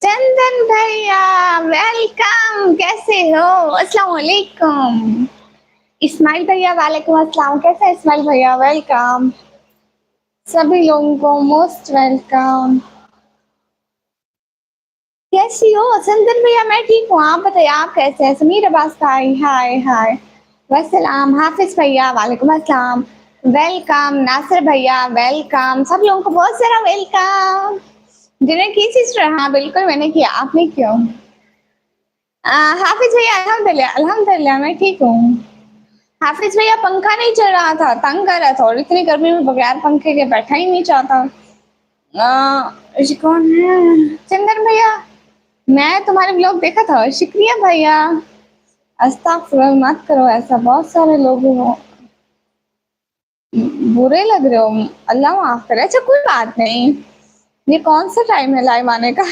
चंदन भैया वेलकम, कैसे हो? अस्सलाम वालेकुम। इस्माइल भैया वालेकुम अस्सलाम, कैसे हैं इस्माइल भैया? वेलकम। सभी लोगों को मोस्ट वेलकम। कैसी हो चंदन भैया? मैं ठीक हूँ, आप बताइए आप कैसे हैं? समीर अब्बास भाई हाय हाय। वसलाम। हाफिज भैया वालेकुम अस्सलाम, वेलकम। नासिर भैया वेलकम। सब लोगों को बहुत सारा वेलकम। डिनर की सिस्टर? हाँ बिल्कुल मैंने किया, आपने क्यों? हाफिज भैया अल्हम्दुलिल्लाह अल्हम्दुलिल्लाह मैं ठीक हूँ। हाफिज भैया पंखा नहीं चल रहा था, तंग कर रहा था, और इतनी गर्मी में बगैर पंखे के बैठा ही नहीं चाहता। ये कौन है? चंदन भैया, मैं तुम्हारे ब्लॉग देखा था, शुक्रिया भैया। अस्तगफुरुल्लाह, मत करो ऐसा, बहुत सारे लोग हो, बुरे लग रहे हो, अल्लाह माफ करे। अच्छा कोई बात नहीं, ये कौन सा टाइम है लाइव आने का?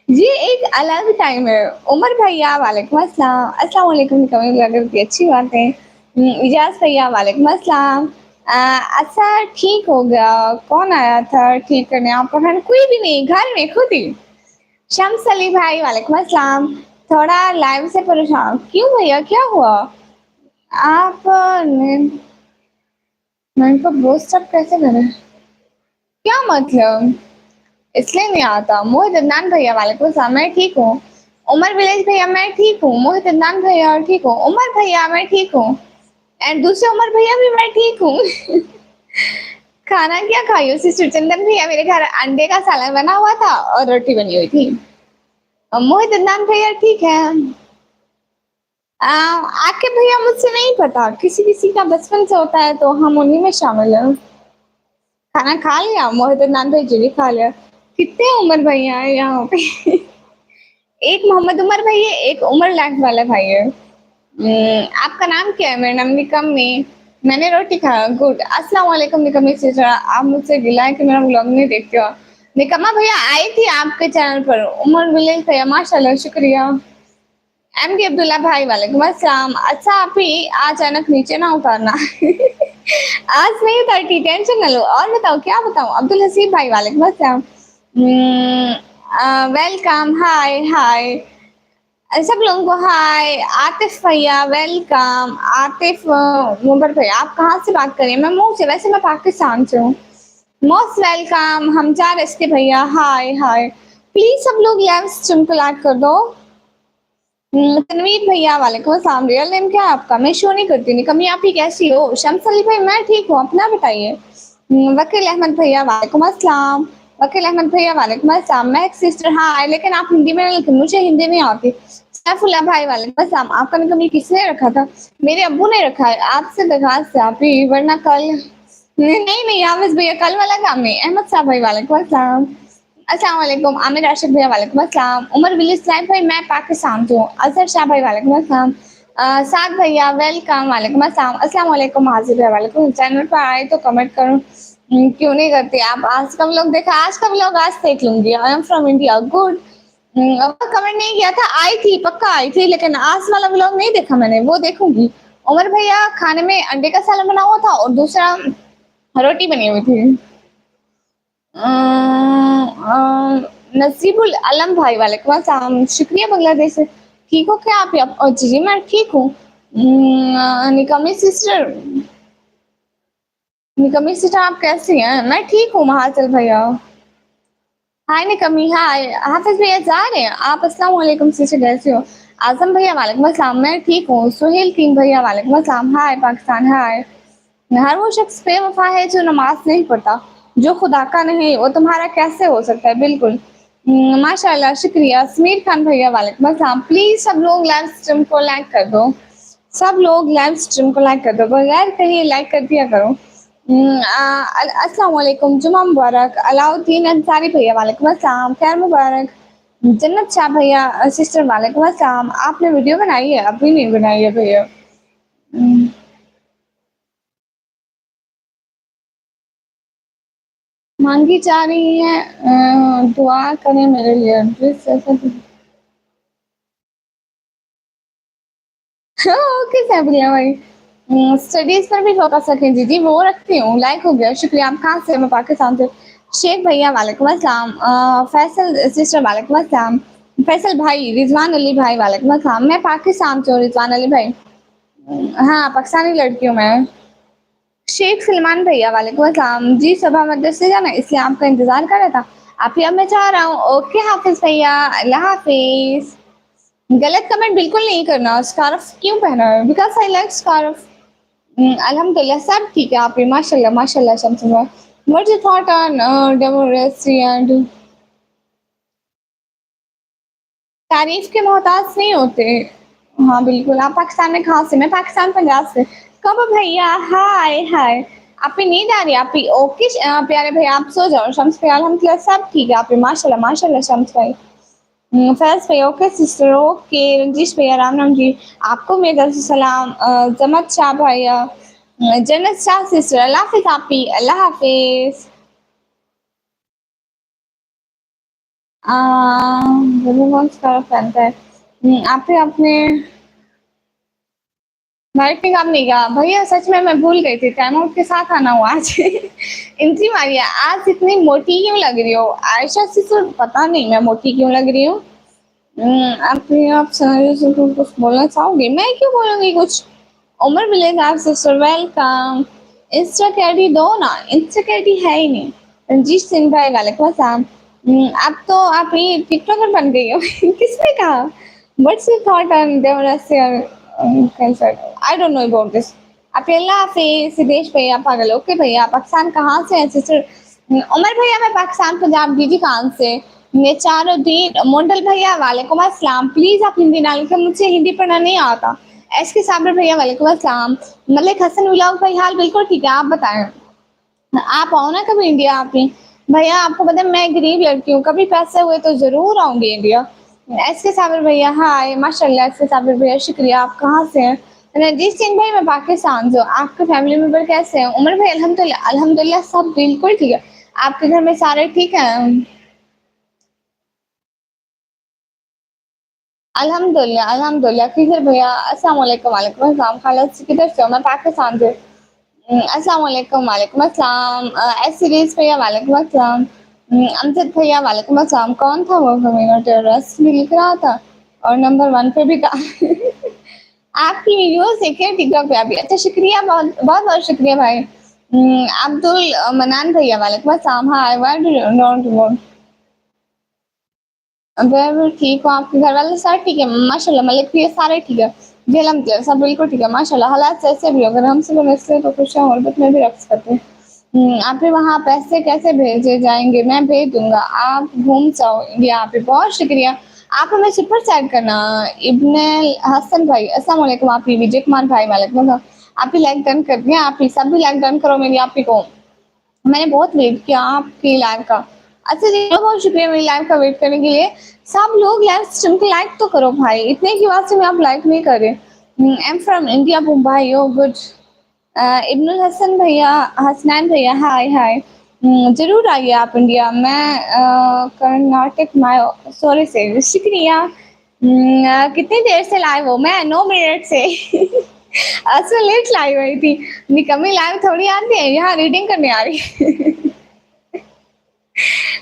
ये एक अलग टाइम है। उमर भैया वालेकुम अस्सलाम, अस्सलाम वालेकुम। कमेंट अगर की अच्छी बात है। इजाज भैया वालेकुम अस्सलाम। अच्छा ठीक हो गया, कौन आया था ठीक करने? आपका फ्रेंड? कोई भी नहीं, घर में खुद ही। शम्स अली भाई वालेकुम अस्सलाम। थोड़ा लाइव से परेशान क्यों भैया, क्या हुआ? आप मैं को बूस्ट अप कैसे करें? क्या मतलब? इसलिए नहीं आता। मोहित अदनान भैया वालेकुम सलाम, मैं ठीक हूँ। उमर विलेज भैया मैं ठीक हूँ। मोहित अदनान भैया ठीक हूँ। उमर भैया मैं ठीक हूँ। एंड दूसरे उमर भैया भी मैं ठीक हूँ। खाना क्या खाई हो सिस्टर? चंदन भैया मेरे घर अंडे का सालन बना हुआ था और रोटी बनी हुई थी। मोहित अदनान भैया ठीक है। आपके भैया मुझसे नहीं पता, किसी किसी का बचपन से होता है तो हम उन्हीं में शामिल हैं। खाना खा लिया? मोहित अदनान भाई जी भी खा लिया। कितने उमर भैया है यहाँ पे? एक मोहम्मद उमर भाई है, एक उमर लाख वाला भाई है। आपका नाम क्या है? मेरा नाम निकम्मी। मैंने रोटी खाया। गुड। अस्सलाम वालेकुम निकम्मी सिस्टर, आप मुझसे गिला है कि मेरा ब्लॉग नहीं देखते हो। निकम्मा भैया आई थी आपके चैनल पर। उमर विलेज भैया माशाल्लाह शुक्रिया। एम डी अब्दुल्ला भाई वालेकुम अस्सलाम। अच्छा आप ही अचानक नीचे ना उतारना। आज नहीं उतरती, टेंशन ना लो। और बताओ क्या बताऊं? अब्दुल हसीब भाई वालेकुम अस्सलाम। वेलकम, हाय हाय सब लोगों को हाय। आतिफ भैया वेलकम। आतिफ मुबर भैया आप कहाँ से बात करें? मैं मुंह से, वैसे मैं पाकिस्तान से हूँ। Most welcome. हम चार एसके भैया हाय हाय। प्लीज सब लोग लाइव स्ट्रीम को लाइक कर दो। तनवीर भैया वालेकुम अस्सलाम। रियल नेम क्या है आपका? मैं शो नहीं करती। निकम्मी आप ही कैसी हो? शम्स अली भाई मैं ठीक हूँ, अपना बताइए। वकील अहमद भैया वालेकुम अस्सलाम। वकील अहमद भैया वालेकुम अस्सलाम। मैं एक सिस्टर हाँ, लेकिन आप हिंदी में नहीं लिखे, मुझे हिंदी नहीं आती। सैफुल्लाह भाई वालेकुम अस्सलाम। आपका निकम्मी किसने रखा था? मेरे अब्बू ने रखा है। आपसे दरखास्त है आप ही, वरना कल नहीं नहीं हाफिज भैया कल वाला काम नहीं। अहमद साहब भाई वालेकुम अस्सलाम। अस्सलाम वालेकुम। आमिर राशिद भैया वालेकुम अस्सलाम। उमर विलिस साहब भाई मैं पाकिस्तान से हूँ। अजहर शाह भाई वालेकुम अस्सलाम। साद भैया वेलकम वालेकुम अस्सलाम। अस्सलाम वालेकुम हाजिर भैया वालेकुम। चैनल पर आए तो कमेंट करो। क्यों नहीं करती आप? आज का व्लॉग देखा? आज का व्लॉग आज देख लूंगी। आई am from India. Good. Comment नहीं किया था, आई थी पक्का आई थी, लेकिन आज वाला व्लॉग नहीं देखा मैंने, वो देखूंगी। उमर भैया खाने में अंडे का सालन बना हुआ था और दूसरा रोटी बनी हुई थी। नसीबुल आलम भाई वालेकुम अस्सलाम, शुक्रिया बांग्लादेश से। ठीक हो क्या आप? जी मैं ठीक हूँ। निकमी सिस्टर, निकमी सिस्टर आप कैसी हैं? मैं ठीक हूँ महाचल भैया। हाय निकमी हाय। हाफिज भैया जा रहे हैं आप? अस्सलाम वालेकुम सिस्टर कैसे हो? आजम भैया वालेकुम अस्सलाम, मैं ठीक हूँ। सुहेल किंग भैया वालेकुम अस्सलाम, हाय पाकिस्तान हाय। हर वो शख्स बेवफा है जो नमाज नहीं पढ़ता, जो खुदा का नहीं, वो तुम्हारा कैसे हो सकता है? बिल्कुल। माशाल्लाह, शुक्रिया। समीर खान भैया वालेकुम अस्सलाम। प्लीज़ सब लोग लाइव स्ट्रीम को लाइक कर दो। सब लोग लाइव स्ट्रीम को लाइक कर दो, बगैर कहीं लाइक कर दिया करो। अस्सलाम वालेकुम, जुमा मुबारक। अलाउद्दीन अंसारी भैया वालेकुम अस्सलाम, खैर मुबारक। जन्नत शाह भैया सिस्टर वालेकुम अस्सलाम। आपने वीडियो बनाई है? अभी नहीं बनाई है भैया। उम, मांगी जा रही है, दुआ करें मेरे लिए। ओके सैफुद्दीन भाई। स्टडीज़ पर भी फ़ोकस रखें दीदी, वो रखती हूँ। लाइक हो गया, शुक्रिया। आप कहाँ से? मैं पाकिस्तान से। शेख भैया वालेकुम अस्सलाम। फैसल सिस्टर वालेकुम अस्सलाम। फैसल भाई, रिज़वान अली भाई वालेकुम अस्सलाम। मैं पाकिस्तान से हूँ रिज़वान अली भाई। हाँ, पाकिस्तानी लड़की हूँ मैं। शेख सलमान भैया वालेकुम अस्सलाम। जी, सुबह मदरसे जाना इसलिए आपका इंतज़ार कर रहा था। आप ही अब मैं जा रहा हूँ। ओके हाफ़िज़ भैया, अल्लाह हाफ़िज़। गलत कमेंट बिल्कुल नहीं करना। स्कार्फ क्यों पहना है? Because I like scarf. अल्हम्दुलिल्लाह सब ठीक है। आप ही माशाल्लाह माशाल्लाह Shamsullah. What's your thought on democracy and तारीफ़ के मोहताज नहीं होते। हाँ, बिल्कुल। आप पाकिस्तान में कहाँ से? मैं पाकिस्तान पंजाब से। कब भैया? हाय, हाय। आप ही नींद आ रही है? आप ही ओके प्यारे भैया आप सो जाओ। शम्स भैया अल्हम्दुलिल्लाह सब ठीक है। आप ही माशाल्लाह माशाल्लाह शम्स भाई। फैज़ भैया ओके सिस्टर ओके। रंजीश भैया राम राम जी। आपको मेरी तरफ से सलाम। जमत शाह भैया, जन्नत शाह सिस्टर अल्लाह हाफ़िज़ आप ही, अल्लाह हाफ़िज़। अ, कौन-सा पहनता है? आप ही अपने नाइट में काम नहीं किया। भैया सच में मैं भूल गई थी, टाइम आउट के साथ आना हुआ आज। इंची मारिया, आज इतनी मोटी क्यों लग रही हो? आयशा सिस्टर पता नहीं मैं मोटी क्यों लग रही हूँ। आप कुछ बोलना चाहोगे? मैं क्यों बोलूँगी कुछ? उमर विलेज आप सिस्टर वेलकम। इंस्टा के आईडी दो ना, इंस्टा के आईडी है ही नहीं। रंजीत सिंह भाई वालेकुम अस्सलाम। अब तो आप ही टिकटॉकर बन गई हो। किसने कहा? What's your thought on democracy concert? I don't know about this. आप अल्लाह हाफ़िज़। सिद्धेश भैया पागल ओके भैया पाकिस्तान कहाँ से हैं सिस्टर? उमर भैया मैं पाकिस्तान पंजाब दीदी कहाँ से? निचारुद्दीन मोंडल भैया वालेकुम अस्सलाम। प्लीज़ आप हिंदी ना लिखें, मुझे हिंदी पढ़ना नहीं आता। एसके साबिर भैया वालेकुम अस्सलाम। मलिक हसन व्लॉग भाई हाल बिल्कुल ठीक है, आप बताएँ? आप आओ ना कभी इंडिया आप भी। भैया आपको पता है मैं गरीब लड़की हूँ, कभी पैसे हुए तो ज़रूर आऊँगी इंडिया। एसके साबिर भैया हाय माशाल्लाह एसके साबिर भैया शुक्रिया। आप कहाँ से हैं? रणजीत सिंह भाई मैं पाकिस्तान से हूँ। आपके फैमिली मेंबर कैसे हैं? उमर भाई अल्हम्दुलिल्लाह अल्हम्दुलिल्लाह सब बिल्कुल ठीक है। आपके घर में सारे ठीक हैं? अल्हम्दुलिल्लाह, अल्हम्दुलिल्लाह। किधर भैया? अस्सलाम वालेकुम, वालेकुम अस्सलाम। खाला किधर से हो? मैं पाकिस्तान से। अस्सलाम वालेकुम, वालेकुम अस्सलाम। एस सीरीज़ भैया वालेकुम अस्सलाम। अमजद भैया वालेकुम अस्सलाम। कौन था वो कमीना टेररिस्ट भी लिख रहा था और नंबर 1 पे भी था। आपकी वीडियोज़ देखे हैं टिकटॉक पे अभी। अच्छा शुक्रिया बहुत-बहुत शुक्रिया भाई। अब्दुल मनान भैया वालेकुम अस्सलाम। Hi what do you don't want मैं ठीक हूँ, आपके घर वाले सब ठीक है? माशाल्लाह मलिक भी सारे ठीक है। जी अल्हम्दुलिल्लाह सब बिल्कुल ठीक है माशाल्लाह। हालात जैसे भी हो अगर हमसे लोग इससे तो खुश हैं और में भी रख सकते हैं। आप भी वहाँ पैसे कैसे भेजे जाएँगे? मैं भेज दूँगा, आप घूम जाओ इंडिया पे। बहुत शुक्रिया। आप हमें सुपर चैट करना। इब्न हसन भाई अस्सलाम वालेकुम। आप ही विजय कुमार भाई वालेकुम अस्सलाम। आप भी लाइक डन कर दिया, आप ही सब भी लाइक डन करो मेरी आप ही को। मैंने बहुत वेट किया आपकी लाइव का। अच्छा जी, बहुत शुक्रिया मेरी लाइव का वेट करने के लिए। सब लोग लाइव स्ट्रीम को लाइक तो करो भाई, इतने की बात से मैं आप लाइक नहीं कर रहे। I am from India Mumbai oh good. Ibnul Hasan भैया, हसनैन भैया हाय हाय। ज़रूर आइए आप इंडिया। मैं कर्नाटक माय सॉरी से शुक्रिया। कितनी देर से लाइव हो? मैं 9 मिनट से। अच्छा लेट लाइव आई थी। निकम्मी लाइव थोड़ी आती है, यहाँ रीडिंग करने आ रही है।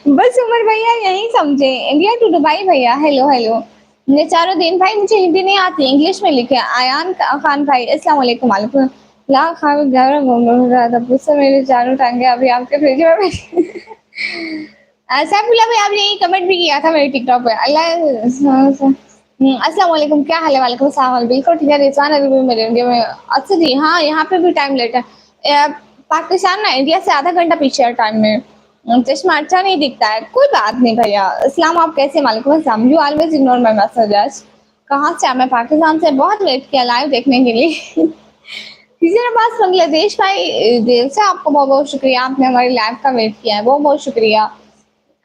बस उमर भैया यही समझे। इंडिया टू दुबई भैया हेलो हेलो। निचारुद्दीन भाई मुझे हिंदी नहीं आती, इंग्लिश में लिखे। आयान खान भाई अस्सलाम वालेकुम वालेकुम। ला खान ग्यारह घूम रहा था मुझसे मेरे चारों टांगे अभी आपके फ्रिज में बैठी। सैफुल्लाह भाई आपने यही कमेंट भी किया था मेरे टिकटॉक पे। अस्सलाम वालेकुम क्या हाल है? वालेकुम सलाम बिल्कुल ठीक है। रिजवान अभी भी मेरे इंडिया में अच्छा जी हाँ यहाँ पे भी टाइम लेट है। पाकिस्तान ना इंडिया से आधा घंटा पीछे है टाइम में। चश्मा अच्छा नहीं दिखता है, कोई बात नहीं भैया। इस्लाम आप कैसे? वालेकुम अस्सलाम। You always ignore my messages. कहाँ से? मैं पाकिस्तान से। बहुत वेट किया लाइव देखने के लिए। किसी अब्बास बांग्लादेश भाई दिल से आपको बहुत बहुत शुक्रिया, आपने हमारी लाइव का वेट किया है, बहुत बहुत शुक्रिया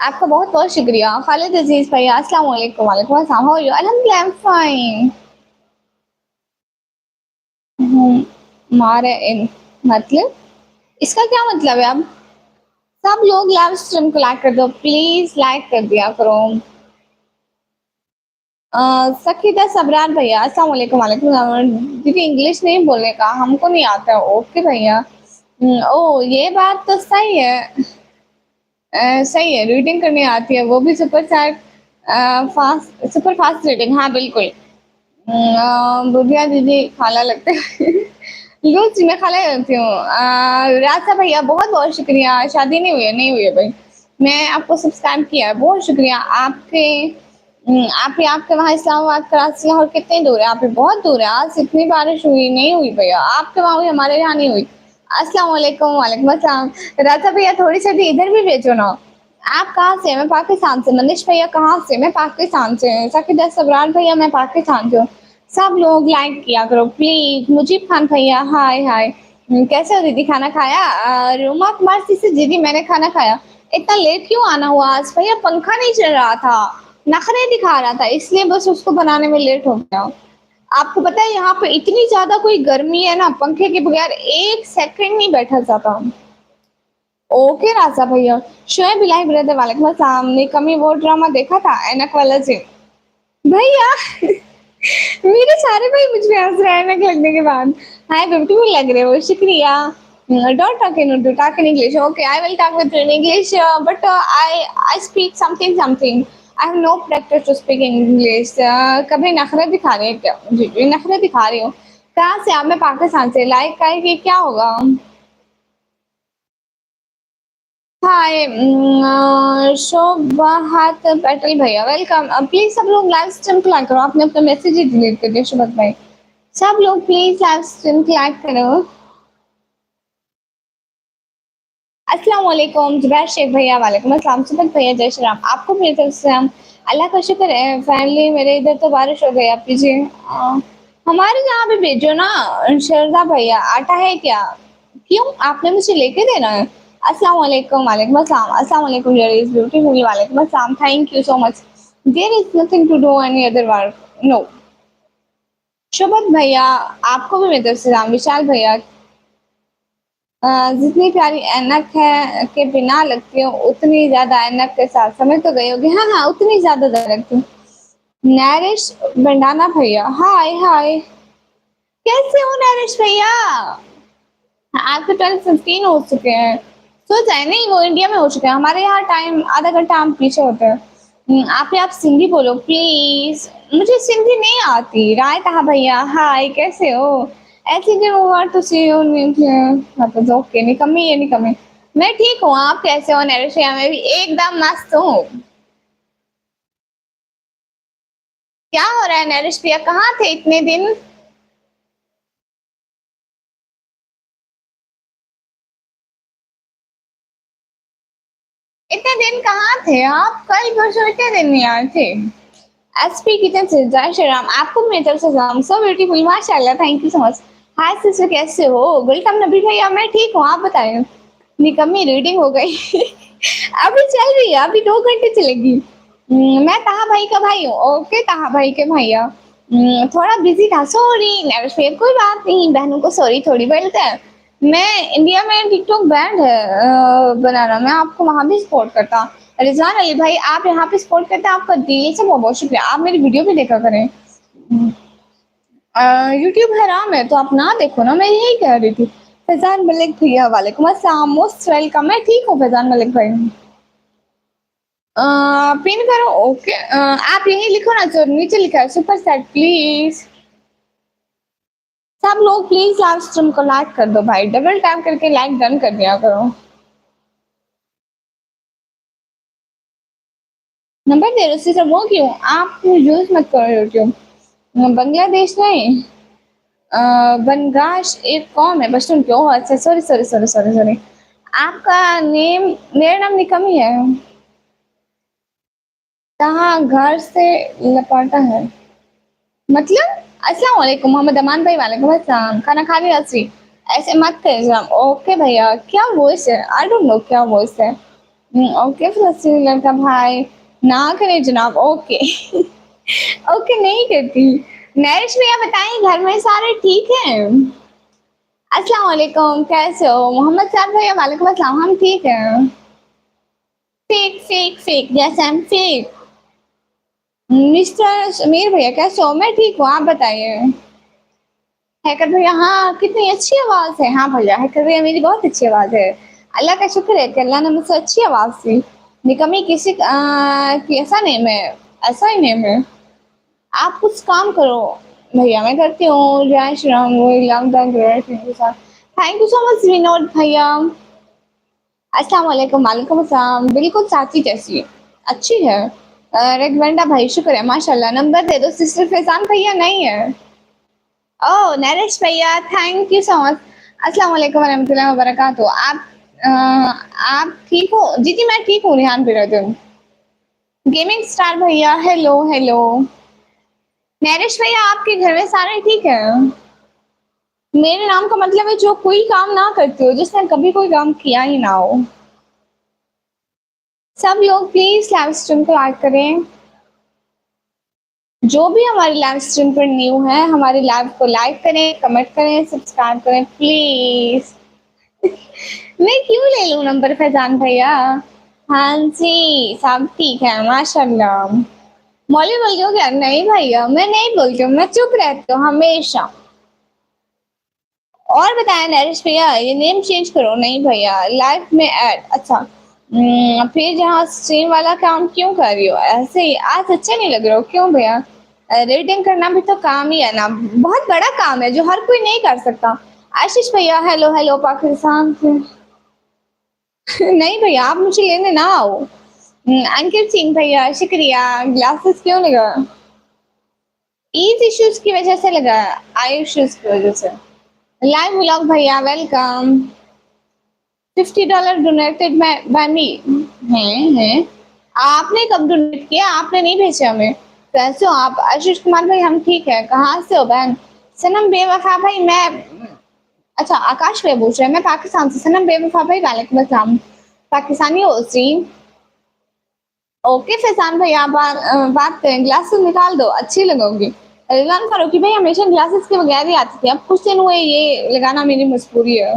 आपका, बहुत बहुत शुक्रिया। खालिद अजीज भैया अस्सलाम वालेकुम। वालेकुम अस्सलाम। How are you? अल्हम्दुलिल्लाह आई एम फाइन। मारे इन मतलब इसका क्या मतलब है? अब सब लोग लाइव स्ट्रीम को लाइक कर दो प्लीज, लाइक कर दिया करो। सकीदा सबरान भैया अस्सलाम वालेकुम। वालेकुम सलाम। दीदी इंग्लिश नहीं बोलने का, हमको नहीं आता है। ओके भैया। ओ ये बात तो सही है। सही है, रीडिंग करनी आती है, वो भी super chat fast, super fast reading. हाँ बिल्कुल। बुढ़िया दीदी खाला लगते हैं। लूज मैं खाला लगती हूँ। राजा भैया बहुत बहुत शुक्रिया। शादी नहीं हुई है? नहीं हुई है भाई। मैं आपको सब्सक्राइब किया है, बहुत शुक्रिया आपके। आपके वहाँ इस्लामाबाद कराची लाहौर कितनी दूर है? आप भी बहुत दूर है। आज इतनी बारिश हुई नहीं हुई भैया, आपके वहाँ हुई, हमारे यहाँ नहीं हुई। अस्सलाम वालेकुम। वालेकुम अस्सलाम। राजा भैया थोड़ी सी इधर भी भेजो ना। आप कहाँ से? मैं पाकिस्तान से। मनीष भैया कहाँ से? मैं पाकिस्तान से। सकीदा सबरार भैया मैं पाकिस्तान से हूँ। सब लोग लाइक किया करो प्लीज। मुजीब खान भैया हाय हाय। कैसे हो दीदी? खाना खाया? रोमा कुमार से दीदी मैंने खाना खाया। इतना लेट क्यों आना हुआ आज भैया? पंखा नहीं चल रहा था, नखरे दिखा रहा था, इसलिए बस उसको बनाने में लेट हो गया। आपको पता है यहाँ पे इतनी ज्यादा कोई गर्मी है ना, पंखे के बगैर एक सेकंड नहीं बैठा जाता। ओके राजा भैया। शोएब इलाही ब्रदर वालेकुम अस्सलाम। ने कमी वो ड्रामा देखा था ऐनक वाला जी? भैया मेरे सारे भाई मुझ पे हंस रहे हैं ऐनक लगने के बाद। हाय ब्यूटीफुल लग रहे हो, शुक्रिया। Don't talk in Urdu, talk in English. Okay I will talk with you in English but I speak something something. I have no practice to speak English. कभी नखरे दिखा रहे हैं क्या? जी जी नखरे दिखा रही हूँ। कहाँ से आप? मैं पाकिस्तान से। लाइक का कि क्या होगा? हाय शोभात पटेल भैया वेलकम। प्लीज सब लोग लाइव स्ट्रीम को लाइक करो। आपने अपना मैसेज ही डिलीट कर दिया शोभत भाई। सब लोग प्लीज लाइव स्ट्रीम को लाइक करो। अस्सलाम वालेकुम जुबैर शेख भैया। वालेकुम अस्सलाम। सुबह भैया जय श्री राम। आपको मेरी तरफ से हम अल्लाह का शुक्र है फाइनली मेरे इधर तो बारिश हो गई। आप कीजिए हमारे यहाँ पे भेजो ना। शरदा भैया आटा है क्या? क्यों आपने मुझे लेके देना है? अस्सलाम वालेकुम। वालेकुम अस्सलाम। अस्सलाम वालेकुम देयर इज ब्यूटीफुल। वालेकुम अस्सलाम। Thank you so much. There is nothing to do any other work no. Shobhat भैया आपको भी मेरी तरफ से सलाम। विशाल भैया जितनी प्यारी ऐनक है के बिना लगती हूँ उतनी ज्यादा ऐनक के साथ समझ तो गई होगी। हाँ हाँ उतनी ज्यादा लगती हूँ। नैरिश भंडाना भैया हाय हाय। कैसे हो नैरिश भैया? आपके 12:15 हो चुके हैं। सो जाए नहीं, वो इंडिया में हो चुके हैं, हमारे यहाँ टाइम आधा घंटा हम पीछे होते हैं। आप सिंधी बोलो प्लीज। मुझे सिंधी नहीं आती। राय कहा भैया हाय कैसे हो? ऐसी दिन ओवर टू सी यू। मतलब ओके निकम्मी ये निकम्मी। मैं ठीक हूँ, आप कैसे हो? नैरेशिया में भी एकदम मस्त हूँ। क्या हो रहा है नैरिश भैया? कहाँ थे इतने दिन? इतने दिन कहाँ थे आप? कल परसों इतने दिन नहीं आए थे। एसपी किचन से जय श्री राम। आपको मेरी तरफ से सलाम। सो ब्यूटीफुल माशाल्लाह thank you so much. Hi sister कैसे हो? वेलकम नबी भैया। मैं ठीक हूँ, आप बताएं। निकम्मी रीडिंग हो गई। अभी चल रही है, अभी 2 घंटे चलेगी। मैं ताहा भाई का भाई हूँ। ओके ताहा भाई के भैया। थोड़ा बिजी था सॉरी। फिर कोई बात नहीं, बहनों को सॉरी थोड़ी बोलते हैं। मैं इंडिया में टिकटॉक बैंड है बनाना, मैं आपको वहां भी सपोर्ट करता। रिजवान अली भाई आप यहाँ पे सपोर्ट करते हैं, आपका दिल से बहुत बहुत शुक्रिया। आप मेरी वीडियो भी देखा करें। यूट्यूब हराम है तो आप ना देखो ना, मैं यही कह रही थी। फैजान मलिक भैया वालेकुम अस्सलाम। Most welcome. मैं ठीक हूँ फैजान मलिक भाई। पिन करो ओके। आप यही लिखो ना जो नीचे लिखा है सुपर सेट प्लीज। सब लोग प्लीज लाइव स्ट्रीम को लाइक कर दो भाई, डबल टैप करके लाइक डन कर दिया करो। नंबर दे रहे हो वो क्यों? आप यूज मत करो यूट्यूब। बांग्लादेश नहीं बनगाश एक कौम है बच्चों क्यों? अच्छा sorry sorry sorry sorry sorry. आपका नेम, मेरा नाम निकम ही है। कहाँ घर से लपटा है मतलब? अस्सलाम वालेकुम मोहम्मद अमान भाई। वालेकुम अस्सलाम। खाना खा लिया असरी? ऐसे मत कर जनाब। ओके भैया, क्या वॉइस है? आई डोंट नो क्या वॉइस है। ओके फिलिस्तीनी लड़का भाई, ना करें जनाब। ओके ओके नहीं करती। नैरिश भैया बताइए घर में सारे ठीक हैं? अस्सलाम वालेकुम, कैसे हो मोहम्मद साहब भैया? वालेकुम अस्सलाम, हम ठीक हैं। Fake fake fake, yes I M fake. Mister Sameer भैया कैसे हो? मैं ठीक हूँ, आप बताइए। हैकर भैया, हाँ कितनी अच्छी आवाज है। हाँ भैया, हैकर भैया मेरी बहुत अच्छी आवाज है। अल्लाह का शुक्र है कि अल्लाह ने मुझसे अच्छी आवाज दी। निकम्मी किसी की ऐसा नेम है, ऐसा ही नेम है। आप कुछ काम करो भैया, मैं करती हूँ। जय Shri Ram, thank you so much Vinod भैया। अस्सलाम वालेकुम। वालेकुम अस्सलाम। बिल्कुल चाची जैसी अच्छी है। रेगवेंडा भाई शुक्र है माशाल्लाह। नंबर दे दो सिस्टर फैजान भैया। नहीं है। ओह नरेश भैया, थैंक यू सो मच। अस्सलाम वालेकुम वरहमतुल्लाहि वबरकातुहू। आप ठीक हो? जी जी मैं ठीक हूँ। रिहान बिरादर गेमिंग स्टार भैया, हेलो हेलो। नरेश भैया आपके घर में सारे ठीक है? मेरे नाम का मतलब है जो कोई काम ना करते हो, जिसने कभी कोई काम किया ही ना हो। सब लोग प्लीज लाइव स्ट्रीम को लाइक करें। जो भी हमारी लाइव स्ट्रीम पर न्यू है, हमारी लाइव को लाइक करें, कमेंट करें, सब्सक्राइब करें प्लीज। मैं क्यों ले लूं नंबर फैजान भैया? हाँ जी सब ठीक है माशाल्लाह। मौली बोल हो क्या? नहीं भैया मैं नहीं बोलती हूँ, मैं चुप रहती हूँ हमेशा। और बताया नरेश भैया, ये नेम चेंज करो। नहीं भैया लाइफ में ऐड। अच्छा फिर जहाँ स्ट्रीम वाला काम क्यों कर रही हो? ऐसे ही आज अच्छे नहीं लग रहे हो क्यों भैया? रेटिंग करना भी तो काम ही है ना, बहुत बड़ा काम है जो हर कोई नहीं कर सकता। आशीष भैया हेलो हेलो पाकिस्तान से। नहीं भैया आप मुझे लेने ना आओ। अंकित सिंह भैया शुक्रिया। ग्लासेस क्यों लगा? ईज इश्यूज की वजह से लगा, आई इश्यूज की वजह से। लाइव व्लॉग भैया वेलकम। $50 डोनेटेड बाय मी। हैं आपने कब डोनेट किया? आपने नहीं भेजा हमें। कैसे हो आप? आशीष कुमार भाई हम ठीक है। कहाँ से हो बहन? सनम बेवफा भाई मैं, अच्छा आकाश भाई पूछ रहे हैं। मैं पाकिस्तान से। सनम बेवफा भाई वालेकुम अस्सलाम। पाकिस्तानी हो सी? ओके फैजान भाई आप बात करें। ग्लासेस निकाल दो, अच्छी लगोगी। रिजवान फारूकी भाई हमेशा ग्लासेस के बगैर ही आती थी, अब कुछ दिन हुए ये लगाना मेरी मजबूरी है।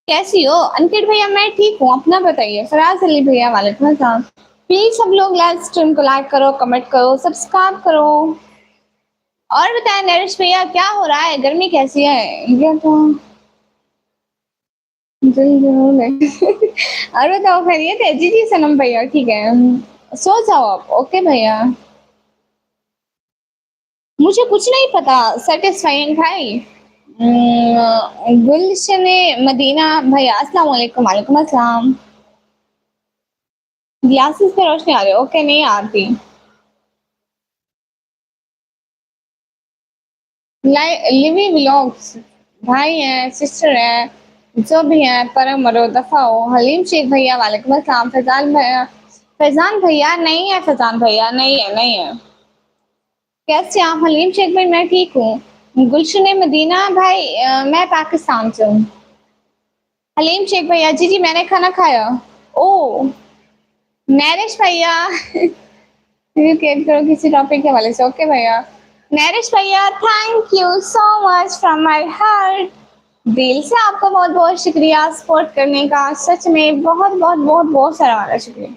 कैसी हो अंकित भैया? मैं ठीक हूँ, अपना बताइए। फराज अली भैया वालेकुम अस्सलाम। प्लीज सब लोग लाइव स्ट्रीम को लाइक करो, कमेंट करो, सब्सक्राइब करो। और बताएं नरेश भैया क्या हो रहा है? गर्मी कैसी है? ये तो और बताओ खैरियत है? जी जी सनम भैया ठीक है। सो जाओ आप। ओके भैया मुझे कुछ नहीं पता। सेटिस्फाइंग भाई। गुलशन मदीना भैया अस्सलाम वालेकुम। वालेकुम अस्सलाम। ग्लासेस पे रोशनी आ रही है? ओके नहीं आती। लिवी व्लॉग्स भाई हैं, सिस्टर है, जो भी है परम मरो दफा हो। हलीम शेख भैया वालेकुम अस्सलाम। फैजान भैया, फैजान भैया नहीं है। फैजान भैया नहीं है, नहीं है। कैसे आप? हलीम शेख भाई मैं ठीक हूँ। गुलशन मदीना भाई मैं पाकिस्तान से हूँ। हलीम शेख भैया जी जी मैंने खाना खाया। ओ नैरिश भैया क्रिएट करो किसी टॉपिक के हवाले से। ओके भैया। नैरिश भैया thank you so much from my heart. दिल से आपका बहुत बहुत शुक्रिया सपोर्ट करने का। सच में बहुत बहुत बहुत बहुत सारा वाला शुक्रिया।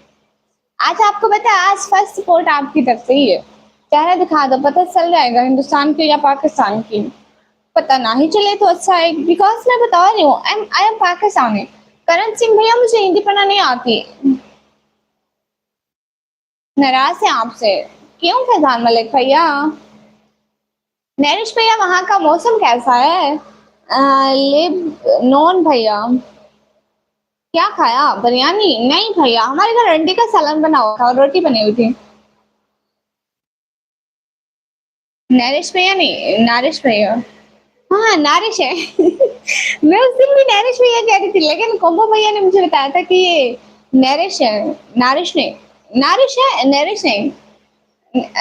आज आपको पता है आज फर्स्ट सपोर्ट आपकी तरफ से ही है। चेहरा दिखा दो, पता चल जाएगा हिंदुस्तान की या पाकिस्तान की। पता ना ही चले तो अच्छा है, बिकॉज मैं बता रही हूँ आई एम पाकिस्तानी। करण सिंह भैया मुझे हिंदी पढ़ना नहीं आती। नाराज है आपसे क्यों फैजान मलिक भैया? नैरिश भैया वहाँ का मौसम कैसा है? लिब नॉन भैया क्या खाया? बिरयानी? नहीं भैया हमारे घर अंडे का सालन बना हुआ था और रोटी बनी हुई थी। नैरिश भैया नहीं, नारिश भैया। हाँ, नारिश है। मैं उस दिन भी नैरिश भैया कह रही थी, लेकिन कोम्बो भैया ने मुझे बताया था कि ये नैरिश है, नारिश नहीं। नारिश है, नैरिश नहीं।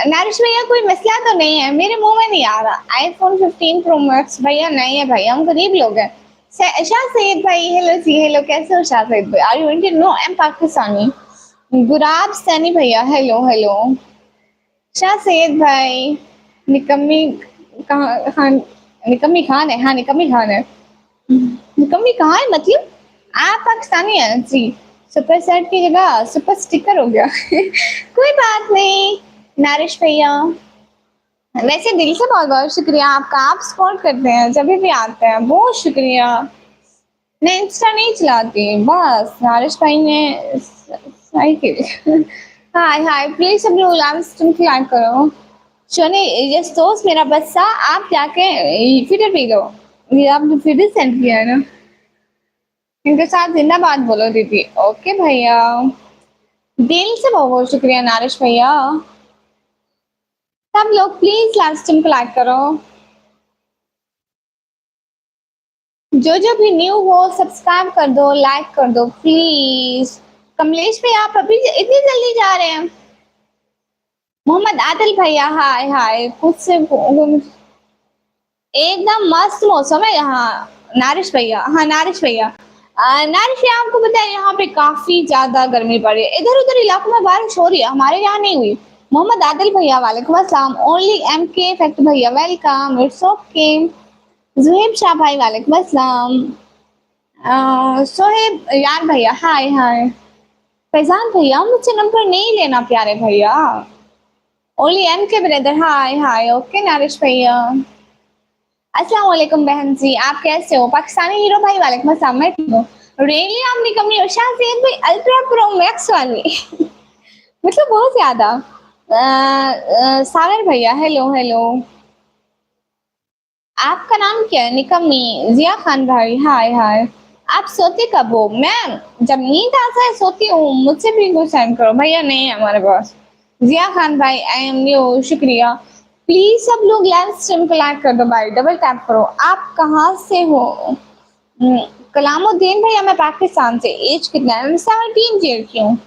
नारिश भैया कोई मसला तो नहीं है, मेरे मुँह में नहीं आ रहा। आईफ़ोन 15 प्रो मैक्स भैया नहीं है भैया, हम गरीब लोग हैं। शाह सैयद भाई, हेलो जी, हेलो, कैसे हो शाह सैयद भाई? Are you Indian? No, I am Pakistani. Gulab Saini भैया, हेलो, हेलो। शाह सैयद भाई, निकम्मी कहाँ खान, निकम्मी खान है, हाँ, निकम्मी खान है। निकम्मी कहाँ है मतलब? आप पाकिस्तानी हैं? जी। सुपर सेट की जगह सुपर स्टिकर हो गया। कोई बात नहीं, नारिश भैया। वैसे दिल से बहुत-बहुत शुक्रिया आपका, आप सपोर्ट करते हैं, जभी भी आते हैं, बहुत शुक्रिया। मैं इंस्टा नहीं चलाती, बस नारिश भाई ने सही की। हाय, हाय, प्लीज़ सब लोग तुम लाइक करो। शोनी, ये दोस्त मेरा बच्चा, आप जाके फिर पी लो। ये आपने फिर सेंड किया है ना? इनके साथ जिंदाबाद बोलो दीदी। ओके भैया, दिल से बहुत बहुत शुक्रिया नारिश भैया। सब लोग प्लीज लाइव स्ट्रीम को लाइक करो। जो भी न्यू हो सब्सक्राइब कर दो, लाइक कर दो प्लीज। कमलेश भैया, आप अभी इतनी जल्दी जा रहे हैं? मोहम्मद आदिल भैया, हाय हाय, खुद से एकदम मस्त मौसम है यहाँ। नारिश भैया, हाँ नारिश भैया, नारिश भैया आपको पता है यहाँ पे काफी ज्यादा गर्मी पड़ रही है। इधर उधर इलाकों में बारिश हो रही है, हमारे यहाँ नहीं हुई। मोहम्मद आदिल भैया, वालेकुम अस्सलाम। ओनली एम के फैक्ट भैया, welcome, it's okay. Zuheb Shah भाई, वालेकुम अस्सलाम। सोहेब यार भैया, हाय हाय। फैजान भैया, मुझसे नंबर नहीं लेना प्यारे भैया। ओनली एम के ब्रदर, हाय हाय, ओके नारिश भैया। अस्सलाम वालेकुम बहन जी, आप कैसे हो? पाकिस्तानी हीरो भाई, वालेकुम अस्सलाम, मैं ठीक हूँ। रियली आपने कमी हो शाह सैयद भाई, अल्ट्रा प्रो मैक्स वाली। मतलब बहुत ज्यादा। सागर भैया, हेलो हेलो। आपका नाम क्या है? निकम्मी जिया खान भाई, हाय हाय। आप सोते कब हो? मैं जब नींद आता है सोती हूँ, मुझसे भी कुछ सेंड करो भैया, नहीं है हमारे पास। जिया खान भाई, आई एम न्यू, शुक्रिया। प्लीज सब लोग लाइव स्ट्रीम को लाइक कर दो भाई, डबल टैप करो। आप कहाँ से हो? हम्म, कलामुद्दीन भैया, मैं पाकिस्तान से। एज कितना है? 17 ईयर की हूँ।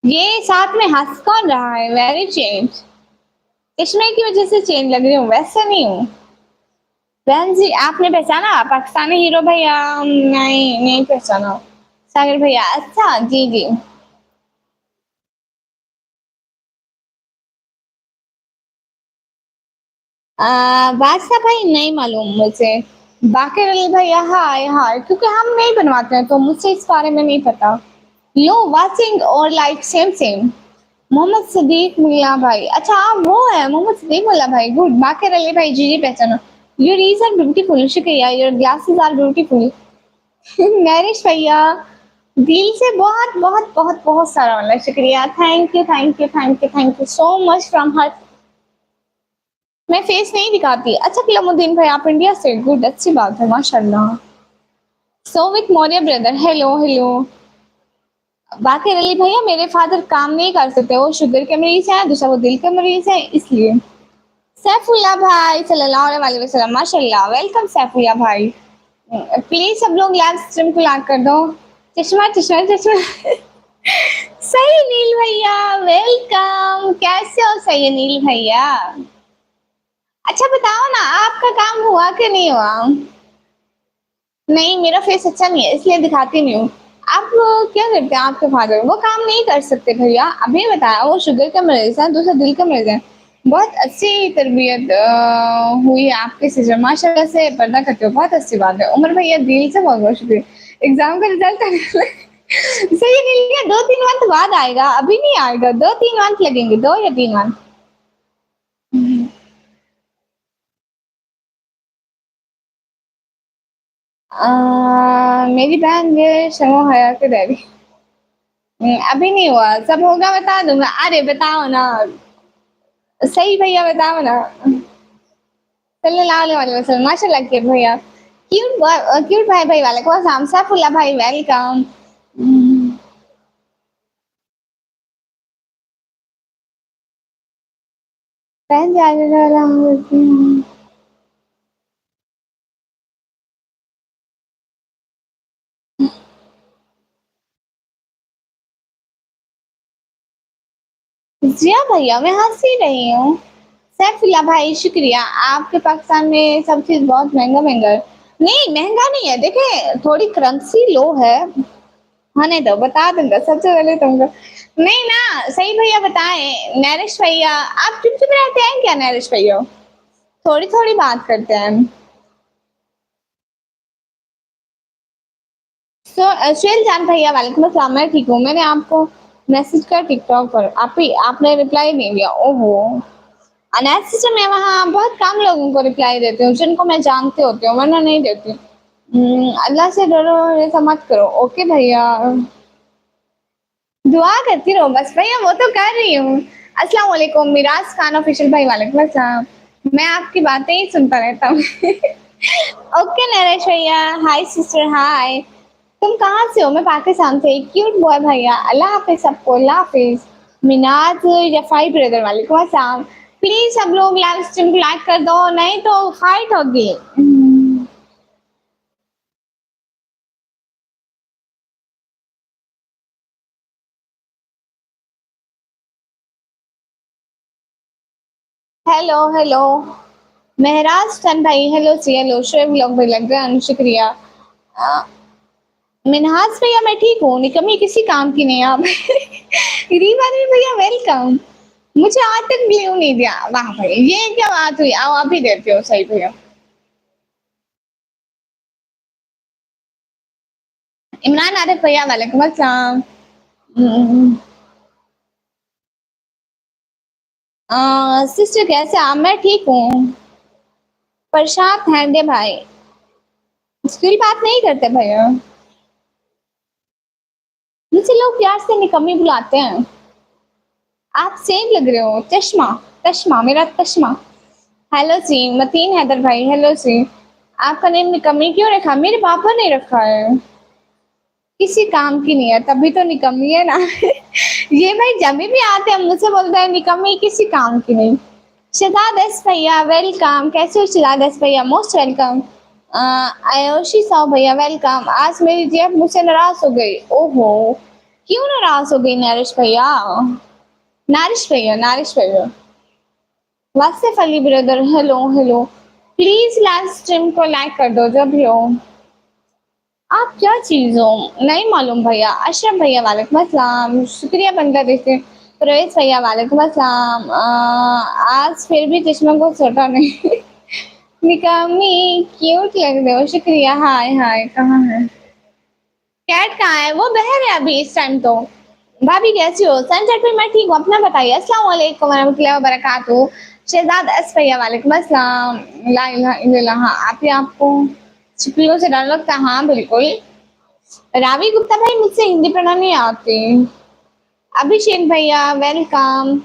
ये साथ में हंस कौन रहा है? Very change. चश्मे की वजह से चेंज लग रही हूँ, वैसे नहीं हूँ। बहन जी, आपने पहचाना पाकिस्तानी हीरो भैया? नहीं, नहीं पहचाना। सागर भैया, अच्छा, जी जी। बादशाह भाई, नहीं मालूम मुझे। बाकिर अली भैया, हाय हाय, क्योंकि हम नहीं बनवाते हैं तो मुझसे इस बारे में नहीं पता। लो वाचिंग और like same same. Mohammad Sadiq Mulla भाई, अच्छा आप वो है मोहम्मद सदीक मुल्ला भाई, गुड। बाकिर अली भाई, जी जी पहचाना। योर ईज आर ब्यूटीफुल, शुक्रिया। Your glasses are beautiful. Narish भैया, दिल से बहुत बहुत बहुत बहुत सारा वाला शुक्रिया। Thank you thank you thank you thank you so much from her. मैं फेस नहीं दिखाती। अच्छा कलामुद्दीन भाई, आप इंडिया से? गुड, अच्छी बात है, माशाल्लाह। Sovik Maurya brother, hello hello. बाकी अली भैया, मेरे फादर काम नहीं कर सकते, वो शुगर के मरीज है, दूसरा वो दिल के मरीज है, इसलिए। सैफुल्ला भाई, सल्लल्लाहु अलैहि वसल्लम, माशाल्लाह, वेलकम सैफुल्ला भाई। प्लीज सब लोग लाइव स्ट्रीम को लाइक कर दो। चश्मा चश्मा चश्मा। सही नील भैया, वेलकम, कैसे हो सही नील भैया? अच्छा बताओ ना, आपका काम हुआ कि नहीं हुआ? नहीं, मेरा फेस अच्छा नहीं है इसलिए दिखाती नहीं हूँ। आप क्या करते हैं आपके फादर? वो काम नहीं कर सकते भैया, अभी बताया, वो शुगर का मरीज है, दूसरा दिल का मरीज है। बहुत अच्छी तरबियत हुई है आपके सिस्टर, माशाल्लाह से पर्दा करते हो, बहुत अच्छी बात है। उमर भैया, दिल से बहुत बहुत शुक्रिया। एग्जाम का रिजल्ट सही नहीं लिया, 2-3 मंथ बाद आएगा, अभी नहीं आएगा, 2-3 मंथ लगेंगे, 2 या 3 मंथ। मेरी बहन ये शमो हया के डैडी। अभी नहीं हुआ, सब होगा बता दूंगा। अरे बताओ ना, सही भैया बताओ ना। सल्लल्लाहु अलैहि वसल्लम, माशाल्लाह के भैया। क्यूट भाई भाई वाले को साम सैफुल्ला भाई, वेलकम। बहन जिया भैया मैं हंस ही रही हूँ। सैफुल्ला भाई शुक्रिया, आपके पाकिस्तान में सब चीज बहुत महंगा महंगा है। नहीं महंगा नहीं है, देखे थोड़ी करेंसी लो है। हाँ नहीं तो बता दूंगा सबसे पहले तुमको। नहीं ना सही भैया बताएं। नरेश भैया आप चुप चुप रहते हैं क्या? नरेश भैया थोड़ी थोड़ी बात करते हैं। सुहेल जान भैया वालेकुम अस्सलाम, मैं ठीक हूँ। मैंने आपको मैसेज किया टिकटॉक पर, आपने रिप्लाई नहीं दिया। ओहो अनाथ सिस्टम में वहाँ बहुत कम लोगों को रिप्लाई देती हूँ जिनको मैं जानते होती हूँ, वरना नहीं देती। अल्लाह से डरो, ऐसा मत करो। ओके भैया दुआ करती रहो बस। भैया वो तो कर रही हूँ। अस्सलाम वालेकुम मिराज खान ऑफिशियल भाई वालेकुम अस्सलाम। मैं आपकी बातें ही सुनता रहता हूँ। ओके नरेश भैया हाय सिस्टर हाय। तुम कहाँ से हो? मैं पाकिस्तान से। क्यूट बॉय भैया अल्लाह हाफिज सबको, अल्लाह हाफिज। मिनाज जफाई ब्रदर वालेकुम अस्सलाम। प्लीज सब लोग लाइव स्ट्रीम को लाइक कर दो, नहीं तो फाइट होगी। हेलो हेलो महराज खान भाई, हेलो सी हेलो शोएब लोग भाई लग गए शुक्रिया। अ, मिनहाज भैया मैं ठीक हूँ, निकम्मी किसी काम की नहीं आप। रीवा री भैया वेलकम। मुझे आज तक ब्लू नहीं दिया, वाह भाई ये क्या बात हुई? आओ आप ही देते हो सही भैया। इमरान आरिफ भैया वालेकुम अस्सलाम। सिस्टर कैसे आप? मैं ठीक हूँ। प्रशांत हैंडे भाई स्टिल बात नहीं करते भैया। मुझे लोग प्यार से निकम्मी बुलाते हैं। आप सेम लग रहे हो। चश्मा चश्मा मेरा चश्मा। हेलो सी मतीन हैदर भाई, हेलो सी। आपका नेम निकम्मी क्यों रखा? मेरे पापा ने रखा है। किसी काम की नहीं है तभी तो निकम्मी है ना। ये भाई जब भी आते हैं मुझसे बोलते हैं निकम्मी, किसी काम की नहीं। शहजाद एस भैया वेलकम। कैसे हो शहजाद एस भैया? Most welcome. आयोशी साहब भैया वेलकम। आज मेरी जेब मुझसे नाराज हो गई। ओहो क्यों नाराज हो गई नरिश भैया? नारिश भैया नारिश भैया Wasif Ali brother hello hello. Please live stream को लाइक कर दो जब भी हो। आप क्या चीज हो? नहीं मालूम भैया। अशरफ भैया वालेकुम अस्सलाम शुक्रिया बांग्लादेश से। प्रवेश भैया वालेकुम अस्सलाम। आज फिर भी चश्मा को छोटा नहीं। निकामी क्यूट लग रहे हो शुक्रिया। हाय हाय कहाँ है कैट? कहाँ है वो? बहर है अभी इस टाइम तो। भाभी कैसी हो? सनसेट में मैं ठीक हूँ, अपना बताइए। अस्सलाम वालेकुम वरहमतुल्लाहि वबरकातुहू। शहजाद एस भैया वालेकुम अस्सलाम। ला इलाहा इल्लल्लाह। हाँ, आप ही आपको छिपकलियों से डर लगता है? हाँ बिल्कुल। रावी गुप्ता भाई मुझसे हिंदी पढ़ना नहीं आती। अभिषेक भैया वेलकम।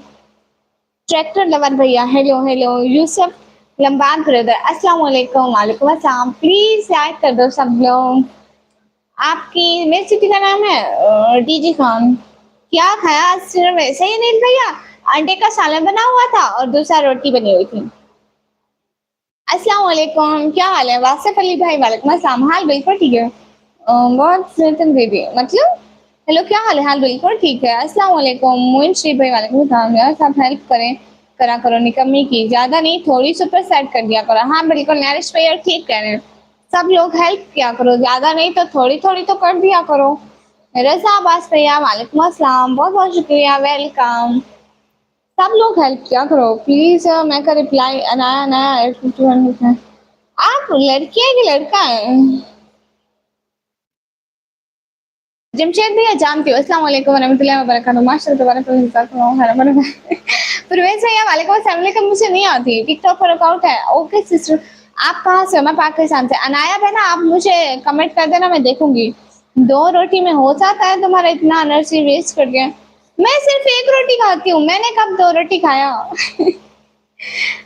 ट्रैक्टर लवर भैया हेलो हेलो। यूसुफ लंबाद ब्रदर अस्सलाम वालेकुम। वालेकुम अस्सलाम। प्लीज लाइक कर दो सब लोग। आपकी मेरी सिटी का नाम है डीजी खान। क्या खाया आज सिर्फ वैसे ही नील भैया? अंडे का सालन बना हुआ था और दूसरा रोटी बनी हुई थी। अस्सलाम वालेकुम क्या हाल है? वासिफ अली भाई वालेकुम अस्सलाम। हाल बिल्कुल ठीक है। बहुत तुम दीदी मतलब हेलो क्या हाल है? हाल बिल्कुल ठीक है। अस्सलाम वालेकुम मोइन श्री भाई वालेकुम अस्सलाम। यार सब हेल्प करें करा करो निकम्मी की, ज्यादा नहीं थोड़ी सुपर सेट कर दिया करो। हाँ बिल्कुल नरिश भैया ठीक कह रहे हैं। सब लोग हेल्प किया करो, ज्यादा नहीं तो थोड़ी थोड़ी तो कर दिया करो। रजा अब्बास भैया वालेकुम अस्सलाम, बहुत बहुत शुक्रिया वेलकम। सब लोग हेल्प किया करो प्लीज। मैं का रिप्लाई नया नया है। आप लड़की है कि लड़का है? जमशेद भैया जानती हो। अस्सलाम वालेकुम वरहमतुल्लाहि वबरकातुहू। माशाल्लाह तबारक अल्लाह। परवेज भैया वालेकुम अस्सलाम। लेकिन मुझे नहीं आती टिकटॉक पर अकाउंट है। ओके सिस्टर आप कहाँ से हो? मैं पाकिस्तान से। अनाया है ना, आप मुझे कमेंट कर देना मैं देखूंगी। दो रोटी में हो जाता है तुम्हारा इतना एनर्जी वेस्ट कर दिया? मैं सिर्फ एक रोटी खाती हूँ, मैंने कब दो रोटी खाया?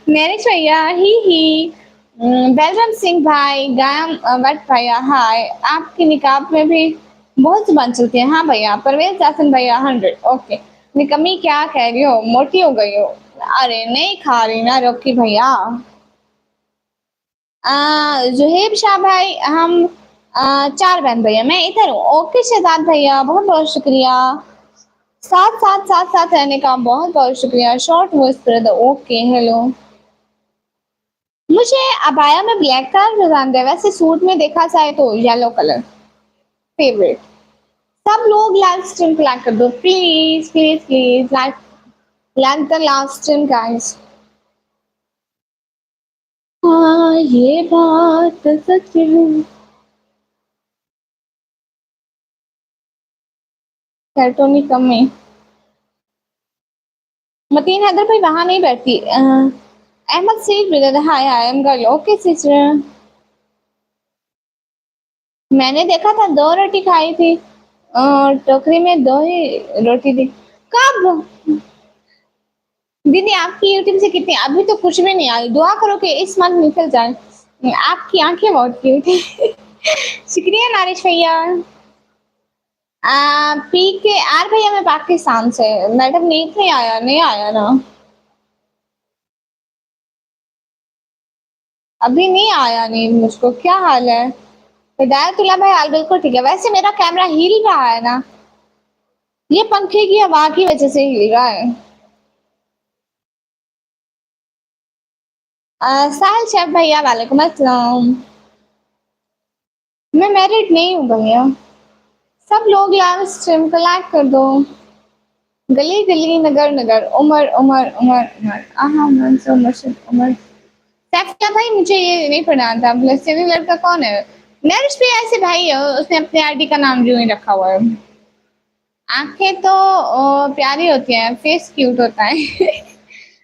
नरेश भैया ही। बलराम सिंह भाई गायम भट्ट भैया हाय। आपकी निकाब में भी बहुत जुबान चलती है। हाँ भैया। परवेज जासन भैया 100 ओके। निकम्मी क्या कह रही हो? मोटी हो गई हो? अरे नहीं खा रही ना रोकी भैया। जुहेब शाह भाई हम चार बहन भैया, मैं इधर हूँ। ओके शहजाद भैया बहुत बहुत शुक्रिया। साथ साथ साथ साथ रहने का बहुत बहुत शुक्रिया। Short voice brother, okay hello. मुझे अबाया में ब्लैक कलर पसंद है, वैसे सूट में देखा जाए तो येलो कलर फेवरेट। सब लोग लाइव स्ट्रीम को लाइक कर दो please please please, like the live stream guys. हाँ ये बात सच है। कैटोनी कम में मतीन हैदर भाई वहां नहीं बैठती। अहमद सईद ब्रदर, हाय हाय एम गर्ल, ओके सिस्टर। मैंने देखा था 2 रोटी खाई थी और टोकरी में 2 ही रोटी थी। कब दीदी आपकी यूट्यूब से कितनी, अभी तो कुछ भी नहीं आई, दुआ करो कि इस मंथ निकल जाए। आपकी आंखें बहुत क्यूट है। शुक्रिया नारिश भैया। पी के आर भैया मैं पाकिस्तान से। मैडम नीट नहीं आया ना, अभी नहीं आया नीट मुझको। क्या हाल है हिदायतुल्ला भाई? हाल बिल्कुल ठीक है। वैसे मेरा कैमरा हिल रहा है ना, ये पंखे की हवा की वजह से हिल रहा है। साहिल शेफ भैया वालेकुम अस्सलाम। मैं मैरिड नहीं हूँ भैया। सब लोग लाइव स्ट्रीम को लाइक कर दो। गली गली नगर नगर उमर उमर उमर उमर आहा मंसूर मुर्शिद उमर। सैफिया भाई मुझे ये नहीं पढ़ा था, प्लस लड़का कौन है? नरिश भी ऐसे भाई है, उसने अपने आईडी का नाम जो ही रखा हुआ है। आंखें तो प्यारी होती हैं, फेस क्यूट होता है।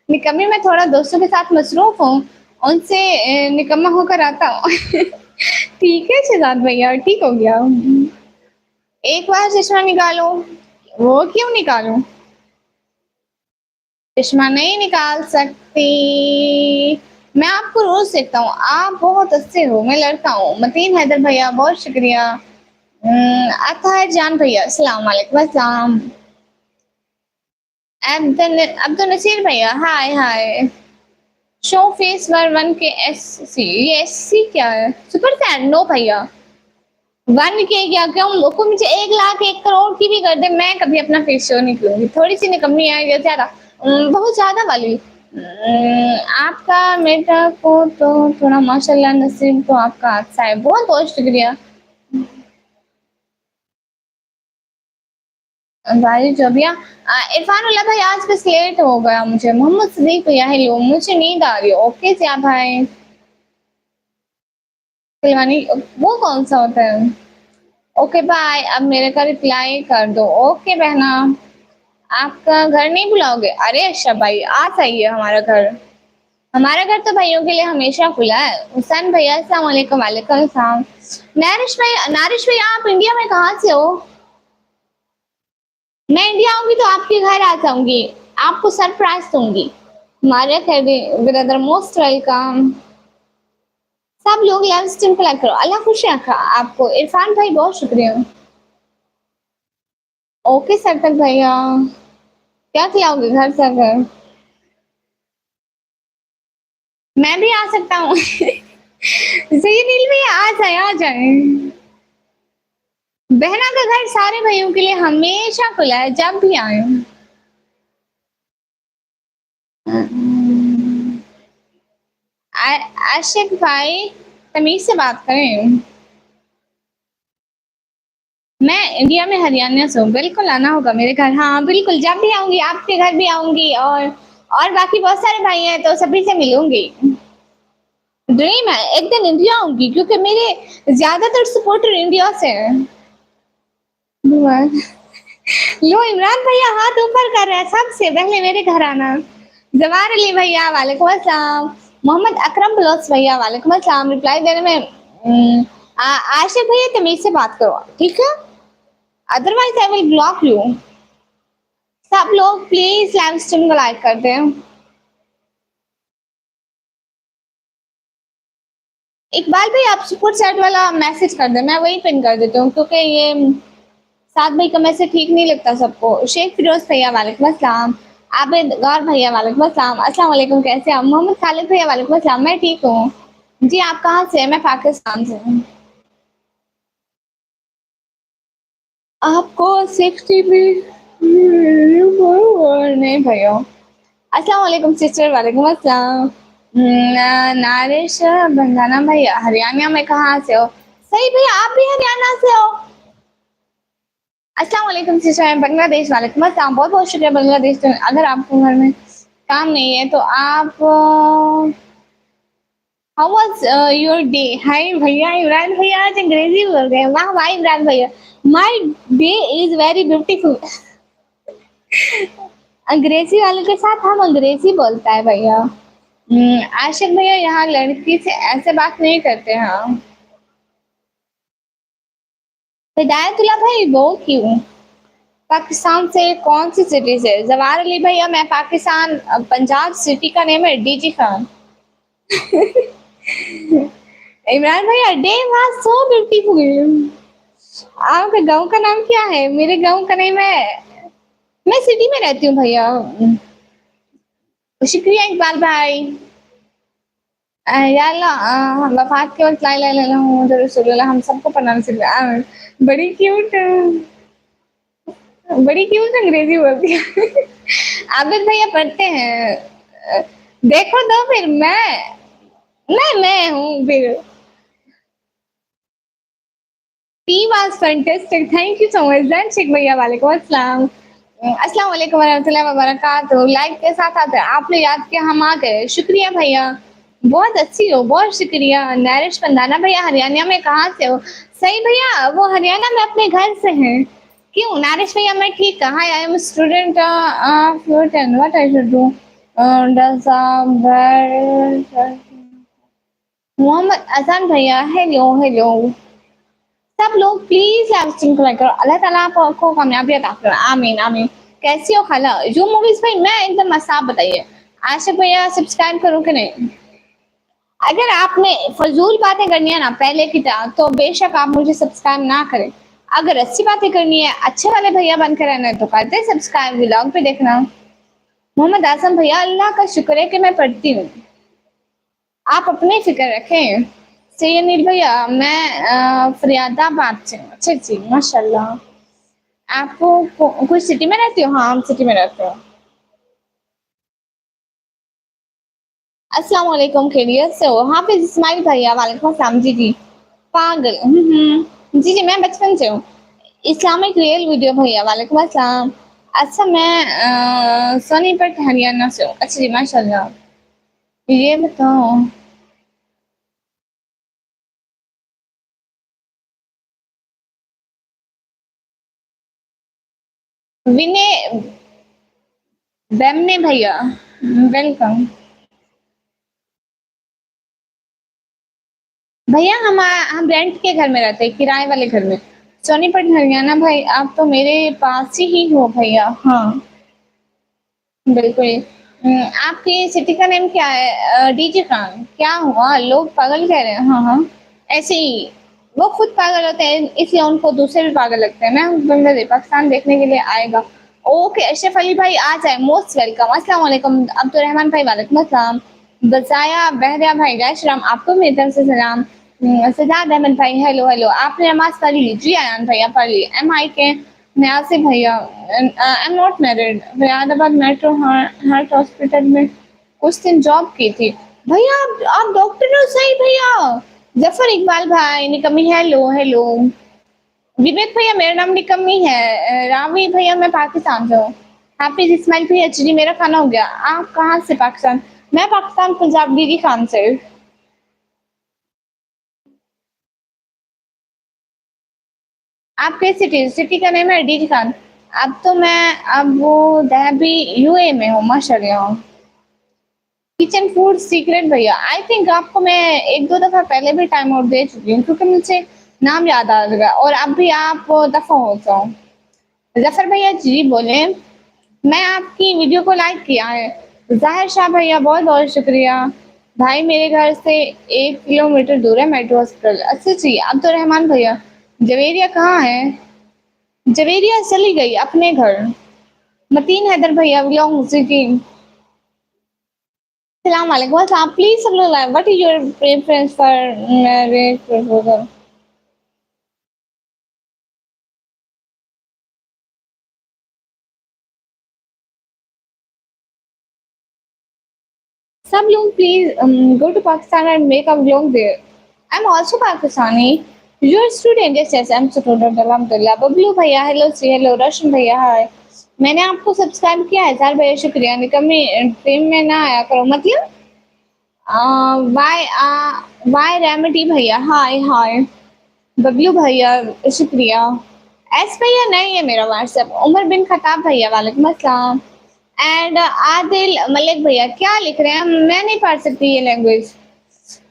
निकम्मी मैं थोड़ा दोस्तों के साथ मसरूफ हूँ, उनसे निकम्मा होकर आता हूँ। ठीक है शहजाद भैया, ठीक हो गया। एक बार चश्मा निकालो। वो क्यों निकालूं? चश्मा नहीं निकाल सकती। मैं आपको रोज देखता हूँ, आप बहुत अच्छे हो। मैं लड़का हूँ। मतीन हैदर भैया बहुत शुक्रिया। अताहिर जान भैया अस्सलाम वालेकुम। अस्सलाम। अब्दुल नसीर भैया हाय हाय। शो फेस वर 1 के एस सी, ये एस सी क्या है? सुपर सैड नो भैया। 1 के क्या, क्यों को मुझे 1 लाख 1 करोड़ की भी कर दे, मैं कभी अपना फेस शो नहीं करूंगी। थोड़ी सी निकम्मी आई है ज्यादा, बहुत ज्यादा वाली। आपका बेटा को तो थोड़ा माशाल्लाह नसीब तो आपका अच्छा है। बहुत बहुत शुक्रिया भाई जबिया। इरफान उल्ला भाई आज बस लेट हो गया मुझे। मोहम्मद सदीक भैया हेलो, मुझे नींद आ रही है। ओके क्या भाई फिलवानी, वो कौन सा होता है? ओके बाय, अब मेरे का रिप्लाई कर दो। ओके बहना। आपका घर नहीं बुलाओगे? अरे अच्छा भाई आ जाइए हमारा घर। हमारा घर तो भाइयों के लिए हमेशा खुला है। हुसैन भैया अस्सलाम वालेकुम। वालेकुम सलाम। नारिश भाई आप इंडिया में कहाँ से हो? मैं इंडिया आऊंगी तो आपके घर आ जाऊंगी, आपको सरप्राइज दूंगी। हमारे घर भी ब्रदर मोस्ट वेलकम। सब लोग लाइव स्ट्रीम को लाइक करो। अल्लाह खुश रखा आपको। इरफान भाई बहुत शुक्रिया। ओके सर तक भैया, क्या खिलाओगे घर से घर? मैं भी आ सकता हूँ। सही नील भैया आ जाए आ जाए। बहना का घर सारे भाइयों के लिए हमेशा खुला है, जब भी आए। आशिक भाई तमीज से बात करें। मैं इंडिया में हरियाणा से हूँ। बिल्कुल आना होगा मेरे घर। हाँ बिल्कुल, जब भी आऊंगी आपके घर भी आऊंगी, और बाकी बहुत सारे भाई हैं तो सभी से मिलूंगी। ड्रीम है एक दिन इंडिया आऊंगी, क्योंकि मेरे ज्यादातर सपोर्टर इंडिया से हैं। लो इमरान भैया हाथ ऊपर कर रहे हैं, सबसे पहले मेरे घर आना। जवार अली भैया वालेकुम अस्सलाम। मोहम्मद अकरम प्लस भैया वालेकुम अस्सलाम। रिप्लाई देने में आशिफ भैया तमीज से बात करो ठीक है, otherwise I will block you. सब लोग प्लीज लाइव स्ट्रीम को लाइक कर दें। इकबाल भाई आप सुपर चैट वाला मैसेज कर दें, मैं वही पिन कर देती हूँ, क्योंकि ये साथ भाई का मैसेज ठीक नहीं लगता सबको। शेख फिरोज भैया वालेकुम अस्सलाम। आबिद गौर भैया वालेकुम अस्सलाम। अस्सलाम वालेकुम, कैसे आप? मोहम्मद खालिद भैया वालेकुम अस्सलाम। मैं ठीक हूँ जी, आप कहाँ से? मैं पाकिस्तान से हूँ। आपको 60 भी नहीं भैया। अस्सलाम वालेकुम सिस्टर, वालेकुम अस्सलाम। नारिश बंधाना भैया, हरियाणा में कहाँ से हो? सही भैया, आप भी हरियाणा से हो? अस्सलाम वालेकुम सिस्टर, बांग्लादेश, वालेकुम अस्सलाम। बहुत-बहुत शुक्रिया बांग्लादेश से। अगर आपको घर में काम नहीं है तो आप हाउ वाज़ योर डे? हाय भैया, इमरान भैया आज अंग्रेज़ी बोल रहे हैं। वाह वाह इमरान भैया। My day is very beautiful. अंग्रेज़ी वालों के साथ हम अंग्रेज़ी बोलता है भैया। आशिक भैया यहाँ लड़की से ऐसे बात नहीं करते हैं। हिदायतुल्लाह भाई वो क्यों? पाकिस्तान से कौन सी सिटी से? जवाहर अली भैया मैं पाकिस्तान पंजाब सिटी का नेम है डीजी खान। इमरान भैया डे वाज सो ब्यूटीफुल। आपके गाँव का नाम क्या है? मेरे गाँव का नेम है, मैं सिटी में रहती हूँ भैया। शुक्रिया इकबाल भाई। या अल्लाह वफ़ात के वक़्त ला इलाहा इल्लल्लाह मुहम्मदुर रसूलुल्लाह हम सबको पढ़ना नसीब बड़ी क्यूट बड़ी क्यूट अंग्रेज़ी बोलती है। आबिद भैया पढ़ते हैं। देखो तो फिर मैं हूँ फिर। Tea was fantastic, thank you so much Zainshik भैया, वालेकुम अस्सलाम। अस्सलाम वालेकुम वरहमतुल्लाहि वबरकातुहू। लाइव के साथ आते हैं, आपने याद किया हम आ गए, शुक्रिया भैया। बहुत अच्छी हो, बहुत शुक्रिया। नैरिश पंधाना भैया हरियाणा में कहाँ से हो? सही भैया वो हरियाणा में अपने घर से हैं। क्यों नारिश भैया मैं ठीक hi I am student flute and what I should do does Mohammad Azan भैया हेलो हेलो। सब लोग प्लीज लाइव स्ट्रीम को लाइक करो, अल्लाह ताला आपको कामयाबी अता करे, आमीन आमीन। कैसी हो खाला? जो मूवीज भाई मैं एकदम मस्त, आप बताइए। आशिफ भैया सब्सक्राइब करूं कि नहीं? अगर आपने फजूल बातें करनी है ना पहले की तरह तो बेशक आप मुझे सब्सक्राइब ना करें। अगर अच्छी बातें करनी है, अच्छे वाले भैया बनकर रहना है तो करते सब्सक्राइब, व्लॉग पे देखना। मोहम्मद आजम भैया अल्लाह का शुक्र है कि मैं पढ़ती हूँ, आप अपनी फिक्र रखें। सही नील भैया मैं फरियादाबाद से हूँ। अच्छा जी माशाल्लाह। आपको कुछ सिटी में रहती हो? हाँ हम सिटी में रहते हो। अस्सलाम वालेकुम, खैरियत से हो? हाफिज इस्माइल भैया वालेकुम अस्सलाम। जी जी पागल जी जी मैं बचपन से हूँ। इस्लामिक रियल वीडियो भैया वालेकुम अस्सलाम। अच्छा मैं सोनीपत हरियाणा से हूँ। अच्छा जी माशाल्लाह। ये बताओ विनय बेमने भैया वेलकम। भैया हम रेंट के घर में रहते हैं, किराए वाले घर में। सोनीपत हरियाणा भाई, आप तो मेरे पास ही हो भैया। हाँ बिल्कुल। आपकी सिटी का नेम क्या है? डीजे खान। क्या हुआ लोग पागल कह रहे हैं? हाँ हाँ ऐसे ही वो खुद पागल होते हैं इसलिए उनको दूसरे भी पागल लगते हैं। मैं हूँ बांग्लादेश, पाकिस्तान देखने के लिए आएगा। ओके अशरफ अली भाई आ जाए, मोस्ट वेलकम। अस्सलाम वालेकुम अब्दुल रहमान भाई वालेकुम अस्सलाम। बसाया बहरिया भाई जय श्री राम, आपको भी मेरी तरफ से सलाम। सजाद अहमद भाई हेलो हेलो। आपने नमाज पढ़ ली? जी आयान भैया पढ़ ली। एम आई के न्यासी भैया I am not married. Faridabad metro heart hospital में कुछ दिन जॉब की थी। भैया आप डॉक्टर हो? सही भैया। जफर इकबाल भाई निकम्मी हेलो हेलो। विवेक भैया मेरा नाम निकम्मी है। रावी भैया मैं पाकिस्तान से हूँ। हाफिज इस्माइल भैया जी मेरा खाना हो गया। आप कहाँ से? पाकिस्तान। मैं पाकिस्तान पंजाब दीदी खान से। आपके सिटी सिटी का नेम है डीडी खान। अब तो मैं अबू धाबी यूए में हूँ माशाल्लाह। किचन फूड सीक्रेट भैया आई थिंक आपको मैं एक दो दफा पहले भी टाइम आउट दे चुकी हूँ क्योंकि मुझे नाम याद आ गया और अब भी आप दफा हो जाओ। जफर भैया जी बोले मैं आपकी वीडियो को लाइक किया है। जाहिर शाह भैया बहुत बहुत शुक्रिया। भाई मेरे घर से 1 किलोमीटर दूर है मेट्रो हॉस्पिटल। अच्छा जी अब्दुल रहमान भैया जवेरिया कहाँ है? जवेरिया चली गई अपने घर। मतीन हैदर भैया बिलोंग सिटी। सलाम वालेकुम अस्सलाम प्लीज सब लोग what is your preference for marriage proposal? सब लोग please go to Pakistan and make a vlog there. I'm also Pakistani. You're student, yes, yes, I'm student, alhamdulillah. Bablu भैया, हेलो सी हेलो, रोशन भैया हाय। मैंने आपको सब्सक्राइब किया है, हजार भैया शुक्रिया। निकम्मी टीम में ना आया करो, मतलब वाई वाई रेमेडी भैया हाय हाय। बबलू भैया शुक्रिया। एस भैया नहीं है मेरा व्हाट्सएप। उमर बिन खताब भैया वालेकुम अस्सलाम। एंड आदिल मलिक भैया क्या लिख रहे हैं? मैं नहीं पढ़ सकती ये लैंग्वेज।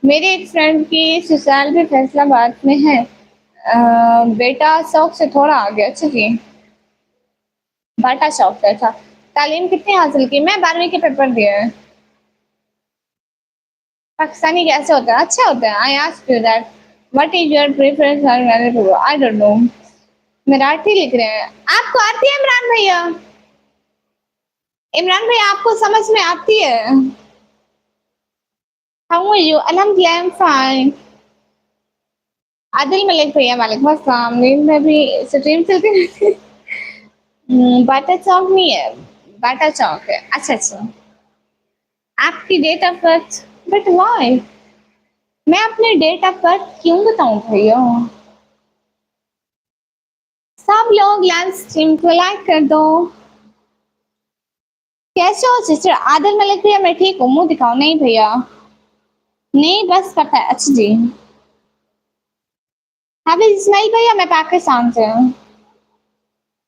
मेरे एक फ्रेंड की ससुराल भी फैसलाबाद में है। बेटा शौक से थोड़ा आ गया। अच्छा जी, बाटा शौक से। अच्छा, तालीम कितनी हासिल की? मैं 12वीं के पेपर दिए हैं। पाकिस्तानी कैसे होता है? अच्छा होता है। I ask you that what is your preference? I don't know. Marathi लिख रहे हैं। आपको आती है इमरान भैया? इमरान भैया आपको समझ में आती है? How are you? अल्हम्दुलिल्लाह I am fine. Adil Malik भैया वालेकुम अस्सलाम। नींद में भी स्ट्रीम चलती रहती है। बाटा चौक नहीं है, बाटा चौक है। अच्छा अच्छा। आपकी date of birth? But why? मैं अपने डेट ऑफ बर्थ क्यों बताऊं भैया? सब लोग लाइव स्ट्रीम को लाइक कर दो। कैसे हो सिस्टर? आदिल मलिक भैया मैं ठीक हूँ, मुंह दिखाओ। नहीं भैया, नहीं बस पता है। अच्छा जी। हाफिज इस्माइल भैया मैं पाकिस्तान से हूँ।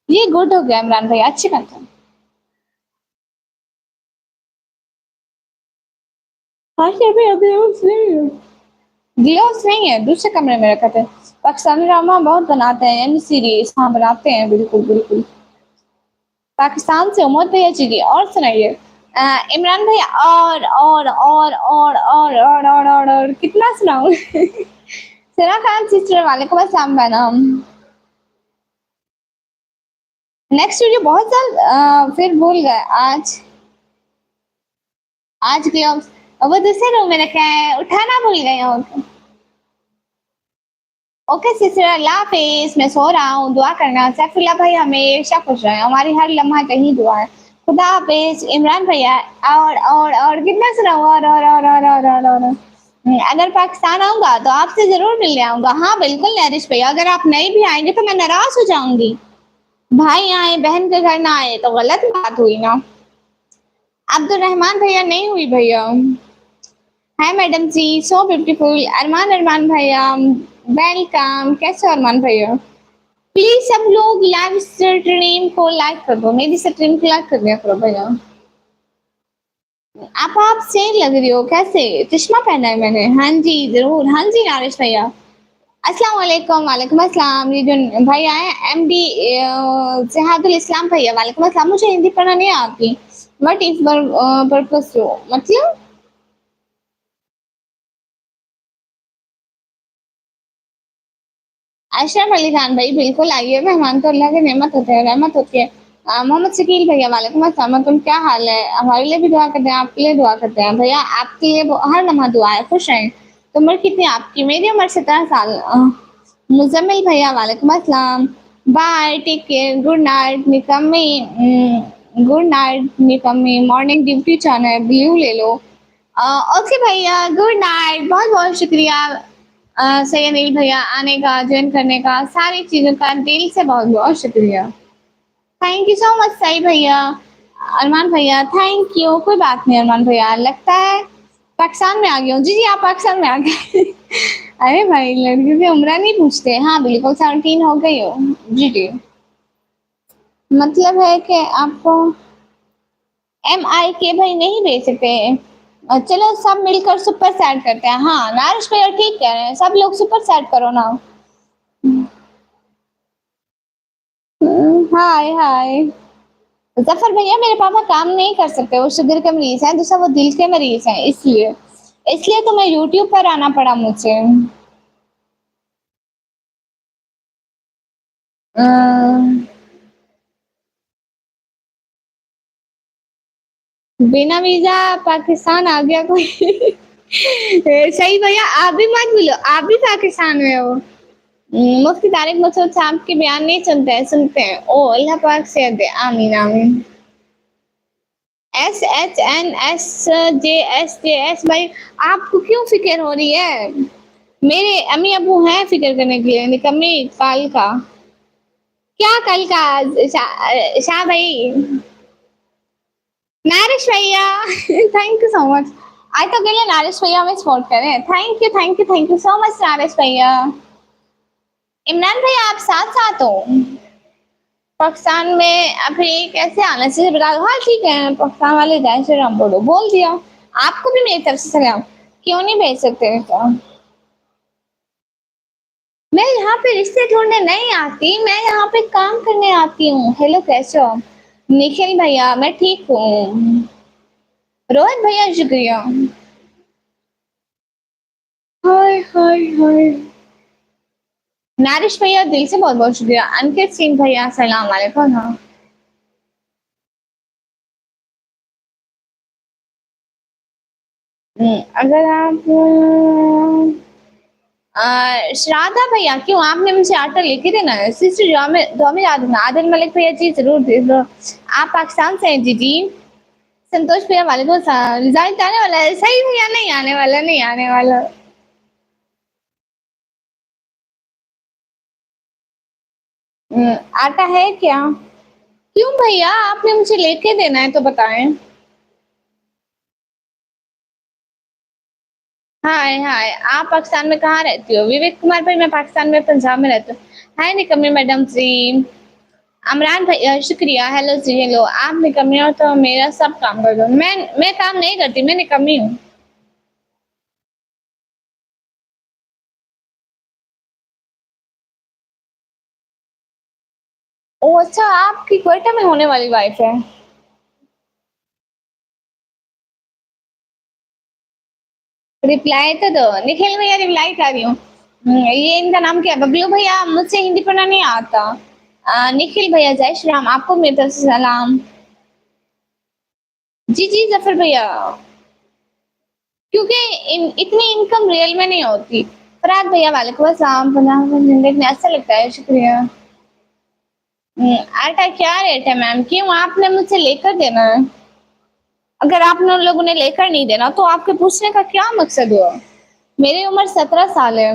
ये गुड हो गया इमरान भैया, अच्छी बात है। हाँ अभी अभी ग्लोव्स नहीं है, दूसरे कमरे में रखा था। पाकिस्तानी ड्रामा बहुत बनाते हैं, एम सीरीज हाँ बनाते हैं, बिल्कुल बिल्कुल। पाकिस्तान से उमर भैया जी। और सुनाइए इमरान भैया। और कितना सुनाऊं? सना खान सिस्टर वालेकुम अस्सलाम मैडम। नेक्स्ट वीडियो बहुत जल्द। फिर भूल गए आज। आज ग्लोव्स वो दूसरे रूम में रखा है, उठाना भूल गए हो। ओके सिस्टर अल्लाह हाफिज। मैं सो रहा हूँ, दुआ करना। सैफुल्लाह भाई हमेशा खुश रहे, हमारी हर लम्हा कहीं दुआ है। खुदा हाफिज इमरान भैया। और कितना सुनाऊं? और अगर पाकिस्तान आऊंगा तो आपसे जरूर मिलने आऊंगा। हाँ बिल्कुल नरिश भैया, अगर आप नहीं भी आएंगे तो मैं नाराज हो जाऊंगी। भाई आए बहन के घर ना आए तो गलत बात हुई ना। अब्दुल रहमान भैया नहीं हुई भैया। हाय मैडम जी, सो ब्यूटीफुल। अरमान अरमान भैया वेलकम। कैसे हो अरमान भैया? प्लीज सब लोग लाइव स्ट्रीम को लाइक कर दो, मेरी स्ट्रीम को लाइक कर दिया करो भैया। आप सेम लग रही हो। कैसे? चश्मा पहना है मैंने। हाँ जी जरूर। हाँ जी नारिश भैया। अस्सलाम वालेकुम। वालेकुम अस्सलाम। ये जो भाई आए एमडी जहादुल इस्लाम भैया वालेकुम अस्सलाम। मुझे हिंदी पढ़ना नहीं आती। व्हाट इज पर्पस टू मतलब? अशरफ अली खान भाई बिल्कुल आइए। मेहमान तो अल्लाह की नेमत होते हैं, रहमत होती है। मोहम्मद शकील भैया वालेकुम अस्सलाम। तुम क्या हाल है? हमारे लिए भी दुआ करते हैं, आपके लिए दुआ करते हैं भैया। आपके लिए हर लम्हा दुआ है। खुश रहें। तो उम्र कितनी आपकी? मेरी उम्र 17 साल। मुजम्मिल भैया वालेकुम अस्सलाम। Bye take care. Good night निकम्मी। गुड नाइट निकम्मी। मॉर्निंग ड्यूटी जाना है, ब्लू ले लो। ओके भैया गुड नाइट। बहुत बहुत शुक्रिया सैयद अनिल भैया आने का, ज्वाइन करने का, सारी चीज़ों का दिल से बहुत बहुत शुक्रिया। थैंक यू सो मच सई भैया। अरमान भैया थैंक यू। कोई बात नहीं अरमान भैया, लगता है पाकिस्तान में आ गई हूँ। जी जी आप पाकिस्तान में आ गए। अरे भाई लड़की से उम्र नहीं पूछते। हाँ बिल्कुल 17 हो गई हो। जी जी। मतलब है कि आपको MIK भाई नहीं भेज सकते। चलो सब मिलकर सुपर सैड करते हैं। हाँ नारिश भैया ठीक कह रहे हैं, सब लोग सुपर सैड करो ना। हाय हाय। जफर भैया मेरे पापा काम नहीं कर सकते, वो शुगर के मरीज हैं। दूसरा वो दिल के मरीज हैं, इसलिए इसलिए तो मैं यूट्यूब पर आना पड़ा मुझे। बिना वीजा पाकिस्तान आ गया कोई। सही भैया आप भी मत बोलो, आप भी पाकिस्तान में हो। मुफ्ती तारिक मसूद साहब के बयान नहीं सुनते हैं? सुनते हैं। ओ अल्लाह पाक से दे। आमीन आमीन। SHNSJSJS भाई, आपको क्यों फिक्र हो रही है? मेरे अम्मी अबू हैं फिक्र करने के लिए, निकम्मी कल का। क्या कल का? शाह भाई, नारिश भैया थैंक यू सो मच। आज तो के लिए नारिश भैया में सपोर्ट करें। Thank you thank you thank you so much नारिश भैया। इमरान भैया आप साथ साथ हो पाकिस्तान में? अभी कैसे आना चाहिए बता दो। हाँ ठीक है, पाकिस्तान वाले जय श्री राम बोलो, बोल दिया। आपको भी मेरी तरफ से सलाम। क्यों नहीं भेज सकते तो? मैं यहाँ पे रिश्ते ढूंढने नहीं आती, मैं यहाँ पे काम करने आती हूँ। हेलो कैसे हो? निखिल भैया मैं ठीक हूँ। रोहित भैया शुक्रिया। हाय हाय हाय। नारिश भैया दिल से बहुत बहुत शुक्रिया। अंकित सिंह भैया सलाम वालेकुम। हाँ अगर आप श्राद्धा भैया, क्यों आपने मुझे आटा लेके देना है? सिस्टर जो याद ना आदिल मलिक भैया जी जरूर दे दो। आप पाकिस्तान से हैं जी जी। संतोष भैया वालेकुम सलाम। रिजल्ट आने वाला है? सही भैया, नहीं आने वाला, नहीं आने वाला। आटा है क्या? क्यों भैया, आपने मुझे लेके देना है तो बताएं। हाय हाय, आप पाकिस्तान में कहाँ रहती हो? विवेक कुमार भाई, मैं पाकिस्तान में पंजाब में रहती हूँ। हाय निकम्मी मैडम जी। अमरान भाई शुक्रिया। हेलो जी हेलो। आप निकम्मी हो तो मेरा सब काम कर दो। मैं काम नहीं करती, मैं निकम्मी हूँ। ओ अच्छा, आपकी क्वेटा में होने वाली वाइफ है? रिप्लाई तो दो। निखिल भैया रिप्लाई कर रही हूँ। ये इनका नाम क्या है? बबलू भैया, मुझसे हिंदी पढ़ना नहीं आता। निखिल भैया जय श्री राम, आपको मेरी तरफ से सलाम। जी जी जफर भैया। क्योंकि इतनी इनकम रियल में नहीं होती। फरहाद भैया वालेकुम अस्सलाम। पंजाब में जिंदगी में अच्छा लगता है, शुक्रिया। आटा क्या रेट है मैम? क्यों आपने मुझसे लेकर देना है? अगर आपने उन लोगों ने लेकर नहीं देना तो आपके पूछने का क्या मकसद हुआ? मेरी उम्र 17 साल है।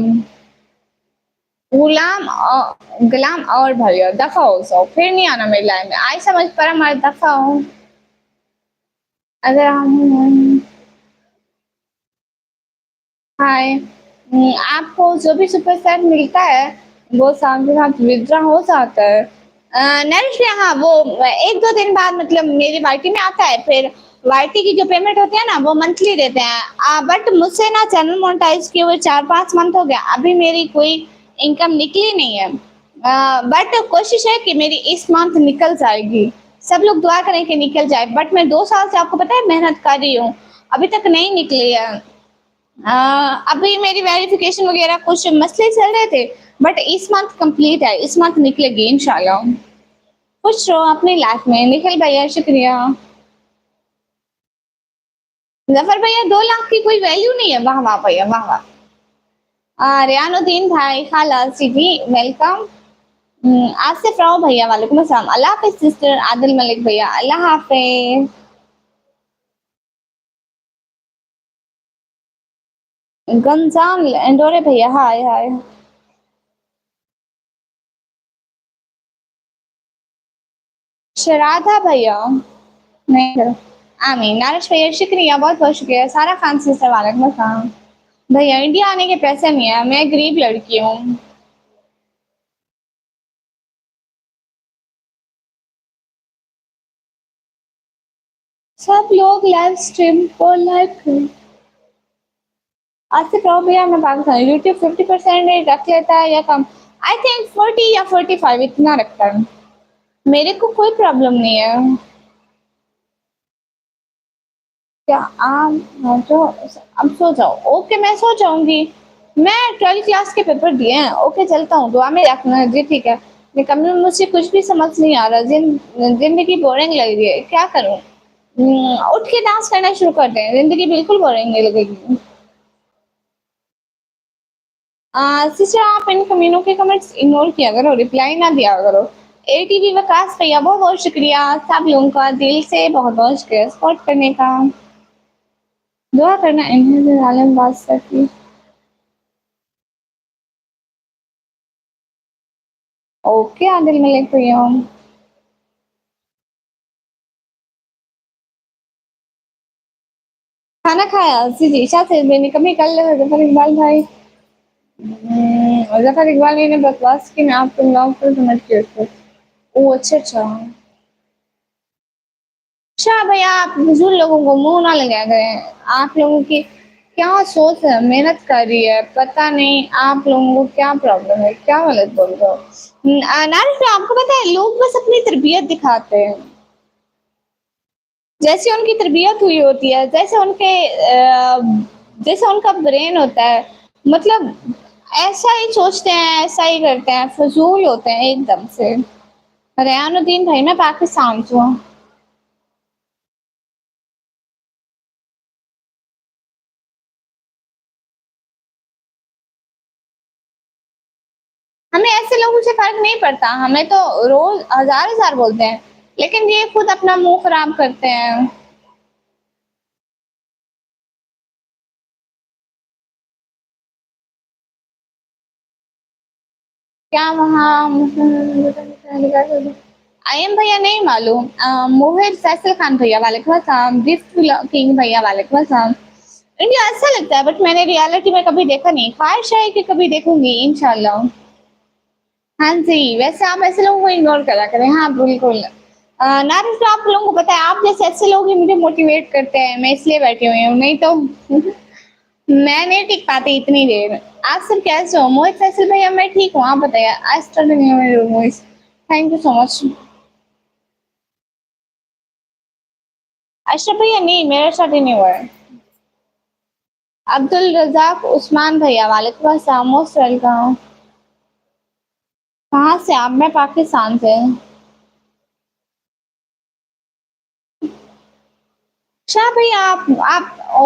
गुलाम और भैया दफा हो सो, फिर नहीं आना मेरी लाइन में। आई समझ पर हमारे दफा हो। अगर हम हाय। आपको जो भी सुपर सेट मिलता है वो साथ के साथ विथड्रॉ हो जाता है। नरेश भैया हाँ, वो 1-2 दिन बाद मतलब मेरी वाईटी में आता है। फिर वाईटी की जो पेमेंट होती है ना वो मंथली देते हैं। बट मुझसे ना चैनल मोनेटाइज किए हुए 4-5 मंथ हो गया, अभी मेरी कोई इनकम निकली नहीं है। बट कोशिश है कि मेरी इस मंथ निकल जाएगी। सब लोग दुआ करें कि निकल जाए। बट मैं 2 साल से आपको पता है मेहनत कर रही हूँ, अभी तक नहीं निकली है। अभी मेरी वेरिफिकेशन वगैरह कुछ मसले चल रहे थे, बट इस मंथ कंप्लीट है, इस मंथ निकलेगी इंशाल्लाह। खुश रहो अपनी लाइफ में। निखिल भैया शुक्रिया। जफर भैया 2 लाख की कोई वैल्यू नहीं है। वाह वाह भैया वाह वाह। रियानुद्दीन भाई खाला सीधी वेलकम। आसिफ राव भैया वालेकुम अस्सलाम। अल्लाह हाफिज सिस्टर आदिल मलिक भैया, अल्लाह हाफिज। गंजाम इंडोरे भैया हाय हाय। शराधा भैया नहीं करो। आमीन। नारिश भैया शुक्रिया, बहुत बहुत शुक्रिया। सारा खान सिस्टर वालेकुम अस्सलाम। भैया इंडिया आने के पैसे नहीं है, मैं गरीब लड़की हूँ। सब लोग लाइव स्ट्रीम को लाइक करें। आसिफ राव भैया मैं पाकिस्तान यूट्यूब 50% रख लेता है या कम? आई थिंक 40 या 45 इतना रखता है। मेरे को कोई प्रॉब्लम नहीं है। क्या आप जो अब सो जाओ? ओके मैं सो जाऊंगी। मैं 12 क्लास के पेपर दिए हैं। ओके चलता हूँ, दुआ में रखना जी ठीक है। लेकिन मुझे कुछ भी समझ नहीं आ रहा। जिंदगी बोरिंग लग रही है, क्या करूँ? उठ के डांस करना शुरू कर दें, जिंदगी बिल्कुल बोरिंग नहीं लगेगी। सिस्टर आप इन कमीनों के कमेंट्स इग्नोर किया करो, रिप्लाई ना दिया करो। एटीवी विकास भैया बहुत-बहुत शुक्रिया सब लोगों का दिल से बहुत-बहुत शुक्रिया सपोर्ट करने का। दुआ करना इन्हें आलम बादशाह की। ओके आदिल मलिक भैया। खाना खाया? जी, जी, से मैंने कभी कल ज़फ़र इकबाल भाई ज़फ़र इकबाल ने बकवास की मैं आपको ब्लॉक पर समझ के उसको। ओह! अच्छा, अच्छा। अच्छा भैया आप फ़िज़ूल लोगों को मुँह ना लगाया करें। आप लोगों की क्या सोच है, मेहनत कर रही है, पता नहीं आप लोगों को क्या प्रॉब्लम है, क्या गलत बोल रहे हो? नारिश भाई आपको पता है लोग बस अपनी तरबियत दिखाते हैं। जैसे उनकी तरबियत हुई होती है, जैसे उनका ब्रेन होता है, मतलब ऐसा ही सोचते हैं, ऐसा ही करते हैं, फ़िज़ूल होते हैं एकदम से। रेहानुद्दीन भाई मैं पाकिस्तान से हूँ। हमें ऐसे लोगों से फ़र्क नहीं पड़ता, हमें तो रोज़ हज़ार-हज़ार बोलते हैं, लेकिन ये खुद अपना मुँह खराब करते हैं। क्या वहाँ आयम भैया नहीं मालूम मोहित फैसल खान भैया वालेकुम अस्सलाम, गिफ्ट किंग भैया वालेकुम अस्सलाम। इनको अच्छा लगता है बट मैंने रियलिटी में कभी देखा नहीं, ख्वाहिश है कि कभी देखूँगी इंशाल्लाह। हाँ जी, वैसे आप ऐसे लोगों को इग्नोर करा करें, हाँ बिल्कुल। नारिस तो आप लोगों को पता है आप जैसे ऐसे लोग ही मुझे मोटिवेट करते हैं, मैं इसलिए बैठी हुई हूँ, नहीं तो मैं नहीं टिक पाती इतनी देर। आप सब कैसे हो? मोहित फैसल भैया मैं ठीक हूँ, आप बताइए? आज स्टार्ट नहीं हुआ मेरी voice. Thank you so much. Ashraf भैया नहीं, मेरा स्टार्ट ही नहीं हुआ है। अब्दुल रज़ाक उस्मान भैया वालेकुम अस्सलाम, मोस्ट वेलकम। कहाँ से आप? मैं पाकिस्तान से। अच्छा भैया आप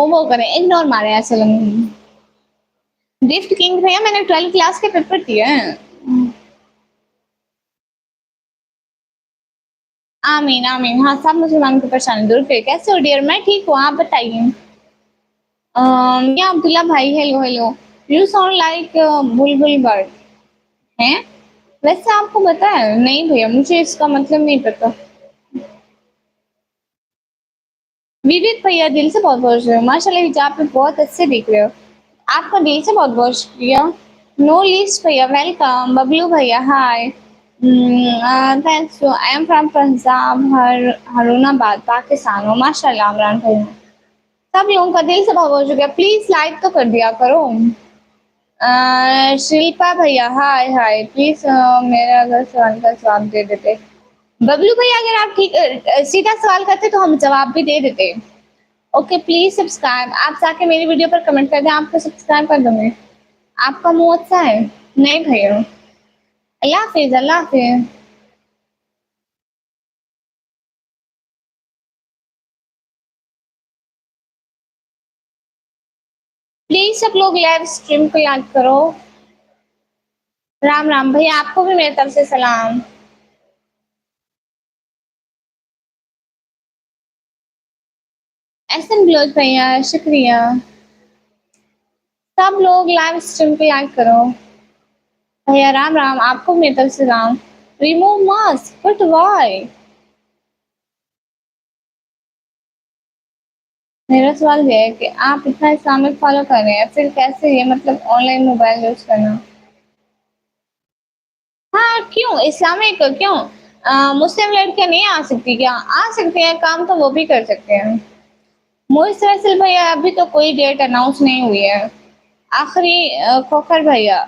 वो करें, इग्नोर मारें ऐसे लोग। गिफ्ट किंग भैया मैंने 12th क्लास के पेपर दिए हैं। आमीन, आमीन। हाँ, सब मुसलमानों की परेशानी दूर करे। कैसे हो डियर? मैं ठीक हूँ, आप बताइए? या अब्दुल्ला भाई hello, hello. You sound like Bulbul bird हैं? वैसे आपको पता है? नहीं भैया मुझे इसका मतलब नहीं पता। विविक भैया दिल से बहुत-बहुत शुक्रिया। माशाल्लाह हिजाब पे बहुत अच्छे दिख रहे हो। आपका दिल से बहुत-बहुत शुक्रिया। नो लीस्ट भैया वेलकम। बबलू भैया hi. Thanks to I am from Punjab Harunabad Pakistan. Oh माशाल्लाह इमरान भैया। सब लोगों का दिल से बहुत-बहुत शुक्रिया। प्लीज़ लाइक तो कर दिया करो। शिल्पा भैया हाय, हाय। प्लीज़ मेरा अगर सवाल का जवाब दे देते। बबलू भैया अगर आप ठीक सीधा सवाल करते तो हम जवाब भी दे देते। Okay please subscribe. आप जाके मेरी वीडियो पर कमेंट कर दें, आपको सब्सक्राइब कर दूँगी। आपका मुँह अच्छा है? नहीं भैया। अल्लाह हाफ़िज़, अल्लाह हाफ़िज़। प्लीज़ सब लोग लाइव स्ट्रीम को याद करो। राम, राम भैया आपको भी मेरी तरफ से सलाम। एहसन ग्लोज भैया शुक्रिया। सब लोग लाइव स्ट्रीम को याद करो। भैया राम, राम आपको भी मेरी तरफ से सलाम। Remove mask but why? मेरा सवाल ये है कि आप इतना इस्लामिक फॉलो कर रहे हैं, फिर कैसे ये मतलब ऑनलाइन मोबाइल यूज़ करना? हाँ, क्यों इस्लामिक क्यों? मुस्लिम लड़कियाँ नहीं आ सकती क्या? आ सकती हैं, काम तो वो भी कर सकते हैं। मोहित फैसल भैया अभी तो कोई डेट अनाउंस नहीं हुई है। आखिरी खोखर भैया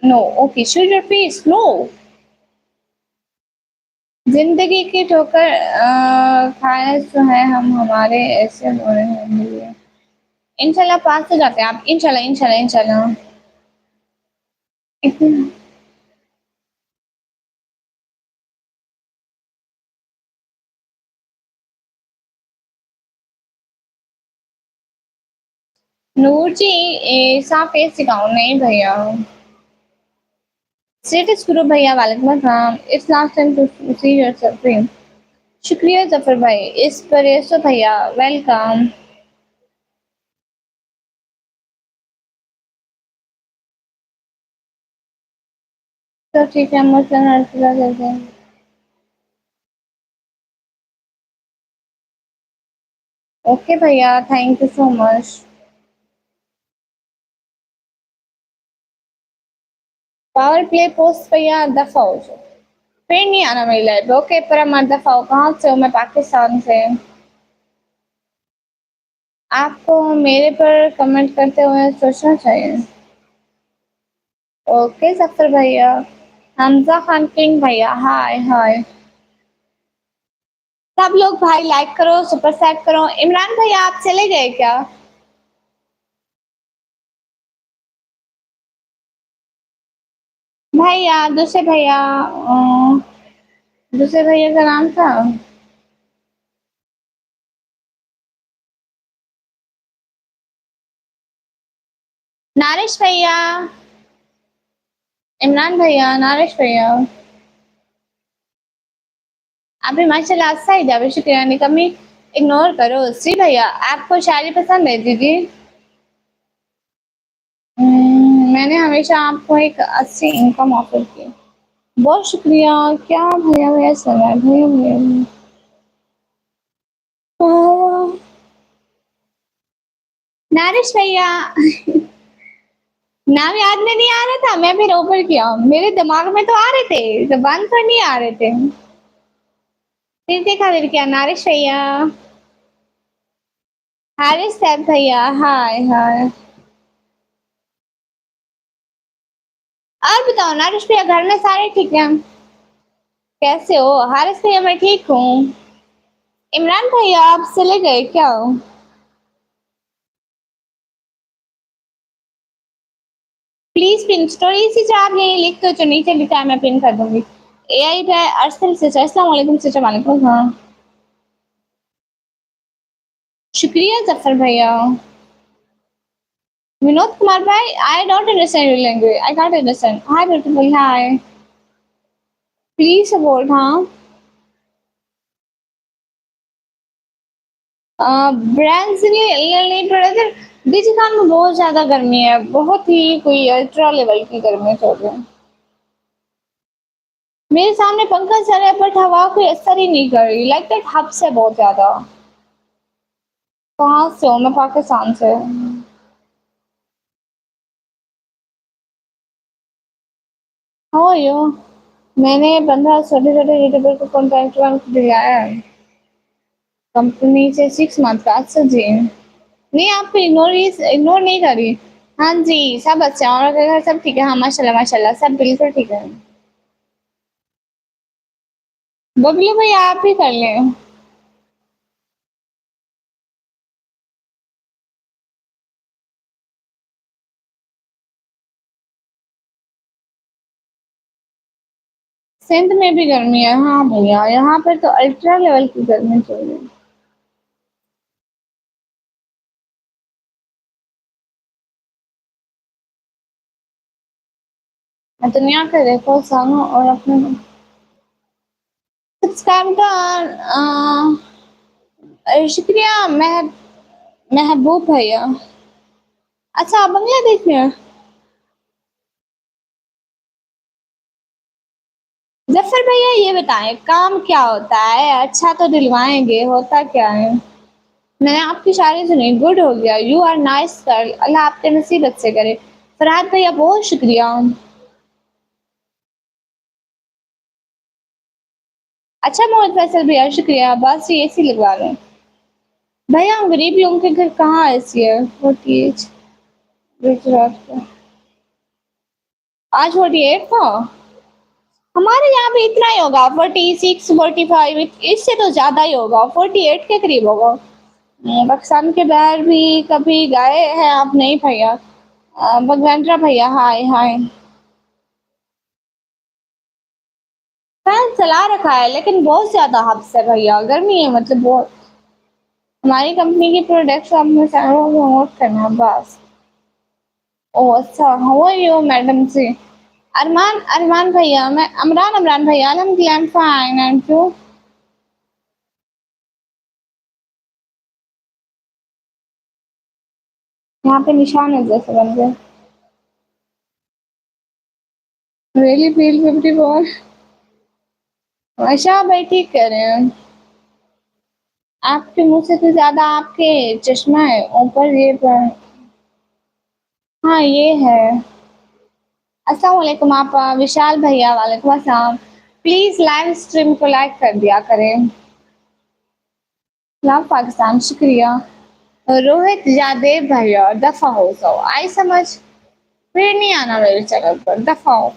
no okay should your peace no. ज़िंदगी की ठोकर खाए तो हैं हम हमारे ऐसे हो रहे हैं। इंशाल्लाह पास हो जाते हैं आप इंशाल्लाह, इंशाल्लाह, इंशाल्लाह। इतनी नूर जी साफ फेस सिखाओ नहीं भैया। स्टेटस ग्रुप भैया वालेकुम अस्सलाम। It's last time to see your screen. शुक्रिया जफर भाई। इस पर यशो भैया वेलकम। सब ठीक है, मौसम हर तरह करते हैं। ओके भैया, thank you so much. Power play post भैया दफा हो जाओ, फिर नहीं आना मेरी लाइफ। ओके पर मत दफा हो। कहाँ से हो? मैं पाकिस्तान से। आपको मेरे पर कमेंट करते हुए सोचना चाहिए। ओके जफर भैया। हमजा खान किंग भैया हाय हाय। सब लोग भाई लाइक करो, सुपर सैट करो। इमरान भैया आप चले गए क्या? भैया दूसरे भैया का नाम था। नारिश भैया। इमरान भैया, नारिश भैया। अभी माशाल्लाह अच्छा ही जावे, शुक्रिया नहीं कमी। इग्नोर करो। श्री भैया आपको शायरी पसंद है दीदी? मैंने हमेशा आपको एक अच्छी इनकम ऑफर की। बहुत शुक्रिया। क्या भैया भैया चल रहा है? भैया भैया भैया। नारिश भैया नाम याद में नहीं आ रहा था, मैं फिर ऊपर किया। मेरे दिमाग में तो आ रहे थे, जबान पर नहीं आ रहे थे। फिर देखा, फिर क्या। नारिश भैया। हारिस सैफ भैया हाय हाय। और बताओ नारिश भैया, घर में सारे ठीक हैं? कैसे हो? हारिस भैया मैं ठीक हूँ। इमरान भैया आप चले गए क्या? प्लीज पिन स्टोरी इसी जो आप यही लिख दो, जो नीचे लिखा है मैं पिन कर दूंगी। एआई पे अरसल से अस्सलाम वालेकुम से वालेकुम। हाँ शुक्रिया जफर भैया। विनोद कुमार भाई I don't understand your language, I can't understand. Hi beautiful hi. Please support. हाँ ब्रांड ब्रदर। बीच खान में बहुत ज्यादा गर्मी है, बहुत ही कोई अल्ट्रा लेवल की गर्मी चल रही है। मेरे सामने पंखा चल रहा है बट हवा कोई असर ही नहीं कर रही। लाइक दैट हब से बहुत ज्यादा। कहाँ से हो? मैं पाकिस्तान से। How are you? मैंने 15 छोटे छोटे यूट्यूबर को कॉन्ट्रैक्ट दिया है कंपनी से 6 मंथ का। अच्छा जी। नहीं आप इग्नोर नहीं करी। हाँ जी सब अच्छा है। और आपके घर सब ठीक है? हाँ माशाल्लाह माशाल्लाह सब बिल्कुल ठीक है। बबलू भाई आप ही कर लें। सिंध में भी गर्मी है? हाँ भैया यहाँ पर तो अल्ट्रा लेवल की गर्मी चल रही है। दुनिया का देखो सानो और अपने सब्सक्राइब का। शुक्रिया महबूब भैया। अच्छा आप बांग्लादेश में हो? जफर भैया ये बताएं काम क्या होता है? अच्छा तो दिलवाएंगे, होता क्या है? मैंने आपकी शायरी सुनी, गुड हो गया। यू आर नाइस गर्ल, अल्लाह आपके नसीब अच्छे करे। फरहाद भैया बहुत शुक्रिया। अच्छा मोहम्मद फैसल भैया शुक्रिया, बस ये एसी लगवा रहे हैं। भैया हम गरीब लोगों के घर कहाँ ऐसी है? 48 गुजरात का। आज 48 था। हमारे यहाँ भी इतना ही होगा, 46 45, इससे तो ज्यादा ही होगा। 48 के करीब होगा। पाकिस्तान के बाहर भी कभी गए हैं आप? नहीं भैया। भगवंतरा भैया हाय हाय। फैन चला रखा है लेकिन बहुत ज्यादा हब्स है भैया, गर्मी है मतलब बहुत। हमारी कंपनी की प्रोडक्ट्स आपने प्रमोट करना है बस। ओह अच्छा, हाउ आर यू मैडम जी? अरमान अरमान भैया, मैं अमरान भैया, अल्हम्दुलिल्लाह, I'm fine, and you? यहाँ पे निशान है जैसे बन गए। Really feel 54। अच्छा भाई, ठीक कह रहे हैं। आपके मुंह से तो ज्यादा आपके चश्मा है ऊपर ये पर। हाँ ये है। अस्सलाम वालेकुम आप विशाल भैया, वालेकुम अस्सलाम। प्लीज लाइव स्ट्रीम को लाइक कर दिया करें। लव पाकिस्तान, शुक्रिया। रोहित यादेव भैया, दफा हो जाओ, आई समझ। फिर नहीं आना मेरे चैनल पर, दफा हो।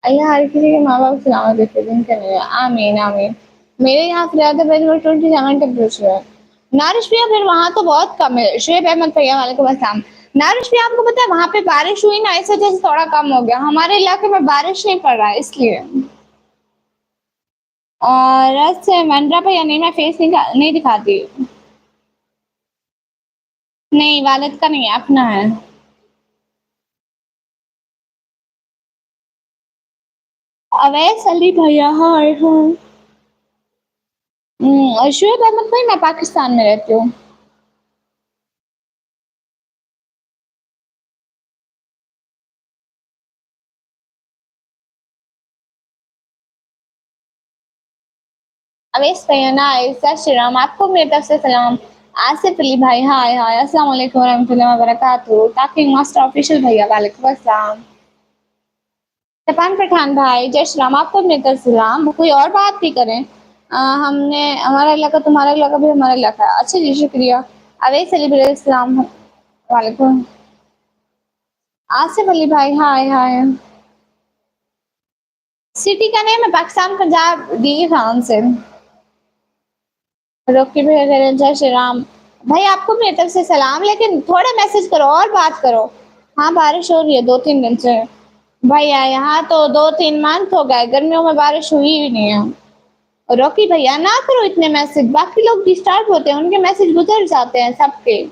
अल्लाह हर किसी के माँ बाप को सलामत रखे, दिन के लिए आमीन आमीन। मेरे यहाँ फरियादाबाद में 27 टेम्परेचर है। नारिश भैया फिर वहाँ तो बहुत कम है। शुएब अहमद भैया, वालेकुम अस्सलाम। नारिश भैया आपको पता है वहाँ पे बारिश हुई ना, इस वजह से थोड़ा कम हो गया। हमारे इलाके में बारिश नहीं पड़ रहा है इसलिए। और रस से मंडरा भैया, नहीं मैं फेस नहीं दिखाती। नहीं वालिद का नहीं है, अपना है। अवैस अली भैया, हाय हाय। और शुएब अहमद भाई, मैं पाकिस्तान में रहती हूँ। अवेश भैया नाइस, जय श्री राम, आपको मेरी तरफ से सलाम। आसिफ अली भाई, हाय हाय, अस्सलाम वालेकुम रहमतुल्लाहि व बरकातहू। टाकिंग मास्टर ऑफिशियल भैया, वालेकुम अस्सलाम। तपन पठान भाई, जय श्री राम, आपको मेरी तरफ से सलाम। कोई और बात भी करें। हमने हमारा इलाका, तुम्हारा इलाका भी हमारा इलाका है। अच्छा जी, शुक्रिया। अवैस अली भाई, सलाम वालेकुम। आसिफ अली भाई, हाय हाय। सिटी का नेम है पाकिस्तान, पंजाब, डी खान से। रोकी भैया कह रहे हैं, जय श्री राम। भाई आपको मेरी तरफ से सलाम, लेकिन थोड़ा मैसेज करो और बात करो। हाँ बारिश हो रही है 2-3 दिन से। भैया यहाँ तो 2-3 मंथ हो गए, गर्मियों में बारिश हुई ही नहीं है। रॉकी भैया ना करो इतने मैसेज, बाकी लोग डिस्टर्ब होते हैं, उनके मैसेज गुजर जाते हैं सबके।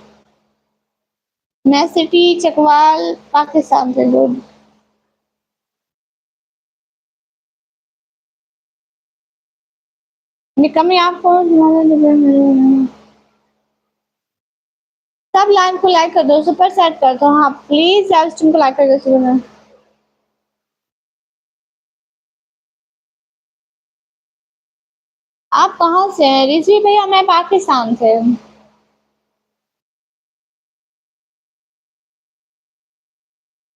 मैं सिटी चकवाल, पाकिस्तान से गुड। निकम्मी आपको सब लाइन को लाइक कर दो, सुपर सेट कर दो। हाँ प्लीज लाइव स्ट्रीम को लाइक कर दो सुपर। आप कहाँ से हैं रिजवी भैया? मैं पाकिस्तान से।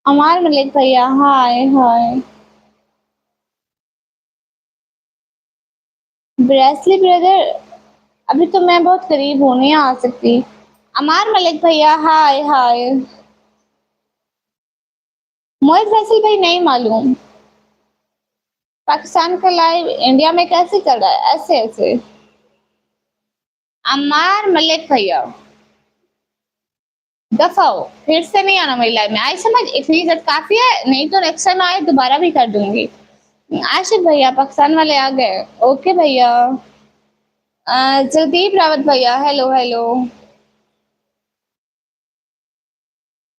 अमार मलिक भैया, हाय हाय। ब्रेसली ब्रदर, अभी तो मैं बहुत करीब हूँ, नहीं आ सकती। अमार मलिक भैया, हाय हाय। मोहित फैसल भाई, नहीं मालूम। पाकिस्तान का लाइव इंडिया में कैसे चल रहा है? ऐसे ऐसे। अमार मलिक भैया, दफा हो, फिर से नहीं आना मेरी लाइव में, आई समझ। इतनी इज्जत काफी है, नहीं तो नेक्स्ट टाइम आए दोबारा भी कर दूंगी। आशिफ भैया, पाकिस्तान वाले आ गए, ओके भैया। जगदीप रावत भैया, हेलो हेलो।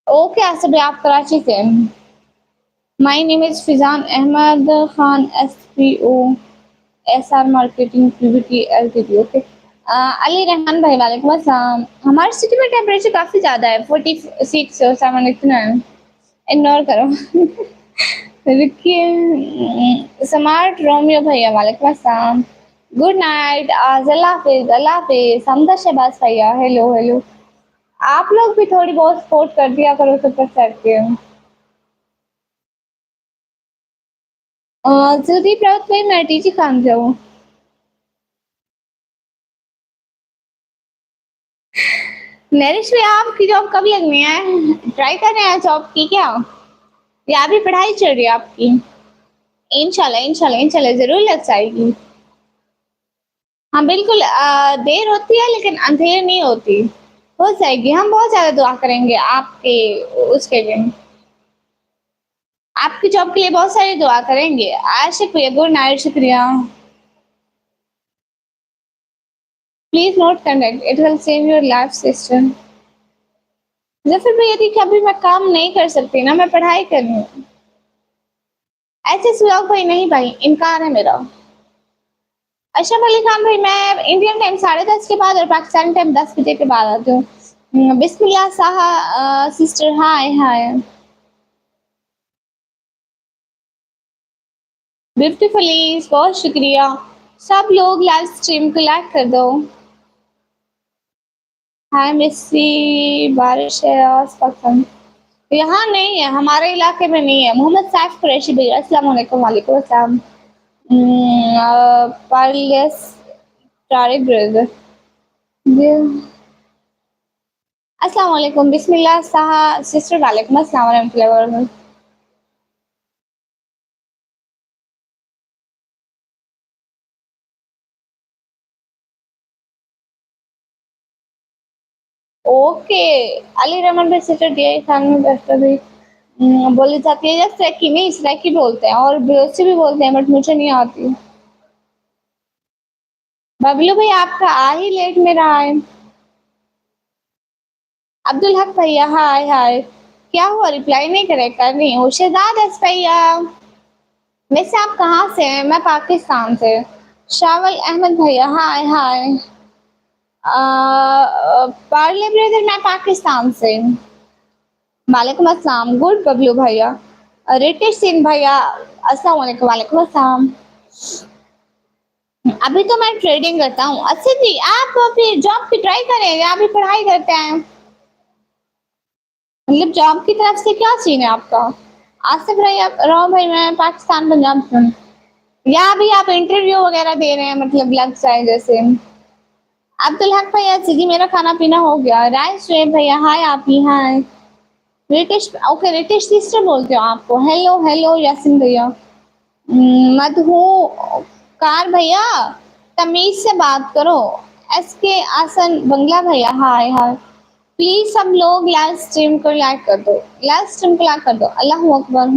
ओके आसिफ भैया, आप कराची से। My name is Fizan Ahmad Khan, SPO SR marketing PVT LTD, okay. Ali Rahman भाई, वालेकुम अस्सलाम। हमारी सिटी में टेम्परेचर काफी ज्यादा है, 46 और 7 इतना है। इग्नोर करो। रुकिए। स्मार्ट रोमियो भैया, वालेकुम अस्सलाम। गुड नाइट, आज अल्लाह हाफिज, अल्लाह हाफिज। हमदा शहबाज भैया, हेलो हेलो। आप लोग भी थोड़ी बहुत सपोर्ट कर दिया करो सुपर सेट के। जल्दी प्राप्त भाई, मैं टीची खान से हूँ। नरिश में आपकी जॉब कब लगनी है? ट्राई कर रहे हैं जॉब की क्या, या अभी पढ़ाई चल रही है आपकी? इंशाल्लाह इंशाल्लाह इंशाल्लाह जरूर लग जाएगी। हाँ बिल्कुल, देर होती है लेकिन अंधेर नहीं होती। हो जाएगी, हम बहुत ज्यादा दुआ करेंगे आपके उसके लिए। आपकी जॉब के लिए बहुत सारी दुआ करेंगे। आशिक भैया, गुड नाइट, शुक्रिया। Please note connect, it will save your life system. Zafar भैया देखिए अभी मैं काम नहीं कर सकती ना, मैं पढ़ाई कर रही हूँ। ऐसे व्लॉग भाई नहीं भाई, इनकार है मेरा। अशरफ अली खान भाई मैं इंडियन टाइम 10:30 के बाद और पाकिस्तानी टाइम 10 बजे के बाद आती हूँ। बिस्मिल्लाह साहा सिस्टर, हाय हाय। ब्यूटीफुली, बहुत शुक्रिया। सब लोग लाइव स्ट्रीम को लाइक कर दो। हाय मिस्सी, बारिश है आस पास। यहाँ नहीं है, हमारे इलाके में नहीं है। मोहम्मद सैफ कुरैशी भैया, अस्सलाम वालेकुम। वालेकुम अस्सलाम। पार्लियस तारिक ब्रदर, अस्सलाम वालेकुम। बिस्मिल्लाह साहा सिस्टर, वालेकुम अस्सलाम वरहमतुल्लाहि वबरकातुहू। ओके, अली रहमान भाई सिस्टर दिया खान में बेहतर भी बोली जाती है, जैसे स्ट्रैकी नहीं, स्ट्रैकी बोलते हैं और बेहोशी भी बोलते हैं, बट मुझे नहीं आती। बबलू भाई आपका आ ही लेट में रहा है। अब्दुल हक भैया, हाय हाय। क्या हुआ, रिप्लाई नहीं करे? कर रही हूँ। शहजाद एस भैया, वैसे आप कहाँ से हैं? मैं पाकिस्तान से। शावल अहमद भैया, हाय हाय। पार्ले ब्रदर, मैं पाकिस्तान से। वालेकुम अस्सलाम। गुड बबलू भैया। रितेश सिंह भैया, अस्सलाम वालेकुम। वालेकुम अस्सलाम। अभी तो मैं ट्रेडिंग करता हूँ। अच्छा जी, आप फिर जॉब की ट्राई करें या अभी पढ़ाई करते हैं? मतलब जॉब की तरफ से क्या सीन है आपका? आसिफ भैया, राव भाई मैं पाकिस्तान पंजाब से हूँ। या अभी आप इंटरव्यू वगैरह दे रहे हैं, मतलब लग जाए जैसे। अब्दुल हक भैया, जी मेरा खाना पीना हो गया। राय शुएब भैया, हाय आप ही, हाय। रितेश, ओके रितेश सिस्टर बोलते हो आपको। हेलो हेलो यासिन भैया। मधु कार भैया, तमीज से बात करो। एस के आसन बंगला भैया, हाय हाय। प्लीज सब लोग लाइव स्ट्रीम को लाइक कर दो। लाइव स्ट्रीम को लाइक कर दो। अल्लाह अकबर।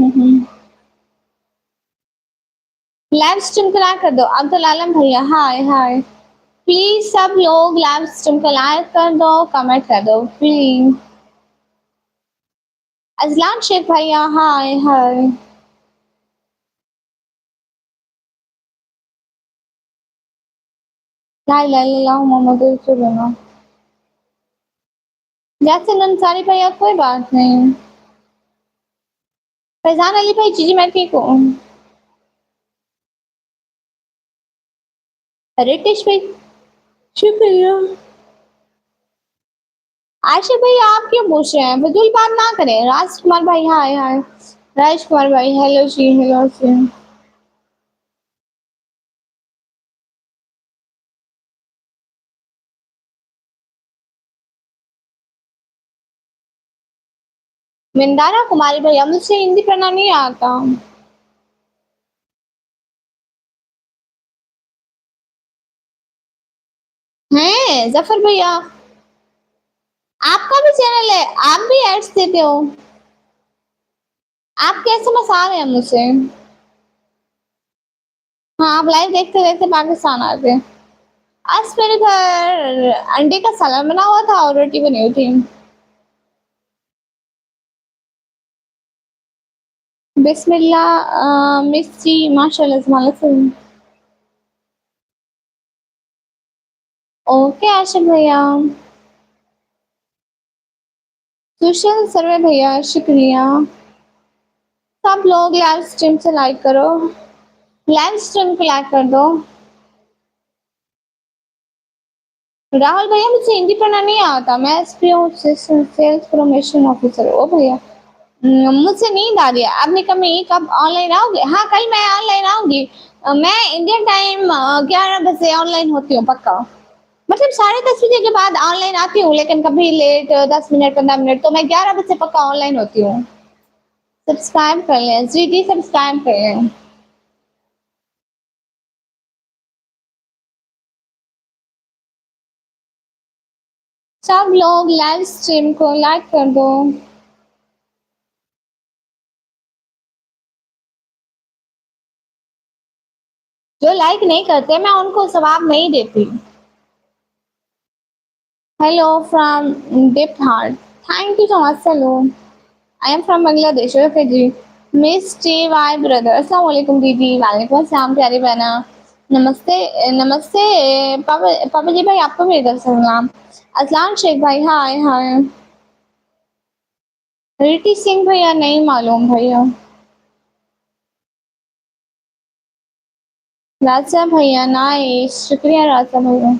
लाइव स्ट्रीम को लाइक कर दो। अब्दुल आलम भैया, हाय हाय। प्लीज सब लोग लाइव स्ट्रीम को लाइक कर दो, कमेंट कर दो प्लीज। अजलान शेख भैया, हाय हाय। ला इलाहा इल्लल्लाह मोहम्मद रसूलुल्लाह। यासिन अंसारी भैया, कोई बात नहीं। फैजान अली भाई, जी मैं ठीक हूँ। रितेश भाई, शुक्रिया। आशिफ भाई आप क्यों पूछ रहे हैं? फजूल बात ना करें। राजकुमार भाई, हाय हाय। राजकुमार भाई, हेलो जी, हेलो जी। मिंदारा कुमारी भैया, मुझसे हिंदी पढ़ना नहीं आता। हैं जफर भैया, आपका भी चैनल है? आप भी एड्स देते हो? आप कैसे मसा रहे हैं मुझसे? हाँ, आप लाइव देखते देखते पाकिस्तान आ गए। आज मेरे घर अंडे का सालन बना हुआ था और रोटी बनी हुई थी। बिस्मिल्लाह मिर्ची, माशाल्लाह से। ओके आशिफ भैया। सुशील सर्वे भैया, शुक्रिया। सब लोग लाइव स्ट्रीम से लाइक करो। लाइव स्ट्रीम को लाइक कर दो। राहुल भैया, मुझे हिंदी पढ़ना नहीं आता। मैं एसपी हूँ, सेल्स प्रमोशन ऑफिसर। ओ भैया, मुझसे नींद आ रही है। आपने कब ऑनलाइन आओगे? हाँ, कल मैं ऑनलाइन आऊंगी। मैं इंडियन टाइम 11 बजे ऑनलाइन होती हूँ पक्का। मतलब 10:30 बजे के बाद ऑनलाइन आती हूँ, लेकिन कभी लेट 10 मिनट 15 मिनट, तो मैं 11 बजे पक्का ऑनलाइन होती हूँ। सब्सक्राइब कर लें जी, जी सब्सक्राइब कर लें। सब लोग लाइव स्ट्रीम को लाइक कर दो। जो लाइक नहीं करते मैं उनको जवाब नहीं देती। Hello from deep heart, thank you so much. Hello, I am from Bangladesh. Okay जी। मिस टी वाई ब्रदर, अस्सलाम वालेकुम दीदी। वालेकुम अस्सलाम प्यारी बहना। नमस्ते। नमस्ते पापा। पापा जी भाई आपको मेरी तरफ से सलाम। असलान शेख भाई, हाय हाय। रिटी सिंह भैया नहीं मालूम भैया। राजा भैया नाइस, शुक्रिया राजा भैया।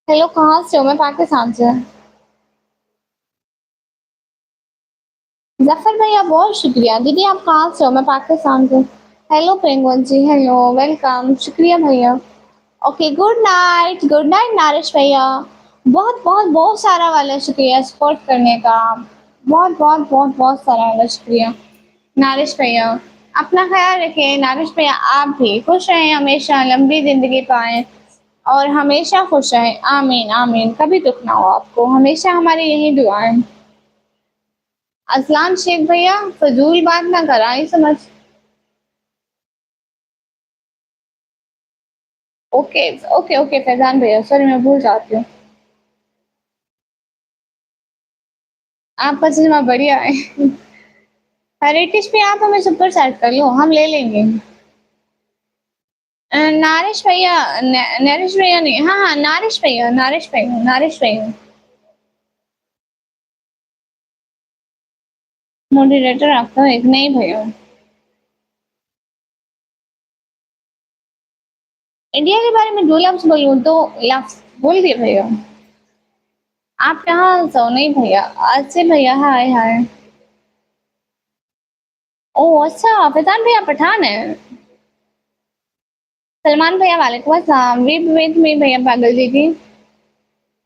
हेलो, कहाँ से हो? मैं पाकिस्तान से। जफर भैया बहुत शुक्रिया। दीदी आप कहाँ से हो? मैं पाकिस्तान से। हेलो पेंगुइन जी, हेलो, वेलकम, शुक्रिया भैया। ओके, गुड नाइट नारिश भैया। बहुत बहुत बहुत सारा वाला शुक्रिया सपोर्ट करने का। बहुत बहुत बहुत बहुत सारा वाला शुक्रिया नारिश भैया। अपना ख्याल रखें नारिश भैया, आप भी खुश रहें, हमेशा लंबी जिंदगी पाएं और हमेशा खुश रहें। आमीन आमीन, कभी दुख ना हो आपको, हमेशा हमारी यही दुआएं। असलान शेख भैया फजूल बात ना कराई समझ। ओके ओके ओके फैजान भैया, सॉरी मैं भूल जाती हूँ। आपका सिनेमा बढ़िया है। हेरिटेज पे आप हमें सुपर सेट कर लो, हम ले लेंगे। नारिश भैया, नरिश भैया नहीं, हाँ हाँ नारिश भैया, नारिश भैया, नारिश भैया। मॉडरेटर आपका एक नहीं भैया। इंडिया के बारे में दो लफ्ज बोलूं तो लफ्ज बोल दिए भैया। आप यहाँ सो नहीं भैया। अच्छे भैया, हाय हाय। ओ अच्छा, फैजान भैया पठान है। सलमान भैया वालेकुम अस्सलाम। विद में भैया पागल दीदी।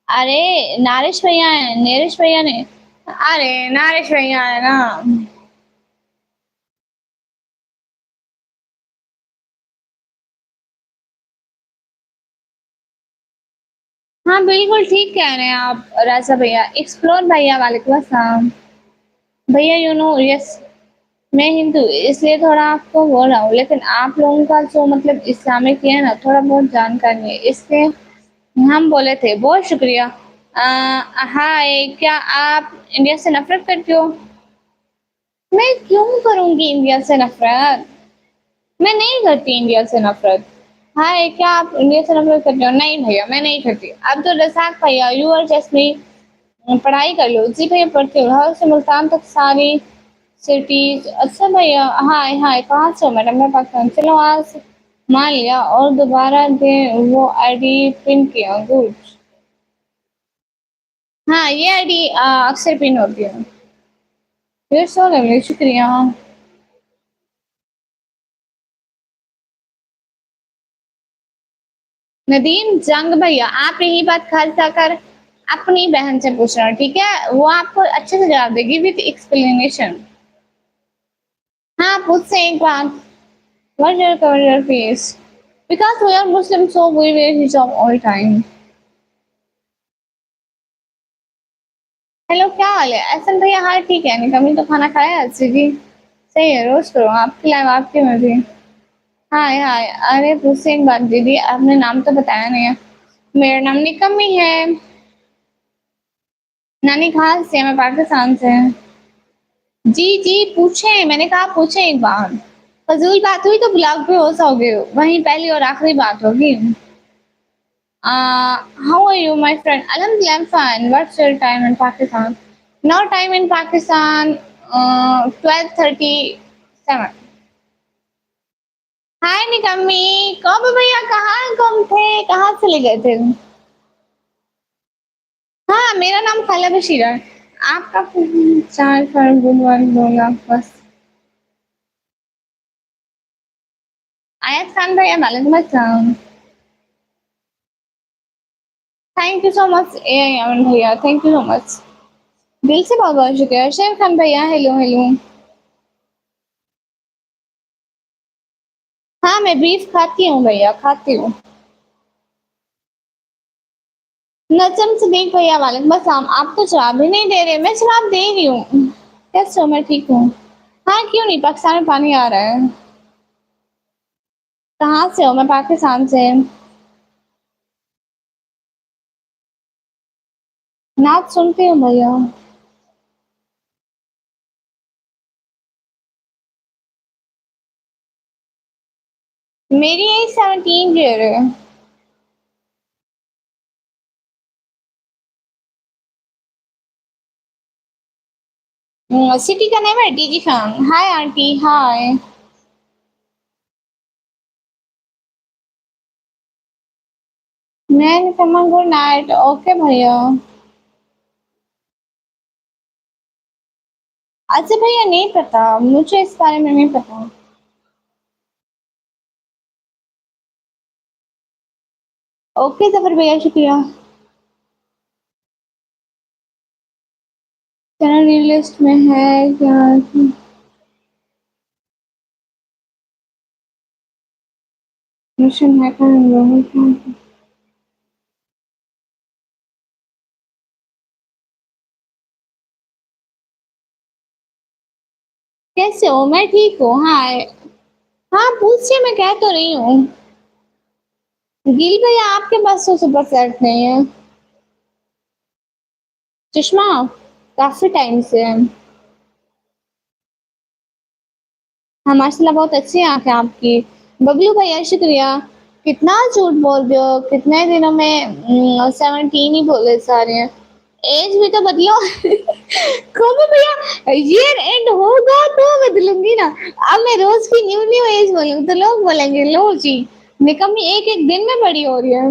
अरे नारिश भैया है, नरिश भैया ने। अरे नारिश भैया है ना। हाँ बिल्कुल ठीक कह रहे हैं आप राजा भैया। एक्सप्लोर भैया वालेकुम अस्सलाम। भैया यू नो यस, मैं हिंदू इसलिए थोड़ा आपको बोल रहा हूँ, लेकिन आप लोगों का जो मतलब इस्लामिक है ना, थोड़ा बहुत जानकारी है इसलिए हम बोले थे। बहुत शुक्रिया। हाय, क्या आप इंडिया से नफरत करते हो? मैं क्यों करूंगी इंडिया से नफरत? मैं नहीं करती इंडिया से नफरत। हाय, क्या आप इंडिया से नफरत करते हो? नहीं भैया मैं नहीं करती। अब तो रसाक भैया यू आर जस्ट मी। पढ़ाई कर लो जी भैया, पढ़ती हूँ लाहौर से मुल्तान तक सारी सिटीज। अच्छा भैया, हाय हाय, कहाँ से हो मैडम? मैं पाकिस्तान। चलो आज मान लिया और दोबारा दे वो आईडी पिन किया, गुड। हाँ ये आईडी अक्सर पिन होती है। फिर सो लवली, शुक्रिया। नदीम जंग भैया, आप यही बात खास जाकर अपनी बहन से पूछना, ठीक है? वो आपको अच्छे से जवाब देगी विद एक्सप्लेनेशन। हाँ आप मुझसे एक बात, what your colour face? Because we are Muslim so we wear hijab all time. Hello, क्या हाल है? एहसन भैया, हाँ ठीक है। निकम्मी तो खाना खाया है अच्छी जी। सही है, रोज करो, आपकी लाइफ आपकी मर्जी। हाय हाय। अरे मुझसे एक बात दीदी, आपने नाम तो बताया नहीं है। मेरा नाम निकम्मी है। नानी कहाँ से है? मैं पाकिस्तान से। जी जी पूछे, मैंने कहा पूछे एक बार। फजूल बात हुई तो ब्लॉग पे हो जाओगे, वहीं पहली और आखिरी बात होगी। How are you my friend? alhamdulillah I'm fine. What's your time in Pakistan? Now time in Pakistan 12:37। हाय निकम्मी, कब भैया कहाँ गुम थे, कहाँ चले गए थे? हाँ मेरा नाम खाला बशीरा है। आपका चार फर गुलवार बोला बस। आयत खान भैया वालेकुम अस्सलाम। थैंक यू सो मच ए अमन भैया, थैंक यू सो मच। दिल से बहुत बहुत शुक्रिया। शेर खान भैया, हेलो हेलो। हाँ मैं बीफ खाती हूँ भैया, खाती हूँ। नजम सदीक भैया वालेकुम अस्सलाम। आप तो जवाब ही नहीं दे रहे, मैं जवाब दे रही हूँ। कैसे हो? मैं ठीक हूँ। हाँ क्यों नहीं, पाकिस्तान में पानी आ रहा है। कहाँ से हो? मैं पाकिस्तान से। नाच सुनती हूँ भैया। मेरी एज 17 ईयर है। सिटी का नेम है डीजी खान। हाय आंटी, हाय। मैं गुड नाइट। ओके भैया। अच्छा भैया, नहीं पता मुझे, इस बारे में नहीं पता। ओके जफर भैया, शुक्रिया। चैनल लिस्ट में है क्या? मिशन है क्या हम लोगों का? कैसे हो? मैं ठीक हूँ। हाय। हाँ पूछिए, मैं कह तो रही हूँ। गिल भैया आपके पास तो सुपर सेट नहीं है। चश्मा? काफी टाइम से है। हाँ माशाल्लाह, बहुत अच्छी आंखें आपकी। बबलू भैया शुक्रिया। कितना झूठ बोल रहे हो, कितने दिनों में 17 ही बोले सारे हैं। एज भी तो बदलो। कब भैया ईयर एंड होगा तो बदलूंगी ना। अब मैं रोज की न्यू न्यू एज बोलूंगी तो लोग बोलेंगे लो जी, निकम्मी एक एक दिन में बड़ी हो रही है।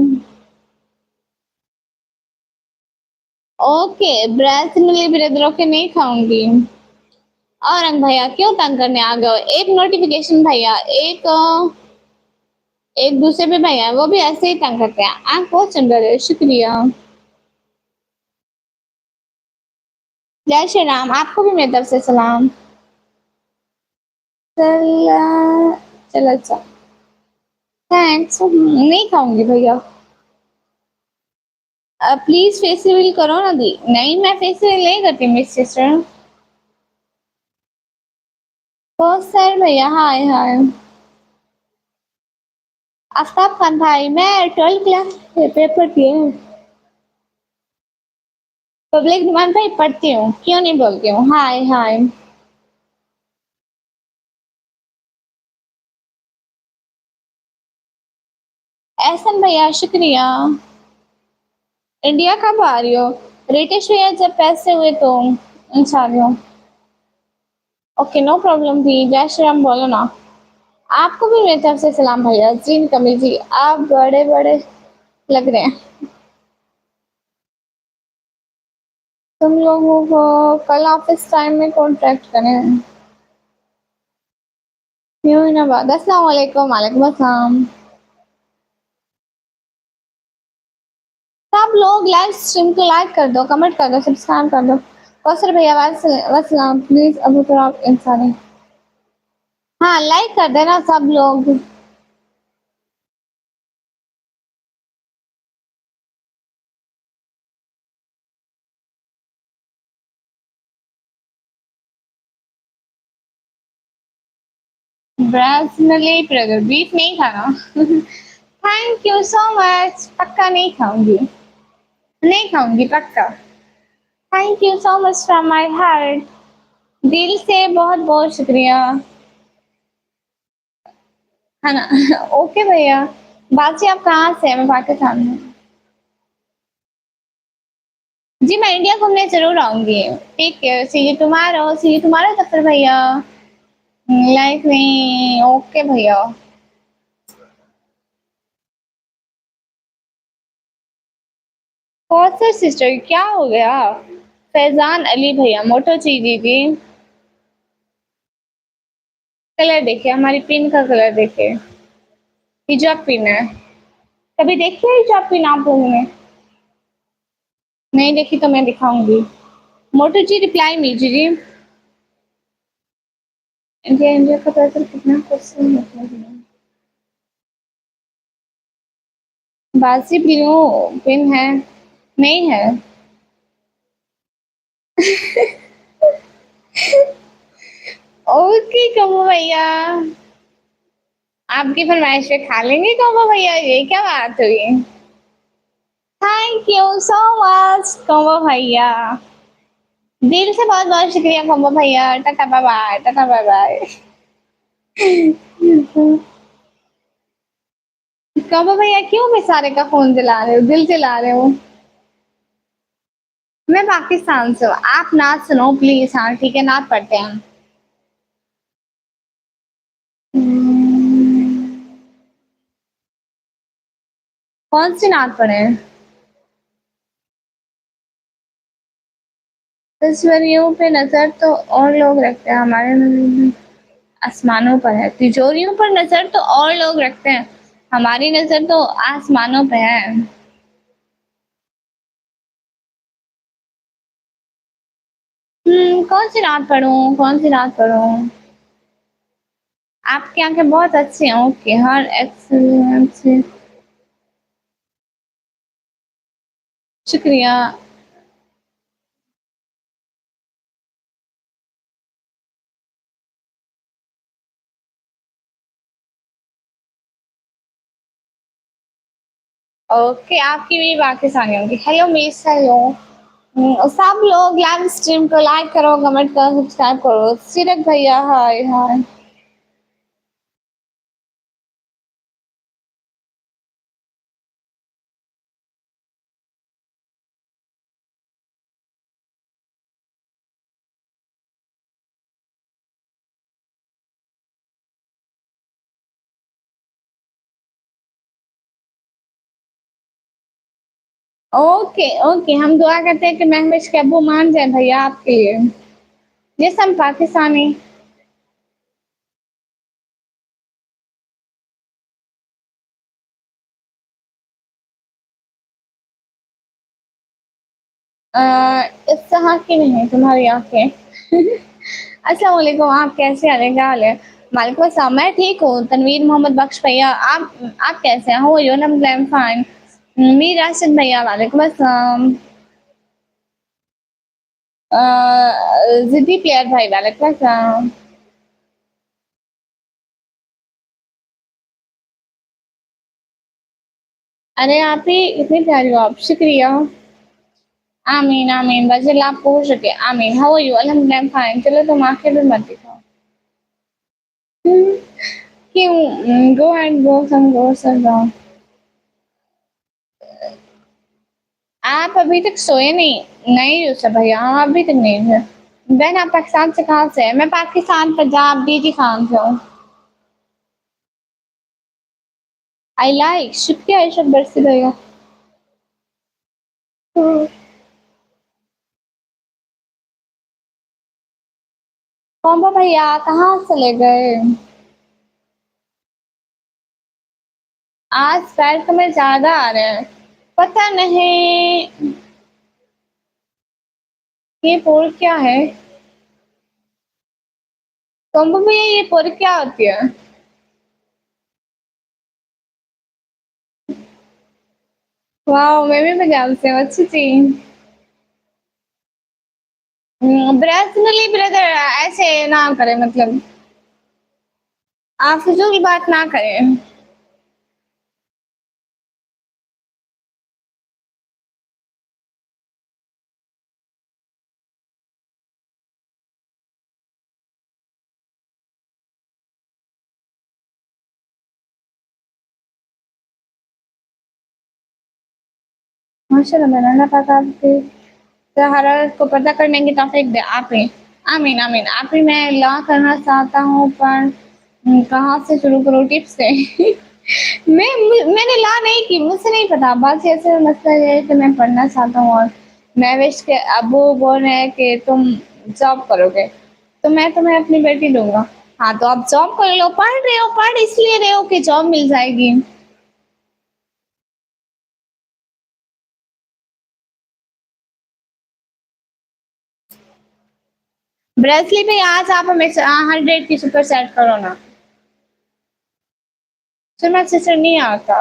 ओके, ब्रेथ ब्रदरों के नहीं खाऊंगी। और रंग भैया क्यों तंग करने आ गए? एक नोटिफिकेशन भैया, एक दूसरे पे भैया वो भी ऐसे ही तंग करते हैं। आप बहुत सुंदर है, शुक्रिया। जय श्री राम, आपको भी मेरी तरफ से सलाम। चल चल, अच्छा। थैंक्स, नहीं खाऊंगी भैया। प्लीज फेस रिवील करो ना दी। नहीं, मैं फेस रिवील नहीं करती मेरी सिस्टर। बहुत सर भैया, हाय हाय। आफ्ताब खान भाई, मैं 12 क्लास पेपर दिए हूँ। पब्लिक डिमांड पे ही पढ़ती हूँ, क्यों नहीं बोलती हूँ। हाय हाय। एहसन भैया शुक्रिया। इंडिया कब आ रही हो? रितेश भैया जब पैसे हुए तो इंशाल्लाह। ओके नो प्रॉब्लम थी। जय श्री राम बोलो ना। आपको भी मेरी तरफ से सलाम भैया जी। कमी जी, आप बड़े बड़े लग रहे हैं। तुम लोगों को कल ऑफिस टाइम में कॉन्ट्रैक्ट करें। न्यू इनाबाद, अस्सलाम वालेकुम। वालेकुम अस्सलाम। सब लोग लाइव स्ट्रीम को लाइक कर दो, कमेंट कर दो, सब्सक्राइब कर दो। कौसर भैया वसलाम, प्लीज अबू तराब इंसानी। हाँ लाइक कर देना सब लोग। ब्राज़ीली ब्रदर, बीफ नहीं खाना। थैंक यू सो मच, पक्का नहीं खाऊंगी। नहीं खाऊंगी पक्का। Thank you so much from my heart. दिल से बहुत बहुत शुक्रिया। है ना। ओके भैया। बाकी आप कहाँ से हैं? मैं पाकिस्तान में। जी मैं इंडिया घूमने जरूर आऊंगी। Take care, see you tomorrow Safar भैया। लाइफ में ओके भैया। कौसर सिस्टर क्या हो गया? फैजान अली भैया, मोटो जी जी जी। कलर देखिए, हमारी पिन का कलर देखिए। हिजाब पिन है। कभी देखी है हिजाब पिन आप लोगों ने? नहीं देखी तो मैं दिखाऊंगी। मोटो जी रिप्लाई मी जी जी। इंडिया इंडिया का पैसा कितना क्वेश्चन है? बासी ब्लू पिन है? नहीं है। ओके कमो भैया। आपकी फरमाइश पे खा लेंगे कॉम्बो भैया, ये क्या बात हुई? Thank you so much combo भैया, दिल से बहुत बहुत शुक्रिया कॉम्बो भैया। Tata bye bye, tata bye bye. Combo भैया क्यों बेचारे का फोन जला रहे हो, दिल जला रहे हो? मैं पाकिस्तान से हूँ, आप नाच सुनो प्लीज। हाँ ठीक है, नाच पढ़ते हैं। कौन सी नाच पढ़े? तस्वीरों पे नजर तो और लोग रखते हैं, हमारे नजर में आसमानों पर है। तिजोरियों पर नजर तो और लोग रखते हैं, हमारी नजर तो आसमानों पे है। कौन सी रात पढ़ूं, कौन सी रात पढ़ूं? आपकी आंखें बहुत अच्छी हैं। ओके, हर एक्सीलेंट से शुक्रिया। ओके, आपकी भी पाकिस्तानी होंगी। Hello miss, hello. सब लोग लाइव स्ट्रीम को लाइक करो, कमेंट करो, सब्सक्राइब करो। सिरक भैया हाय हाय। ओके ओके, हम दुआ करते हैं कि महविश के अब्बू मान जाए भैया आपके लिए। जिस हम पाकिस्तानी। इस तरह की नहीं तुम्हारी आंखें। अस्सलाम वालेकुम, आप कैसे हैं, क्या हाल है? वालेकुम अस्सलाम, मैं ठीक हूँ। तनवीर मोहम्मद बख्श भैया, आप कैसे हैं? हो यू नम I am fine. Mir Rashid भैया वालेकुम अस्सलाम। जिद्दी प्लेयर भाई वालेकुम अस्सलाम। अरे आप ही इतनी प्यारी हो आप, शुक्रिया। आमीन आमीन, बस अल्लाह आपको हो सके, आमीन। How are you? अल्हम्दुलिल्लाह आई एम फाइन। चलो तुम आंखें भी मत दिखाओ। क्यों? गो एंड गो सम गो सम जाओ। आप अभी तक सोए नहीं? नहीं यूसुफ भैया, हम अभी तक नहीं है। बहन आप पाकिस्तान से कहाँ से है? मैं पाकिस्तान पंजाब डीजी खान से हूँ। आई लाइक, शुक्रिया इशरत बरसी भैया। कॉम्बो भैया कहाँ चले गए? आज पैर में ज्यादा आ रहे हैं, पता नहीं ये पोर क्या है। कॉम्बो भैया ये पोर क्या होती है? वाह, मैं भी पंजाब से हूँ, अच्छी थी। पर्सनली ब्रदर ऐसे ना करे, मतलब आप फिजूल बात ना करें। माशाल्लाह, मैंने अल्लाह पाक आपकी हरारत को पता करने की तौफीक दे। आप ही आमीन आमीन। आप ही मैं ला करना चाहता हूँ, पर कहाँ से शुरू करूँ? टिप्स से। मैंने ला नहीं की, मुझसे नहीं पता। बात ऐसे मसला ये है कि मैं पढ़ना चाहता हूँ, और महविश के अबू बोल रहे हैं कि तुम जॉब करोगे, तो मैं तुम्हें अपनी बेटी दूंगा। हाँ तो आप जॉब कर लो। पढ़ रहे हो, पढ़ इसलिए रहे हो कि जॉब मिल जाएगी। ब्रेसली पे आज आप हमें 100 की सुपर सेट करो ना। फिर मैं सिस्टर नहीं आता।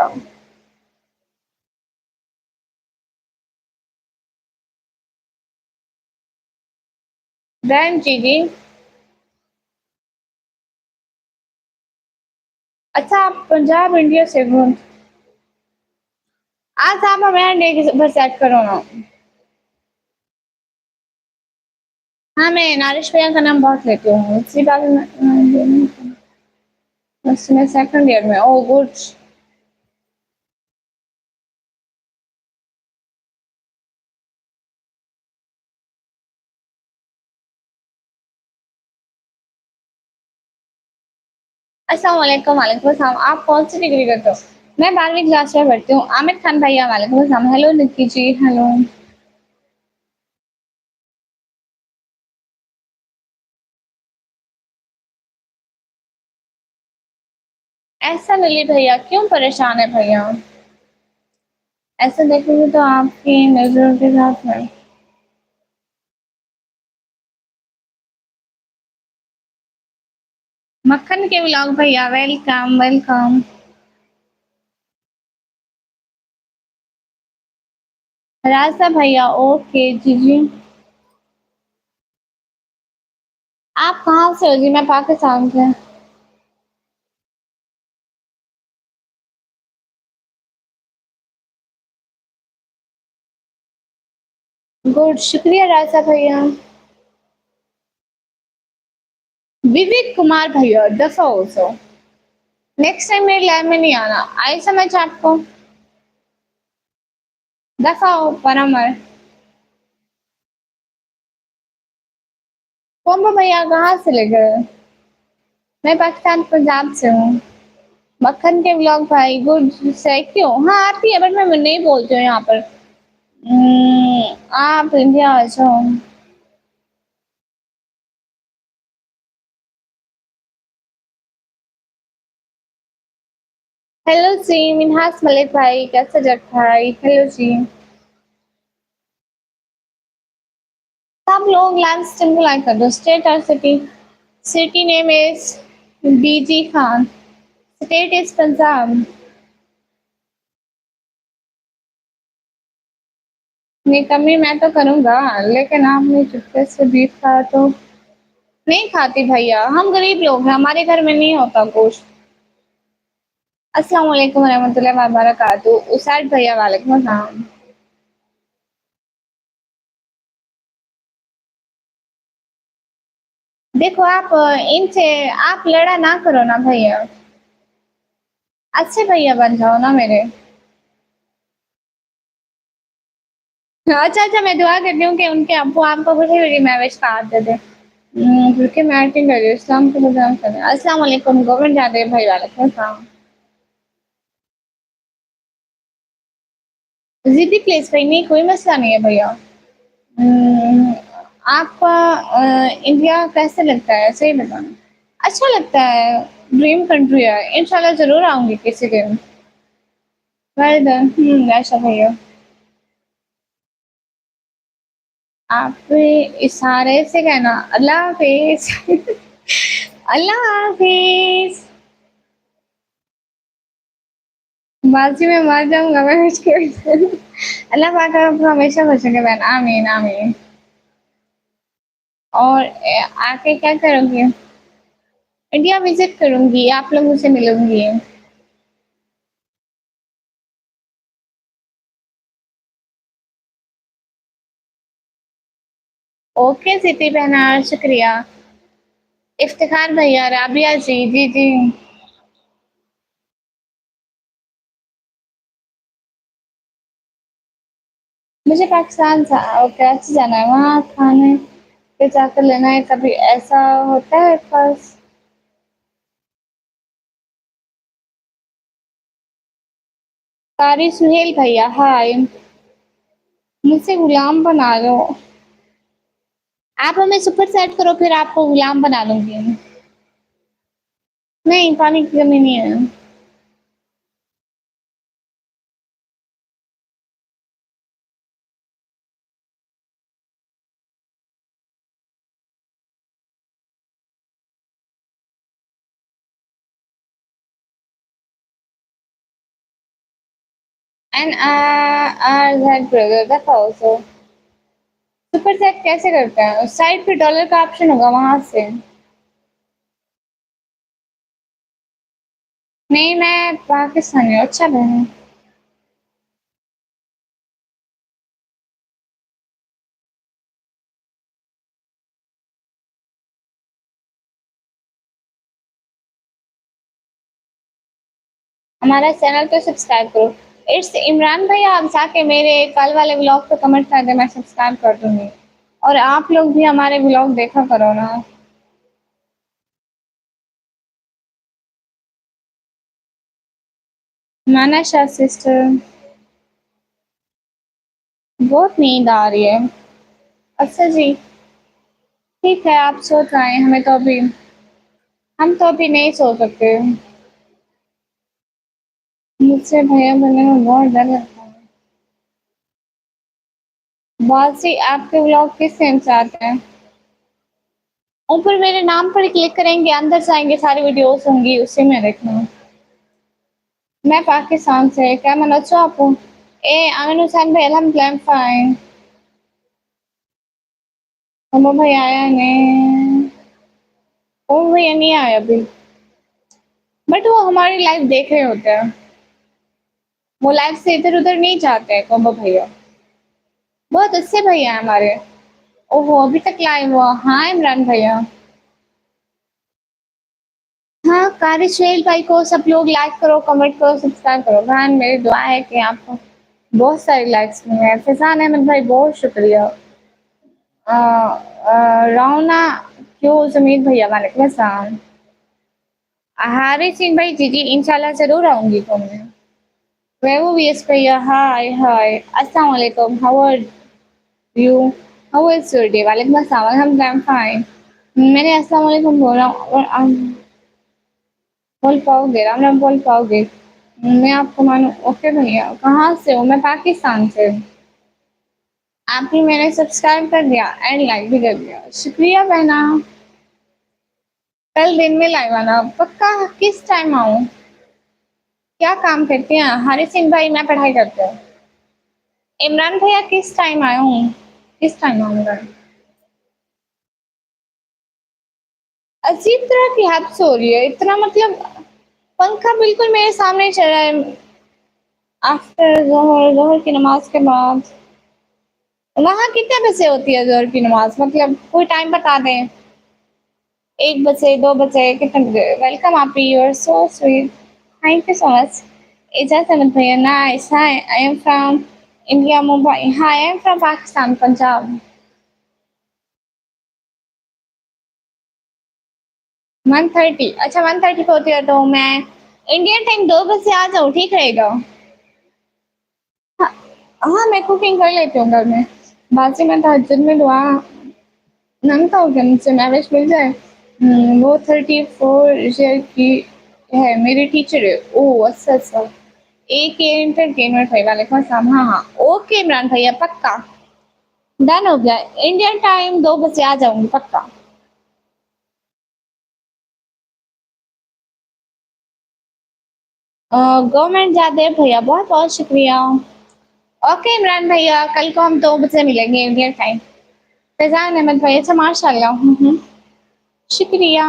बहन जी जी। अच्छा, आप पंजाब इंडिया से हो। आज आप हमें डे के ऊपर सेट करो ना। हाँ, मैं नारिश भैया का नाम बहुत लेती हूँ, इसी बात में बस मैं सेकंड ईयर में। Oh good. अस्सलाम वालेकुम। वालेकुम अस्सलाम। आप कौन सी डिग्री करते हो? मैं 12वीं क्लास में पढ़ती हूँ। आमिर खान भैया वालेकुम अस्सलाम। हेलो निक्की जी, हेलो। ऐसा मिली भैया, क्यों परेशान है भैया? ऐसा देखोगे तो आपकी नज़रों के साथ है। मक्खन के व्लॉग भैया, वेलकम वेलकम। रास्ता भैया, ओके जी जी। आप कहाँ से हो जी? मैं पाकिस्तान से। गुड, शुक्रिया रास्ता भैया। विवेक कुमार भैया, दफा हो सो। नेक्स्ट टाइम मेरे लैब में नहीं आना, आई समझ आपको? दफा हो परमर। कोम्बो भैया कहाँ से ले गए? मैं पाकिस्तान पंजाब से हूँ। मक्खन के व्लॉग भाई, गुड से क्यों? हाँ आती है, बट मैं नहीं बोलती हूँ यहाँ पर। आप इंडिया अच्छा हो। हेलो जी मिनहास मलिक भाई, कैसे जग भाई? हेलो जी। सब लोग लाइव स्ट्रीम को लाइक कर दो। स्टेट और city. City name is DG Khan. State is Punjab. नहीं कमी मैं तो करूँगा, लेकिन आपने चुपके से बीफ खाया तो। नहीं खाती भैया, हम गरीब लोग हैं, हमारे घर में नहीं होता गोश्त। अस्सलाम वालेकुम रहमतुल्लाहि व बरकातुहू। उसाद भैया वालेकुम अस्सलाम। देखो आप इनसे आप लड़ा ना करो ना भैया। अच्छे भैया बन जाओ ना मेरे। अच्छा अच्छा, मैं दुआ करती हूँ कि उनके अब्बू आपको खुशी हुई मैं विश कार्ड दे दे। क्योंकि मैं एक्टिंग कर रही हूँ, इस्लाम को बदनाम कर रही हूँ। अस्सलाम वालेकुम गवर्नमेंट जाते हैं भाई वालेकुम अस्सलाम। जिद्दी प्लेस पे नहीं, कोई मसला नहीं है भैया। हम्म, आपका इंडिया कैसे लगता है, सही बताना। अच्छा लगता है। ड्रीम कंट्री है, इंशाल्लाह जरूर आऊंगी किसी दिन। Well done. ऐसा भैया। आप इशारे से कहना अल्लाह हाफिज। अल्लाह हाफिज। बाजी में मर जाऊंगा मैं मुझको। अल्लाह पाक आपको हमेशा खुश रखे बहन, आमीन आमीन। और आके क्या करोगी? इंडिया विजिट करूंगी, आप लोगों से मिलूंगी। ओके सिटी बहना, शुक्रिया। इफ्तिखार भैया, राबिया जी जी जी। मुझे पाकिस्तान कराची जाना है, वहाँ खाने पे जाकर लेना है, कभी ऐसा होता है बस। कारी सुहेल भैया हाय। मुझसे गुलाम बना लो। आप हमें सुपर सेट करो, फिर आपको गुलाम बना लूंगी। नहीं, पानी की कमी नहीं है। N R Z brother that also. Super set कैसे करते हैं? साइड पे डॉलर का ऑप्शन होगा वहां से। नहीं, मैं पाकिस्तानी हूँ। अच्छा बहन। हमारा चैनल तो सब्सक्राइब करो। इट्स इमरान भैया, आप जाके मेरे कल वाले व्लॉग पे कमेंट कर दे, मैं सब्सक्राइब कर दूंगी। और आप लोग भी हमारे व्लॉग देखा करो ना। माना शाह सिस्टर। बहुत नींद आ रही है। अच्छा जी। ठीक है, आप सो जाएं, हम तो अभी नहीं सो सकते। मुझसे भैया बनने में बहुत डर लगता है। बाजी, आपके व्लॉग किस टाइम से आते हैं? ऊपर मेरे नाम पर क्लिक करेंगे, अंदर जाएंगे, सारी वीडियोस होंगी, उसी में देखना। मैं पाकिस्तान से। क्या मन अच्छा आपको? ए आमिन हुसैन भाई, अल्हम्दुलिल्लाह फाइन। हम भाई आया नहीं। ओ भैया नहीं आया अभी। बट वो हमारी लाइव देख रहे होते हैं। वो लाइव से इधर उधर नहीं जाते हैं कॉम्बो भैया। बहुत अच्छे भैया हैं हमारे। ओहो, अभी तक लाइव हुआ। हाँ इमरान भैया। हाँ, कार्यशील भाई को सब लोग लाइक करो, कमेंट करो, सब्सक्राइब करो। बहन मेरी दुआ है कि आपको बहुत सारी लाइक्स मिले। फैजान अहमद भाई बहुत शुक्रिया। रौना क्यों, जमीर भैया वालेकुम अस्सलाम। हारी सिंह भाई, जी जी इंशाल्लाह जरूर आऊंगी घूमने। महबूब यस भैया, हाय हाय, अस्सलाम वालेकुम, how are you, how is your day? वालेकुम अस्सलाम, अल्हम्दुलिल्लाह आई एम फाइन। मैंने अस्सलाम वालेकुम बोला और बोल पाओगे? राम राम बोल पाओगे? मैं आपको मानूं? ओके भैया। कहाँ से हो? मैं पाकिस्तान से। आपने मैंने सब्सक्राइब कर दिया एंड लाइक भी कर दिया, शुक्रिया बहना। कल दिन में लाइव आना पक्का। किस टाइम आऊँ? क्या काम करते हैं हरी सिंह भाई? मैं पढ़ाई करते हूँ। इमरान भैया किस टाइम आया हूँ? किस टाइम आऊँगा? अजीब तरह की हब्स हो रही है, इतना मतलब पंखा बिल्कुल मेरे सामने चल रहा है। आफ्टर जोहर, जोहर की नमाज के बाद। वहाँ कितने बजे होती है जोहर की नमाज? मतलब कोई टाइम बता दें। 1 बजे, 2 बजे, कितने बजे? वेलकम आप, you are so sweet, thank you so much. Ijazat Ahmad भैया, nice, hi I am from India Mumbai, hi I am from Pakistan Punjab. 1:30, अच्छा 1:30 पे होती है तो मैं इंडियन टाइम 2 बजे आ जाऊँ, ठीक रहेगा? हाँ, हाँ मैं कुकिंग कर लेती हूँ घर में। बाकी मैं तहज्जुद में दुआ मांगता हूँ कि मुझसे मैरिज मिल जाए। वो 34 ईयर की है, मेरी टीचर है। ओह अच्छा अच्छा। एक एंटरटेनमेंट भाई, वालेकुम अस्सलाम। हाँ हाँ ओके इमरान भैया, पक्का डन हो गया। इंडियन टाइम 2 बजे आ जाऊंगी पक्का। गवर्नमेंट ज्यादा है भैया, बहुत बहुत शुक्रिया। ओके इमरान भैया, कल को हम 2 बजे मिलेंगे इंडियन टाइम। फैजान अहमद भैया, अच्छा माशाल्लाह। शुक्रिया।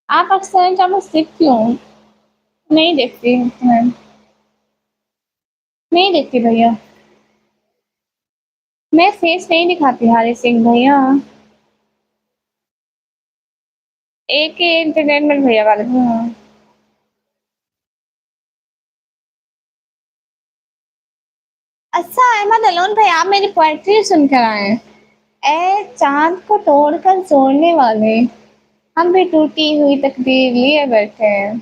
आप अक्सर ड्रामा देखती हो? नहीं देखती मैं। नहीं देखती भैया। मैं फेस नहीं दिखाती हारी सिंह भैया। एक ही एंटरटेनमेंट भैया वाले। अच्छा अहमद अलोन भाई, आप मेरी पोएट्री सुनकर आए हैं। ए चांद को तोड़कर जोड़ने वाले, हम भी टूटी हुई तकदीर लिए बैठे हैं।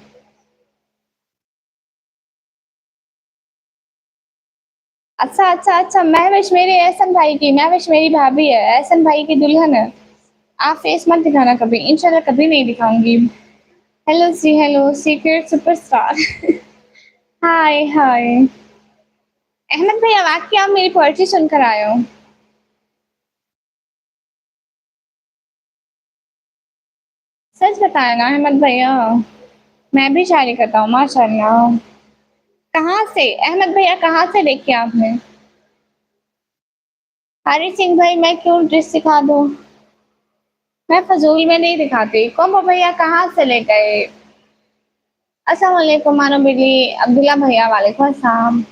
अच्छा अच्छा अच्छा, महविश मेरी एहसन भाई की, महविश मेरी भाभी है, एहसन भाई की दुल्हन है। आप फेस मत दिखाना कभी, इंशाल्लाह कभी नहीं दिखाऊंगी। हेलो जी, हेलो सीक्रेट सुपरस्टार। हाय हाय। अहमद भाई, आवाज की आप मेरी पोएट्री सुनकर आए हो? सच बताया ना अहमद भैया। मैं भी शायरी करता हूँ माशाल्लाह। कहाँ से अहमद भैया, कहाँ से देखे आपने? हरी सिंह भाई, मैं क्यों ड्रेस सिखा दूँ? मैं फजूल में नहीं दिखाती। कौन भैया कहाँ से ले गए? अस्सलाम वालेकुम मानो बिल्ली अब्दुल्ला भैया, वालेकुम अस्सलाम।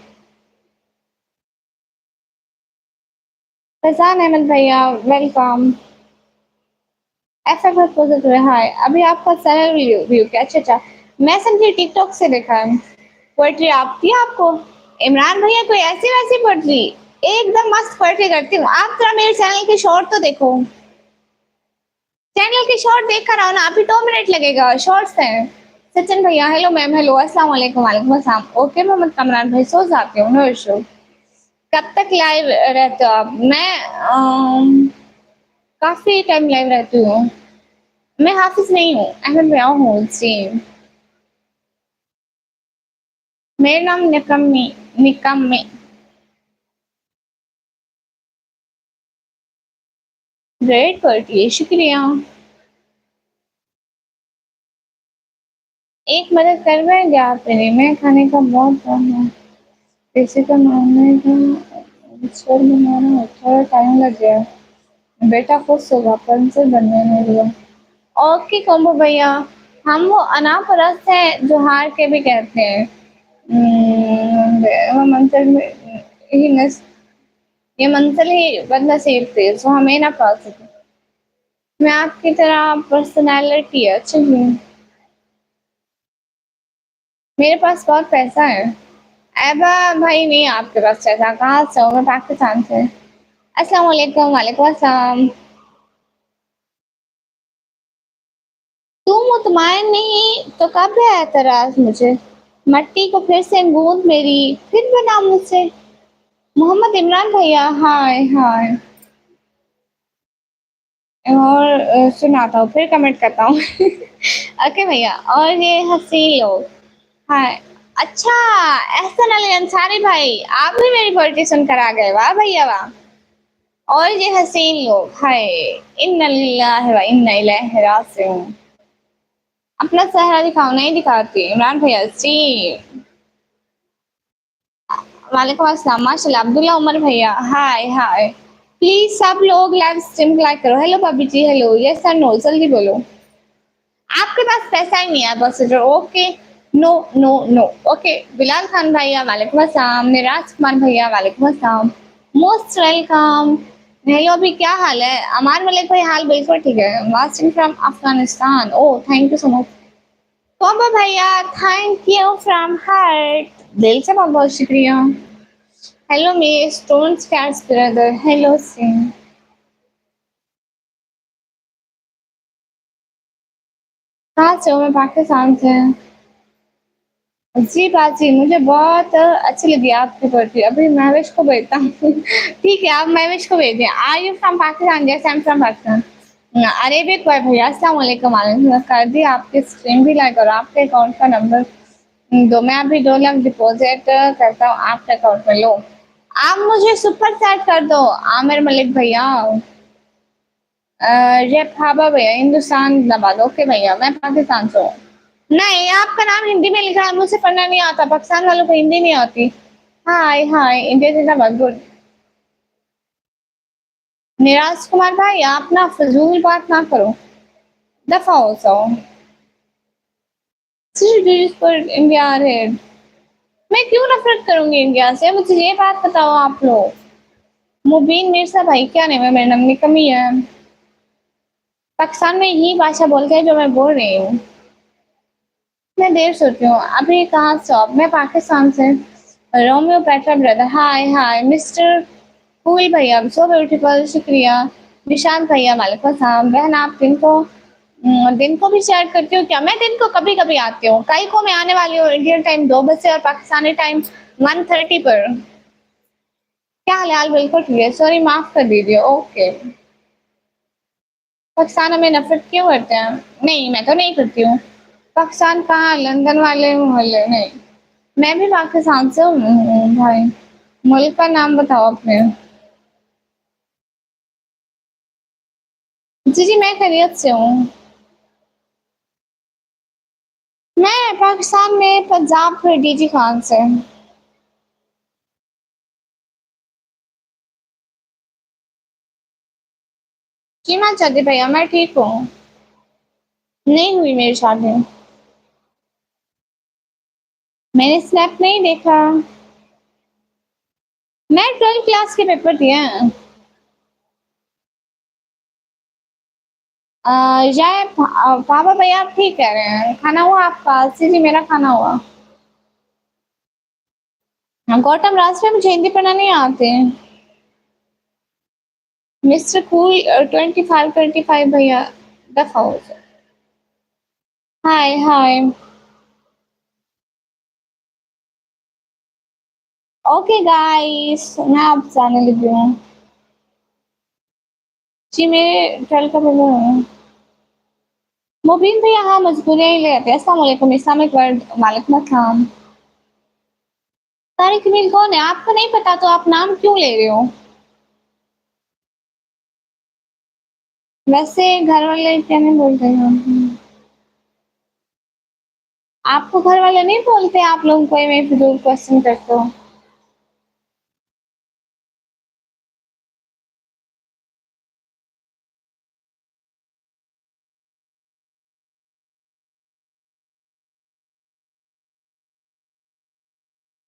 फैजान अहमद भैया, वेलकम। ऐसा बहुत पॉजिटिव है। हाय, अभी आपका चैनल व्यू क्या? अच्छा अच्छा, मैं समझी टिकटॉक से देखा है। पोएट्री आती है आपको? इमरान भैया कोई ऐसी वैसी पोएट्री? एकदम मस्त पोएट्री करती हूँ। आप जरा मेरे चैनल की शॉर्ट तो देखो। चैनल की शॉर्ट देख कर आओ ना, अभी 2 मिनट लगेगा, शॉर्ट्स हैं। सचिन भैया, हेलो मैम, हेलो, अस्सलाम वालेकुम। वालेकुम अस्सलाम। ओके मोहम्मद कमरान भाई, सो जाते हो? No issue. कब तक लाइव रहते हो आप? मैं काफी टाइम लाइव रहती हूँ। मैं हाफिज नहीं हूँ, अहमद भैया हूँ जी। मेरा नाम निकम्मी, निकम्मी। ग्रेट करती है, शुक्रिया। एक मदद कर पाएंगे आप मेरी? मैं खाने का बहुत शौक है। किसी का मानने का स्वर बनाना थोड़ा टाइम लग गया। बेटा खुश होगा पंचर बनने में लिए। ओके कॉम्बो भैया, हम वो अनापरस्त हैं जो हार के भी कहते हैं। वो मंजिल में ही नस, ये मंजिल ही बदनसीब थी जो हमें ना पा सके। मैं आपकी तरह पर्सनैलिटी अच्छी हूँ। मेरे पास बहुत पैसा है। ऐबा भाई नहीं, आपके पास पैसा कहाँ से हो? मैं पाकिस्तान से। अस्सलाम वालेकुम। वालेकुम अस्सलाम। तू मुतमईन नहीं तो कब है एतराज मुझे? मट्टी को फिर से गूंद मेरी, फिर बना मुझसे। मोहम्मद इमरान भैया, हाय हाय। और सुनाता हूँ, फिर कमेंट करता हूँ। ओके भैया, और ये हसीन लोग। हाय। अच्छा, एहसन अली अंसारी भाई, आप भी मेरी पोएट्री सुनकर आ गए? वाह भैया वाह। और ये हसीन लोग, हाय। इन्ना लिल्लाहि व इन्ना इलैहि राजिऊन। अपना चेहरा दिखाओ। नहीं दिखाती इमरान भैया जी। वालेकुम अस्सलाम। माशाल्लाह अब्दुल्ला उमर भैया, हाय हाय। प्लीज सब लोग लाइव स्ट्रीम को लाइक करो। हेलो भाभी जी, हेलो, यस सर, नो, जल्दी बोलो। आपके पास पैसा ही नहीं है बस। Okay, no no no. Okay, Bilal Khan भैया, वालेकुम अस्सलाम। निराज कुमार भैया, वालेकुम अस्सलाम। Most welcome. हेलो, अभी क्या हाल है? अमान मलिक भाई, हाल बिल्कुल ठीक है। Watching from Afghanistan. Oh, thank you so much. Combo भैया, थैंक यू फ्रॉम हार्ट, दिल से बहुत बहुत शुक्रिया। Hello me stones cats brother, hello Singh. कहाँ से हो? मैं पाकिस्तान से। जी बाजी, मुझे बहुत अच्छी लगी आपकी पोएट्री। अभी महविश को भेजता हूँ। ठीक है, आप महविश को भेजिए। Are you from Pakistan? Yes I am from Pakistan. Arabic भाई भैया, अस्सलाम वालेकुम। वालेकुम, कर दी आपकी स्ट्रीम भी लाइक और आपके अकाउंट का नंबर दो। मैं अभी 2 लाख डिपॉजिट करता हूँ आपके अकाउंट में। लो, आप मुझे सुपर चैट कर दो। आमिर मलिक भैया, रेप हाबा भैया, हिंदुस्तान जिंदाबाद। ओके भैया, मैं पाकिस्तान से हूँ। नहीं, आपका नाम हिंदी में लिखा है, मुझे पढ़ना नहीं आता। पाकिस्तान वालों को हिंदी नहीं आती। हाय हाय, इंडिया जिंदाबाद, गुड। निराज कुमार भाई, आप ना फजूल बात ना करो, दफा हो जाओ। पर इंडिया है। मैं क्यों नफरत करूंगी इंडिया से? मुझे ये बात बताओ आप लोग। मुबीन मिर्जा भाई, क्या नहीं है, मेरा नाम निकमी है। पाकिस्तान में यही भाषा बोलते हैं जो मैं बोल रही हूँ। मैं देर सोती हूँ। अभी कहाँ से हो आप? मैं पाकिस्तान से। रोमियो पेट्रा ब्रदर, हाय हाय। मिस्टर कूल भैया, सो ब्यूटीफुल, शुक्रिया। निशांत भैया, वालेकुम सलाम। बहन, आप दिन को भी शेयर करती हूँ क्या? मैं दिन को कभी कभी आती हूँ। कल को मैं आने वाली हूँ इंडियन टाइम 2 बजे और पाकिस्तानी टाइम 1:30 पर। क्या हाल है? हाल बिल्कुल ठीक है, सॉरी, माफ कर दीजिए। ओके। पाकिस्तान हमें नफरत क्यों करते हैं? नहीं, मैं तो नहीं करती हूँ। पाकिस्तान कहाँ? लंदन वाले मोहल्ले? नहीं, मैं भी पाकिस्तान से हूँ भाई। मुल्क का नाम बताओ अपने। जी जी, मैं खैरियत से हूँ। मैं पाकिस्तान में पंजाब के डीजी खान से। जी हाँ चाहते भैया, मैं ठीक हूँ। नहीं हुई मेरी शादी। मैंने स्नैप नहीं देखा। मैं 12th क्लास के पेपर दिए हैं। पापा भैया आप ठीक कह रहे हैं। खाना हुआ आपका? जी मेरा खाना हुआ। हाँ, गौतम रास्ते में मुझे हिंदी पढ़ना नहीं आते। मिस्टर कूल 25 भैया दफा हो जाए। हाय हाय। ओके गाइस, मैं अब जाने लगी हूँ। जी मेरे 12 का पेपर है। मुबीन भैया हाँ मजबूरियाँ ही ले आते हैं। अस्सलाम वालेकुम इस्लामिक वर्ल्ड। वालेकुम अस्सलाम। तारिक मील कौन है? आपको नहीं पता तो आप नाम क्यों ले रहे हो? वैसे घर वाले क्या नहीं बोलते हैं? आपको घर वाले नहीं बोलते? आप लोग कोई मैं फिजूल क्वेश्चन करते हो।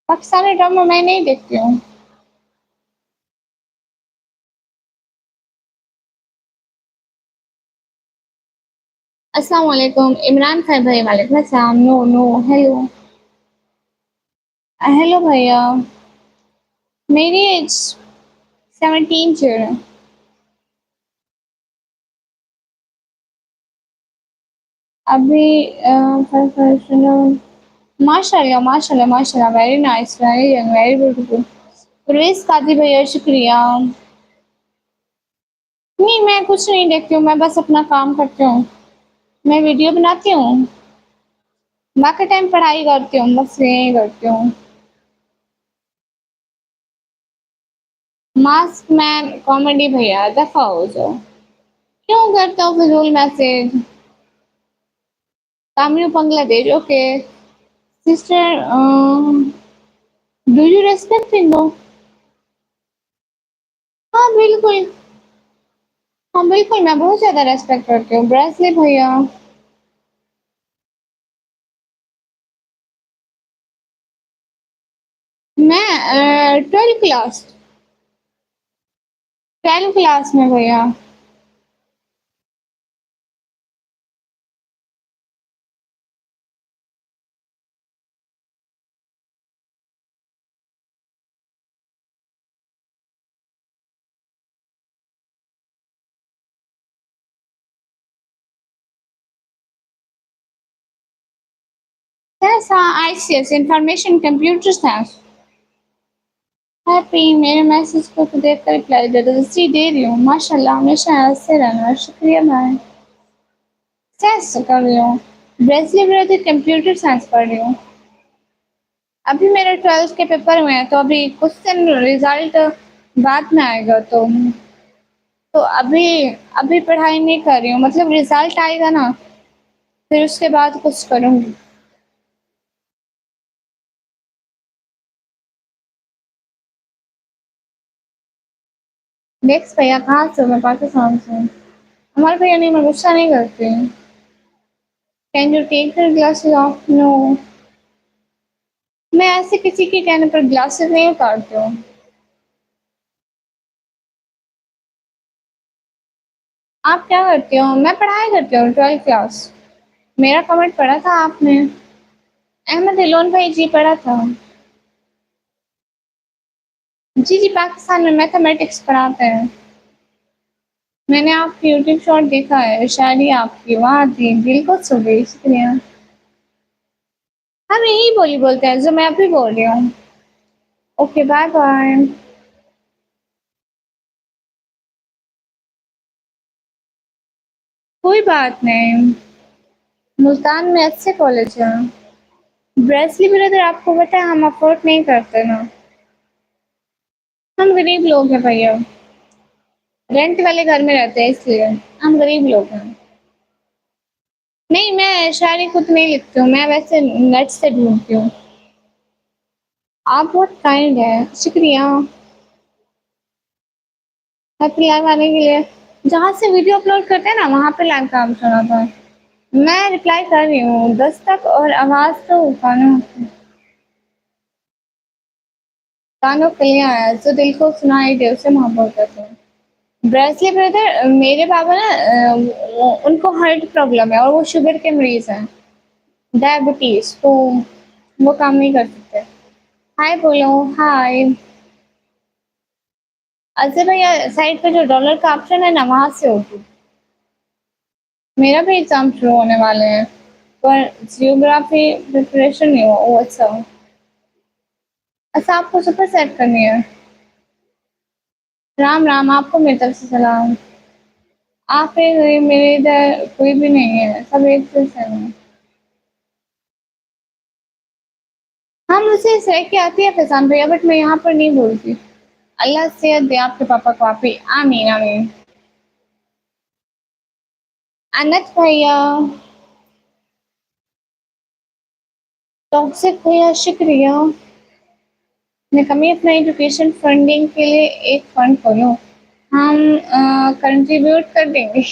पाकिस्तानी ड्रामा मैं नहीं देखती हूँ। अस्सलाम वालेकुम इमरान खान भाई। वालेकुम अस्सलाम। No no hello. हेलो भैया। मेरी एज 17 चिल्ड्रन। अभी माशाल्लाह माशाल्लाह माशाल्लाह very nice very young very beautiful. Parvez Qazi भैया शुक्रिया। नहीं मैं कुछ नहीं देखती हूँ, मैं बस अपना काम करती हूँ। मैं वीडियो बनाती हूँ। बाकी टाइम पढ़ाई करती हूँ, बस यही करती हूँ। मास्क मैन कॉमेडी भैया दफा हो जाओ। क्यों करता हूँ फिजूल message? Tamil Bangladesh okay. Sister do you respect Indo? हाँ बिल्कुल। हाँ बिल्कुल मैं बहुत ज्यादा रेस्पेक्ट करती हूँ ब्राजील भैया। मैं 12 क्लास। 12 क्लास में भैया। कैसा? ICS information computer science. Happy मेरे मैसेज को तो देख कर रिप्लाई दे दो। जी दे रही हूँ। माशाल्लाह हमेशा ऐसे रहना। शुक्रिया मैम। कैसे कर रही हूँ? ब्रेसलेट कंप्यूटर साइंस पढ़ रही हूँ। अभी मेरे 12th के पेपर हुए हैं तो अभी क्वेश्चन रिजल्ट बाद में आएगा तो अभी अभी पढ़ाई नहीं कर रही हूँ। मतलब रिजल्ट आएगा ना फिर उसके बाद कुछ करूँगी। नेक्स्ट भैया कहाँ से हो? मैं पाकिस्तान से हूँ। हमारे भैया नहीं, मैं गुस्सा नहीं करती। Can you take your glasses off? No. मैं ऐसे किसी के कहने पर ग्लासेस नहीं उतारती हूँ। आप क्या करती हो? मैं पढ़ाई करती हूँ 12 क्लास। मेरा कमेंट पढ़ा था आपने? अहमद इलोन भाई जी पढ़ा था। जी जी पाकिस्तान में मैथमेटिक्स पढ़ाते हैं। मैंने आपकी यूट्यूब शॉट देखा है। शायरी आपकी वहाँ थी, दिल को छू गई। शुक्रिया। हम यही बोली बोलते हैं जो मैं अभी बोल रही हूँ। Okay bye bye. कोई बात नहीं। मुल्तान में अच्छे कॉलेज हैं। ब्रेसली ब्रदर आपको पता है हम अफोर्ड नहीं करते ना। हम गरीब लोग हैं भैया। रेंट वाले घर में रहते हैं इसलिए। हम गरीब लोग हैं। नहीं मैं शायरी खुद नहीं लिखती हूँ, मैं वैसे नेट से ढूंढती हूँ। आप बहुत काइंड हैं। शुक्रिया। हैप्पी लाइफ आने के लिए। जहाँ से वीडियो अपलोड करते हैं ना वहाँ पे लाइव का ऑप्शन आता है। मैं रिप्लाई कर रही हूँ दस्तक और आवाज़ तो कानों के लिए आया जो दिल को सुनाई दे उसे मोहब्बत कहते हैं। ब्रेसली ब्रदर मेरे पापा ना उनको हार्ट प्रॉब्लम है और वो शुगर के मरीज हैं, डायबिटीज, तो वो काम नहीं कर सकते। हाय बोलो। हाय। अच्छा भैया साइड पे जो डॉलर का ऑप्शन है ना वहां से होगी। मेरा भी एग्जाम शुरू होने वाले हैं पर जियोग्राफी प्रिपरेशन नहीं हुआ। ओ अच्छा। अच्छा आपको सुपर सेट करनी है। राम राम आपको मेरी तरफ से सलाम। आप मेरे इधर कोई भी नहीं है, सब एक से हैं। हाँ मुझे सह के आती है फैजान भैया बट मैं यहाँ पर नहीं बोलती। अल्लाह सेहत दे आपके पापा को, आप ही आमीन आमीन। अनत भैया। टॉक्सिक भैया शुक्रिया। मैं कमी अपना एजुकेशन फंडिंग के लिए एक फंड खोलूं। हम कंट्रीब्यूट कर देंगे।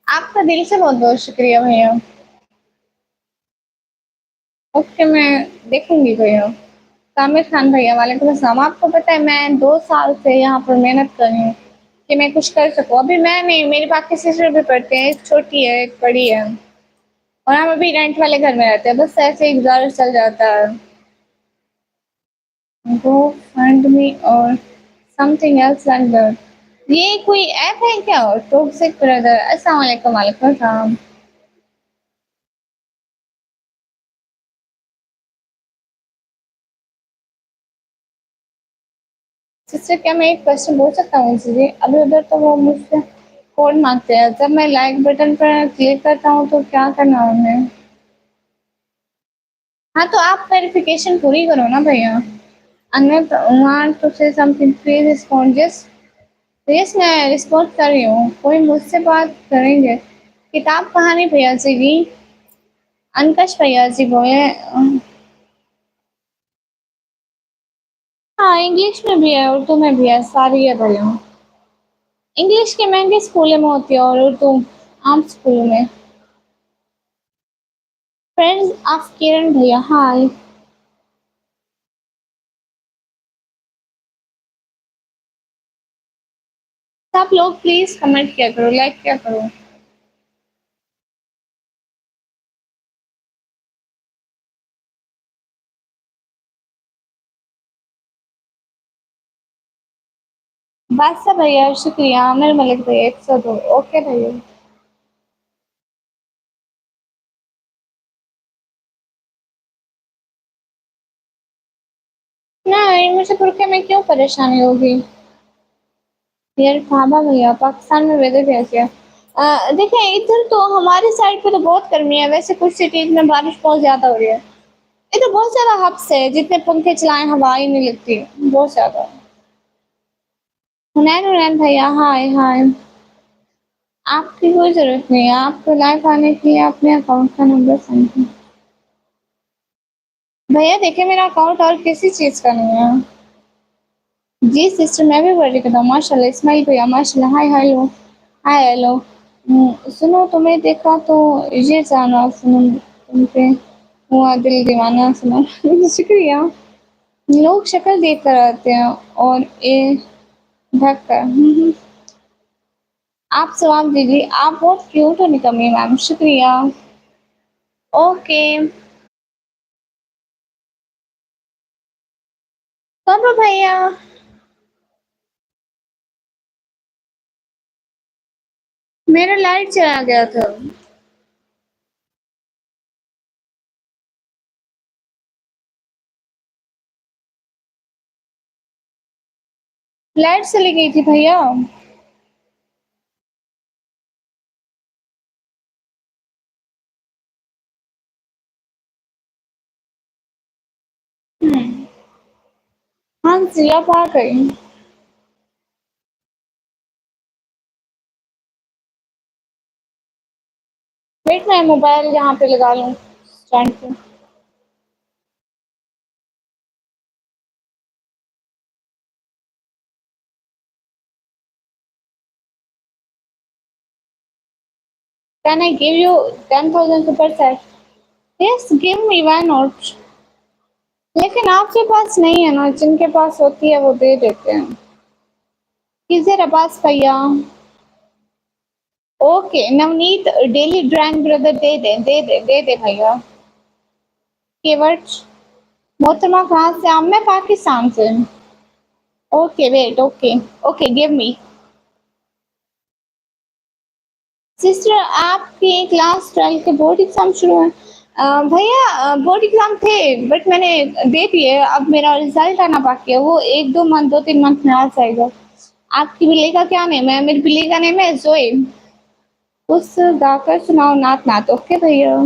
आपका दिल से बहुत बहुत शुक्रिया भैया। ओके मैं देखूंगी भैया। कामिर खान भैया वालेकुम अस्सलाम। आपको पता है मैं 2 साल से यहाँ पर मेहनत कर रही हूँ कि मैं कुछ कर सकूँ। अभी मैं नहीं, मेरी बाकी सिस्टर भी पढ़ते हैं, एक छोटी है एक बड़ी है और हम अभी रेंट वाले घर में रहते हैं, बस ऐसे ही गुजारा चल जाता है। गो फंड मी और समथिंग एल्स लाइक दैट। ये कोई ऐप है क्या? टॉक्सिक ब्रदर अस्सलाम वालेकुम। वालेकुम अस्सलाम। सिस्टर क्या मैं एक क्वेश्चन पूछ सकता हूँ जी? अभी उधर तो वो मुझसे कोड मांगते हैं, जब मैं लाइक बटन पर क्लिक करता हूँ तो क्या करना है उन्हें? हाँ तो आप वेरिफिकेशन पूरी करो ना भैया। अनत want to say something please respond. Yes मैं रिस्पॉन्ड कर रही हूँ, कोई मुझसे बात करेंगे। किताब कहानी भैया जी की। अनकश भैया जी बोले हाँ इंग्लिश में भी है उर्दू में भी है, सारी है भैया। इंग्लिश के महंगे स्कूलों में होती है और उर्दू आम स्कूलों में। फ्रेंड्स ऑफ किरण भैया हाय। सब लोग प्लीज कमेंट किया करो, लाइक किया करो। बादशाह भैया शुक्रिया। आमिर मलिक भैया 102। ओके भैया। नहीं मुझे बुरके में क्यों परेशानी होगी? यार खाबा भैया पाकिस्तान में वेदर कैसे है? देखिए इधर तो हमारी साइड पे तो बहुत गर्मी है, वैसे कुछ सिटीज में बारिश बहुत ज्यादा हो रही है। इधर बहुत ज्यादा हब्स है, जितने पंखे चलाएं हवा ही नहीं लगती, बहुत ज्यादा। हुनैन हुनैन भैया हाय हाय। आपकी कोई जरूरत नहीं है, आपको लाइव आने के लिए अपने अकाउंट का नंबर सेंड करें। भैया देखिए मेरा अकाउंट और किसी चीज का नहीं है। जी सिस्टर मैं भी वर्डी करता हूँ माशाल्लाह। इस्माइल भैया माशाल्लाह। Hi hello. Hi hello. सुनो तुम्हें देखा तो ये जाना सुनो तुम पे हुआ दिल दीवाना सुना। शुक्रिया। लोग शक्ल देख कर आते हैं और ये ढक कर आप जवाब दीजिए। आप बहुत क्यूट हो निकम्मी मैम। शुक्रिया। ओके। कब हो भैया? मेरा लाइट चला गया था। लाइट चली गई थी भैया। हाँ जी आप आ गई। वेट मैं मोबाइल यहाँ पे लगा लूँ स्टैंड पे। Can I give you 10,000 super set? Yes, give me, why not? लेकिन आपके पास नहीं है ना, जिनके पास होती है वो दे देते हैं। किसे रबास भैया? Okay Navneet daily drawing brother दे दे भैया। कीवर्ड्स मोहतरमा कहाँ से? आप? मैं पाकिस्तान से। Okay wait, okay okay give me. Sister आपके क्लास 12 के बोर्ड एग्जाम शुरू हैं? भैया बोर्ड एग्जाम थे बट मैंने दे दिए, अब मेरा रिजल्ट आना बाकी है, वो 1-2 मंथ 2-3 मंथ में आ जाएगा। आपकी बिल्ली का क्या नेम है? मेरी बिल्ली का नेम है जोए। उस गाकर सुनाओ नात नात। ओके भैया।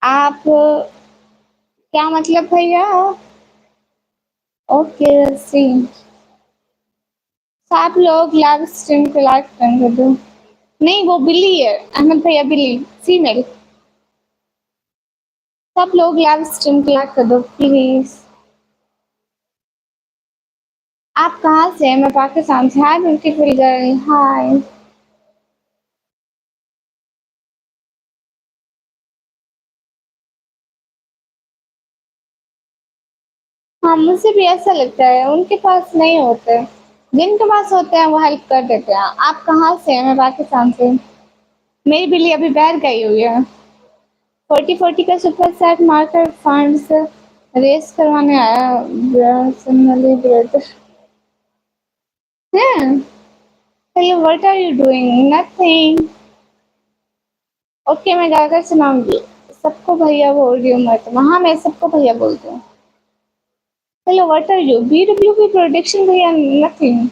आप क्या मतलब भैया? ओके सी। सब लोग लाइव स्ट्रीम को लाइक कर दो। नहीं वो बिल्ली है अहमद भैया, बिल्ली फीमेल। सब लोग लाइव स्ट्रीम को लाइक कर दो प्लीज। आप कहाँ से हैं? मैं पाकिस्तान से। हाय ब्यूटीफुल गर्ल, हाय। हाँ मुझे भी ऐसा लगता है, उनके पास नहीं होते, जिनके पास होते हैं वो हेल्प कर देते हैं। आप कहाँ से हैं? मैं पाकिस्तान से। मेरी बिल्ली अभी बाहर गई हुई है। 40-40 का super set marker funds raise करवाने आया ब्रदर। हैं? Hello what are you doing? Nothing. Okay मैं गाकर सुनाऊंगी। सबको भैया बोल रही हूँ मैं तो। हाँ मैं सबको भैया बोलती हूँ। Hello what are you? BWP production भैया। नथिंग।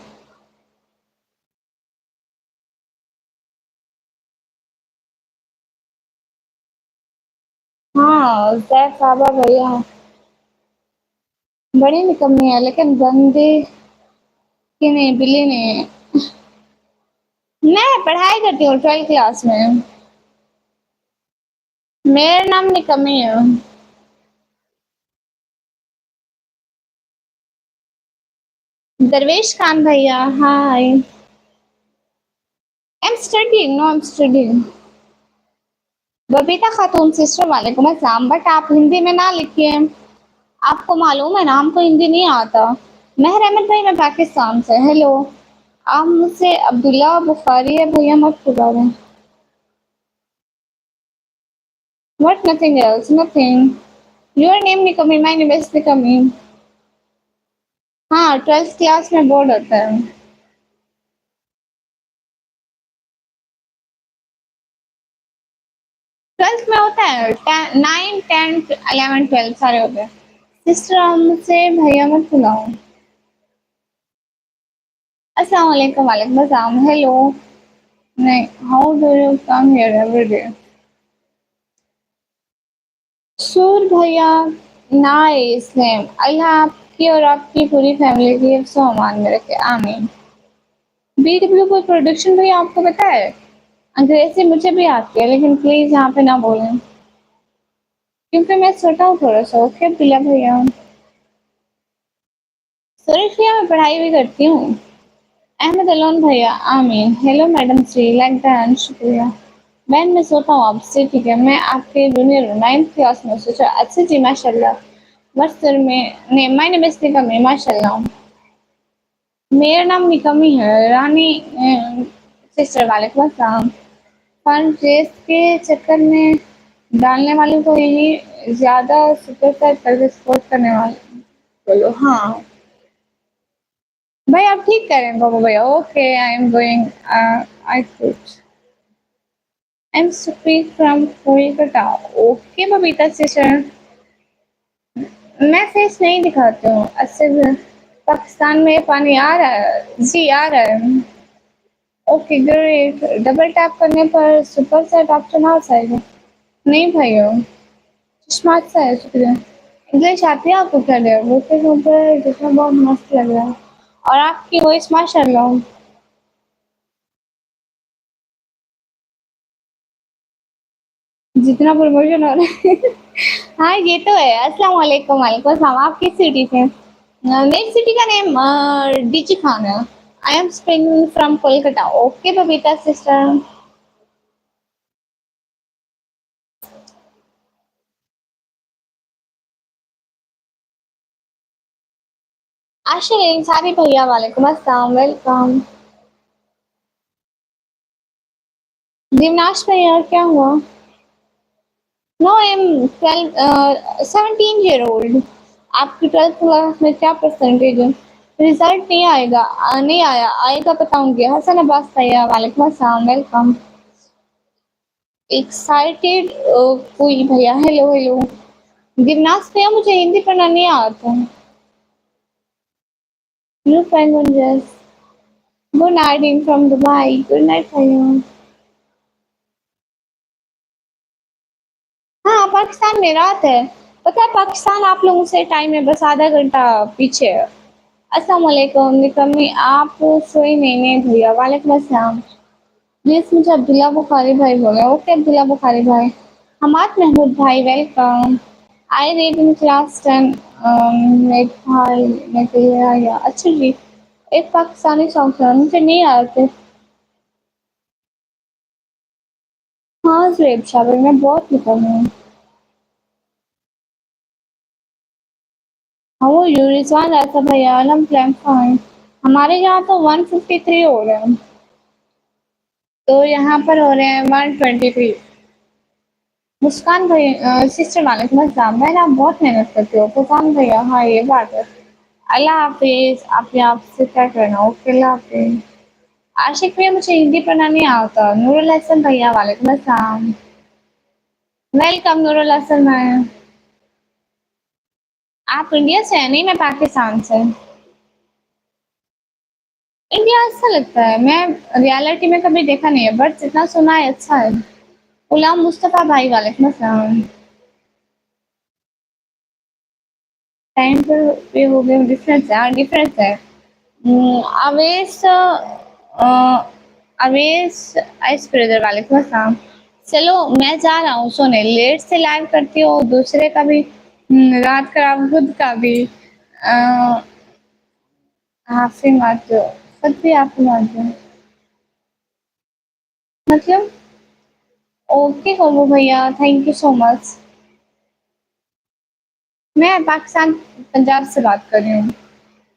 हाँ जैक बाबा भैया बड़ी निकम्मी है, लेकिन बंदे की नहीं, बिल्ली नहीं है। मैं पढ़ाई करती हूँ 12th क्लास में। मेरा नाम निकम्मी है। दरवेश खान भैया hi. I am studying, no I am studying. Babita Khatoon sister वालेकुम अस्सलाम, बट आप हिंदी में ना लिखिए, आपको मालूम है ना हमको हिंदी नहीं आता। महर अहमद भाई मैं पाकिस्तान से। हेलो। आप मुझसे अब्दुल्ला बुखारी है भैया मत पुकारें। What? Nothing else, nothing. Your name Nikmi, my name is Nikmi. हाँ 12th क्लास में बोर्ड होता है। 12th में होता है, 9 10 11 12 सारे होते हैं। सिस्टर आप मुझसे भैया मत बुलाओ। अस्सलाम वालेकुम। वालेकुम अस्सलाम। हेलो। नहीं, how do you come here every day? सूर भैया नाइस नेम। अल्लाह आपकी और आपकी पूरी फैमिली की हिफ्ज़ व अमान में रखे, आमीन। BW कोई प्रोडक्शन भैया आपको पता है? अंग्रेजी मुझे भी आती है लेकिन प्लीज यहाँ पे ना बोलें, क्योंकि मैं छोटा हूँ थोड़ा सा। ओके बिल्ला भैया। सुरेश भैया मैं पढ़ाई भी करती हूँ। अहमद अलोन भैया आमीन। Hello madam Shri, like than शुक्रिया। बहन मैं सोता हूँ आपसे, ठीक है? मैं आपके जूनियर हूँ 9th क्लास में। सोचा अच्छा जी माशाल्लाह। बस सर में ने माय नेम इज निकमी माशाल्लाह। मेरा नाम निकमी है रानी। सिस्टर वालेकुम अस्सलाम। फन रेस के चक्कर में डालने वाले को यही ज्यादा सुपर सेट करके स्पोर्ट करने वाले बोलो। हाँ भाई आप ठीक करें बाबा भैया। Okay I am going. I कुछ I am speak from Kolkata. Okay Babita sister. मैं फेस नहीं दिखाती हूँ अच्छा। पाकिस्तान में पानी आ रहा है जी, आ रहा है। Okay great. डबल टैप करने पर सुपर सेट ऑप्शन आ जाएगा। नहीं भाइयों चश्मा अच्छा है, शुक्रिया। इंग्लिश आती है आपको? क्या है वो के ऊपर जितना बहुत मस्त लग रहा है, और आपकी वॉइस माशाल्लाह। जितना प्रमोशन हो रहा है। हाँ ये तो है। अस्सलाम वालेकुम। वालेकुम अस्सलाम। आप किस सिटी से? मेरी सिटी का नेम डीजी खान है। I am spring from Kolkata. Okay Babita sister. Ashiq Ansari भैया वालेकुम अस्सलाम, वेलकम। दिवनाश भैया क्या हुआ? No I am 12 17 year old. आपकी 12th क्लास में क्या परसेंटेज है? रिजल्ट नहीं आएगा, नहीं आया, आएगा बताऊंगी। हसन अब्बास भैया वालेकुम अस्सलाम, वेलकम। एक्साइटेड कोई भैया, हेलो हेलो। दिवनाश भैया मुझे हिंदी पढ़ना नहीं आता है। New penguin dress. Good night in from Dubai, good night भैया। हाँ, पाकिस्तान में रात है। पता है पाकिस्तान आप लोगों से टाइम है बस आधा घंटा पीछे है। अस्सलाम वालेकुम निकम्मी, आप सोई नहीं भैया, वालेकुम अस्सलाम। प्लीज मुझे अब्दुल्ला बुखारी भाई बोले। ओके अब्दुल्ला बुखारी भाई। हमाद महमूद भाई welcome. I read in class 10। मेघाल मेघालय, अच्छा जी। एक पाकिस्तानी सॉन्ग था, मुझे नहीं आते। हाँ जुएब शाबिर, मैं बहुत निकल हूँ। हाँ वो यू रिजवान रहता भैया, आलम प्लान फाइन। हमारे यहाँ तो 153 हो रहे हैं। तो यहाँ पर हो रहे हैं 123। मुस्कान भाई सिस्टर वालेकुम अस्सलाम। बहन आप बहुत मेहनत करते हो। फुरकान भैया हाँ ये बात है। अल्लाह हाफिज, आपने आपसे क्या करना। ओके अल्लाह हाफिज। आशिक भैया मुझे हिंदी पढ़ना नहीं आता। नूरुल हसन भैया वालेकुम अस्सलाम। वेलकम नूरुल हसन भाई। आप इंडिया से हैं? नहीं मैं पाकिस्तान से। इंडिया अच्छा लगता है, मैं रियलिटी में कभी देखा नहीं है बट जितना सुना है अच्छा है। गुलाम मुस्तफा भाई वालेकुम अस्सलाम। टाइम पर पे हो गए डिफरेंस है, हाँ डिफरेंस है। अवेश अवेश आइस ब्रदर वालेकुम अस्सलाम। चलो मैं जा रहा हूँ सोने, लेट से लाइव करती हूँ दूसरे का भी। रात का खुद का भी। हाफी मार दो, खुद भी हाफी मार दो। मतलब ओके कबू भैया, थैंक यू सो मच। मैं पाकिस्तान पंजाब से बात कर रही हूँ।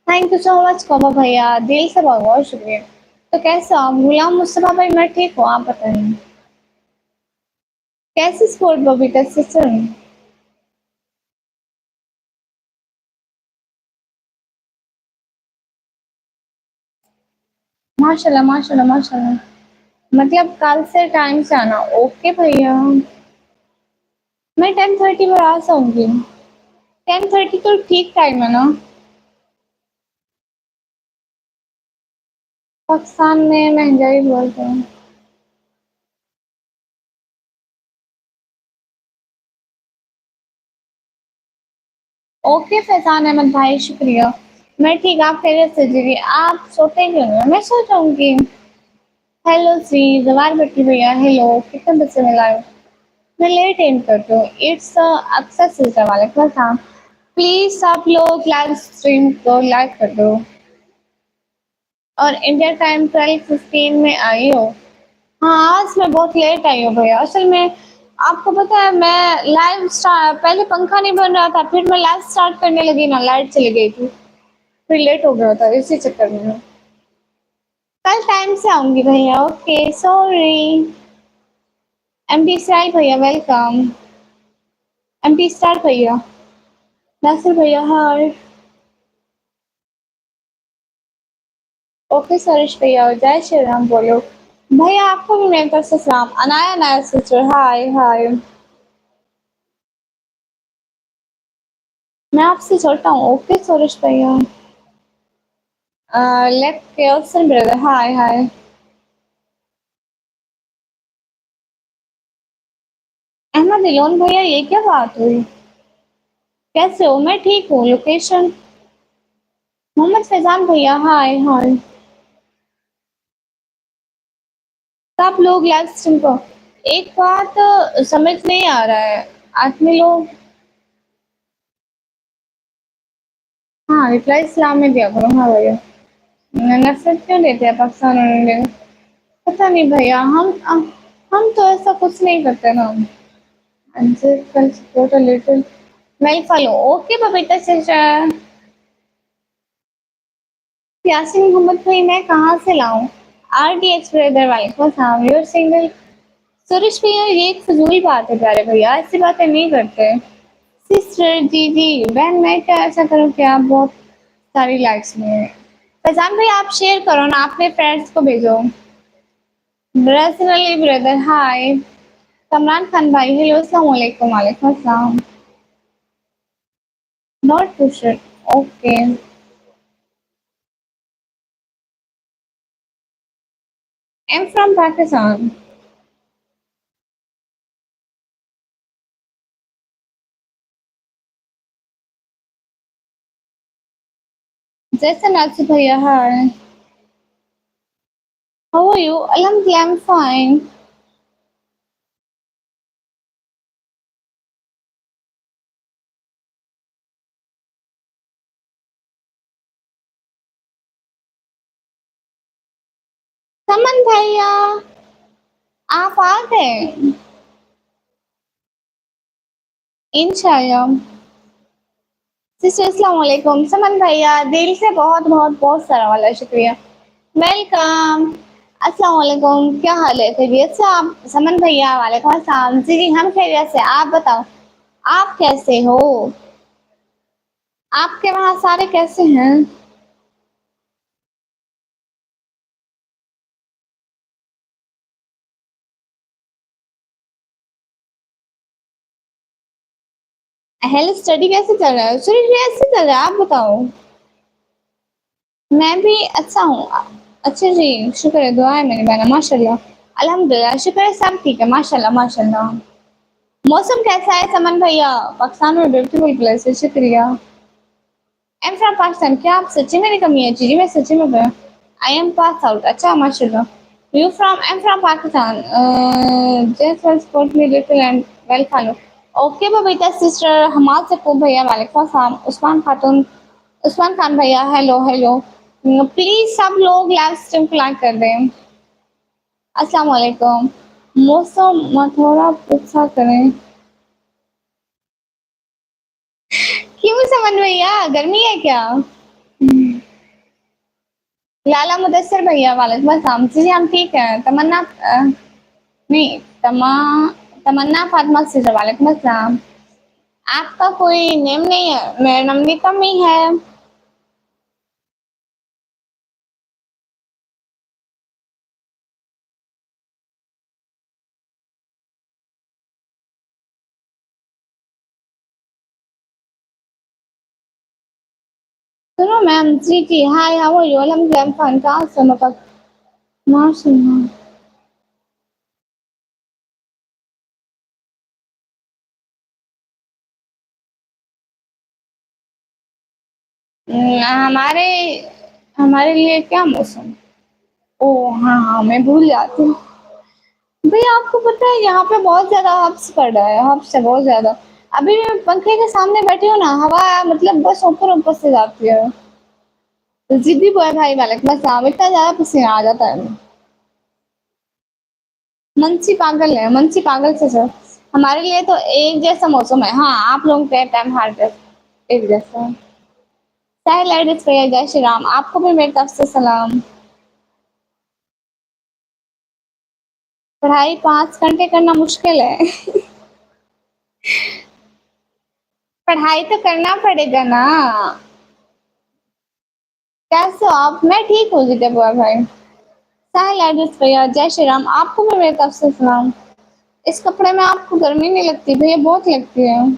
थैंक यू सो मच कबू भैया, दिल से बहुत बहुत शुक्रिया। तो कैसे हो आप? गुलाम मुस्तफा भाई मैं ठीक हूँ, आप बताइए। कैसे स्पोर्ट बबीता सिस्टर? माशाल्लाह माशाल्लाह माशाल्लाह। मतलब कल से टाइम से आना। ओके भैया। मैं 10:30 पर आ जाऊंगी। 10:30 तो ठीक टाइम है ना? पाकिस्तान में महंगाई बहुत है। ओके फैजान अहमद भाई शुक्रिया। मैं ठीक, आप खैरियत से जी? आप सोते क्यों नहीं हो? मैं सो जाऊंगी। हेलो जी जवार भट्टी भैया, हेलो कितने बजे मिला है? मैं लेट एंड करती हूँ, इट्स अक्सर सिलसिला वाले का था। प्लीज आप लोग लाइव स्ट्रीम को लाइक कर दो। और इंडिया टाइम 12:15 में आई हो। हाँ आज मैं बहुत लेट आई हूँ भैया, असल में आपको पता है मैं लाइव स्टार्ट, पहले पंखा नहीं बन रहा था, फिर मैं लाइव स्टार्ट करने लगी ना लाइट चली गई थी, फिर लेट हो गया था इसी चक्कर में। कल टाइम से आऊंगी भैया। Okay sorry. एमडी स्टाइल भैया वेलकम। एमडी स्टार भैया। नासिर भैया हाय। ओके सरेश भैया, जय श्री राम बोलो। भैया आपको भी मेरी तरफ से सलाम। अनाया नाया सिस्टर हाय हाय। मैं आपसे छोटा हूँ। ओके सुरेश भैया। लेफ्ट केल्सन ब्रदर हाय हाय। अहमद इलोन भैया ये क्या बात हुई? कैसे हो? मैं ठीक हूँ। लोकेशन? मोहम्मद फैजान भैया हाय हाय। तो आप लोग लाइव स्ट्रीम को एक बात समझ नहीं आ रहा है। आदमी लोग हाँ रिप्लाई इस्लाम में दिया करो। हाँ भैया। नफरत क्यों देते हैं पाकिस्तान और इंडिया? पता नहीं भैया, हम तो ऐसा कुछ नहीं करते ना। just can support a little. मैं follow. Okay Babita sister. Yasin Mohammad भाई मैं कहाँ से लाऊं? RDX ब्रदर वालेकुम अस्सलाम, यूर सिंगल? सुरेश भैया ये एक फजूल बात है प्यारे भैया, ऐसी बातें नहीं करते। सिस्टर जी जी बहन मैं क्या ऐसा करूँ कि आप बहुत सारी लाइक्स में। फैजान भाई आप शेयर करो ना, अपने फ्रेंड्स को भेजो। पर्सनली ब्रदर हाय। कमरान खान भाई हेलो अस्सलाम वालेकुम। वालेकुम अस्सलाम। Not pusher okay. I am from Pakistan. जैसे नासिर भैया हाय। How are you? अल्हम्दुलिल्लाह आई एम फाइन। समन भैया आप आ गए? इंशाल्लाह। सिस्टर अस्सलाम वालेकुम। समन भैया दिल से बहुत बहुत बहुत सारा वाला शुक्रिया। वेलकम। अस्सलाम वालेकुम, क्या हाल है? खैरियत से आप? समन भैया वालेकुम अस्सलाम। जी जी हम खैरियत से, आप बताओ आप कैसे हो? आपके वहाँ सारे कैसे हैं? हेल्थ स्टडी कैसे चल रहा है? शरीर कैसे चल रहा है आप बताओ। मैं भी अच्छा हूँ। अच्छा जी शुक्र है, दुआ है मेरी बहना माशाल्लाह। अल्हम्दुलिल्लाह शुक्र है, सब ठीक है माशाल्लाह माशाल्लाह। मौसम कैसा है समन भैया? पाकिस्तान में ब्यूटीफुल प्लेस है, शुक्रिया। आई एम फ्रॉम पाकिस्तान, क्या आप सच्ची में निकमी है? जी मैं सच्ची में गया। आई एम पास आउट, अच्छा माशाल्लाह। You from? I am from Pakistan. Just one support me little and well follow. Okay Babita sister, Hamad से खूब भैया वालेकुम अस्सलाम। उस्मान खातून, उस्मान खान भैया हेलो हेलो। प्लीज सब लोग लाइव स्ट्रीम को लाइक कर दें। अस्सलाम वालेकुम। मौसम थोड़ा अच्छा करें। क्यों समन भैया गर्मी है क्या? लाला मुदस्सिर भैया वालेकुम अस्सलाम। जी हम ठीक है। तमन्ना नहीं तमन्ना फातिमा सिस्टर वालेकुम अस्सलाम। आपका कोई नेम नहीं है? मेरा नाम निकम ही है। सुनो मैम। जी जी हाय हाउ आर यू? अल्हम्दुलिल्लाह फाइन। कहाँ से? मतलब माशाल्लाह। हमारे हमारे लिए क्या मौसम? ओह हाँ हाँ मैं भूल जाती हूँ। भैया आपको पता है यहाँ पे बहुत ज्यादा हब्स पड़ रहा है, हब्स है बहुत ज्यादा। अभी मैं पंखे के सामने बैठी हूँ ना, हवा मतलब बस ऊपर ऊपर से जाती है। तो जिद्दी बॉय भाई वालेकुम अस्सलाम। इतना ज्यादा पसीना आ जाता है। मंची पागल है, मंची पागल से सर। हमारे लिए तो एक जैसा मौसम है। हाँ आप लोगों के टाइम हर एक जैसा। साहिल एडिस भैया जय श्री राम, आपको भी मेरी तरफ से सलाम। पढ़ाई 5 घंटे करना मुश्किल है। पढ़ाई तो करना पड़ेगा ना। कैसे हो आप? मैं ठीक हूँ जी बुआ भाई। साहिल एडिस भैया जय श्री राम, आपको भी मेरी तरफ से सलाम। इस कपड़े में आपको गर्मी नहीं लगती? भैया बहुत लगती है।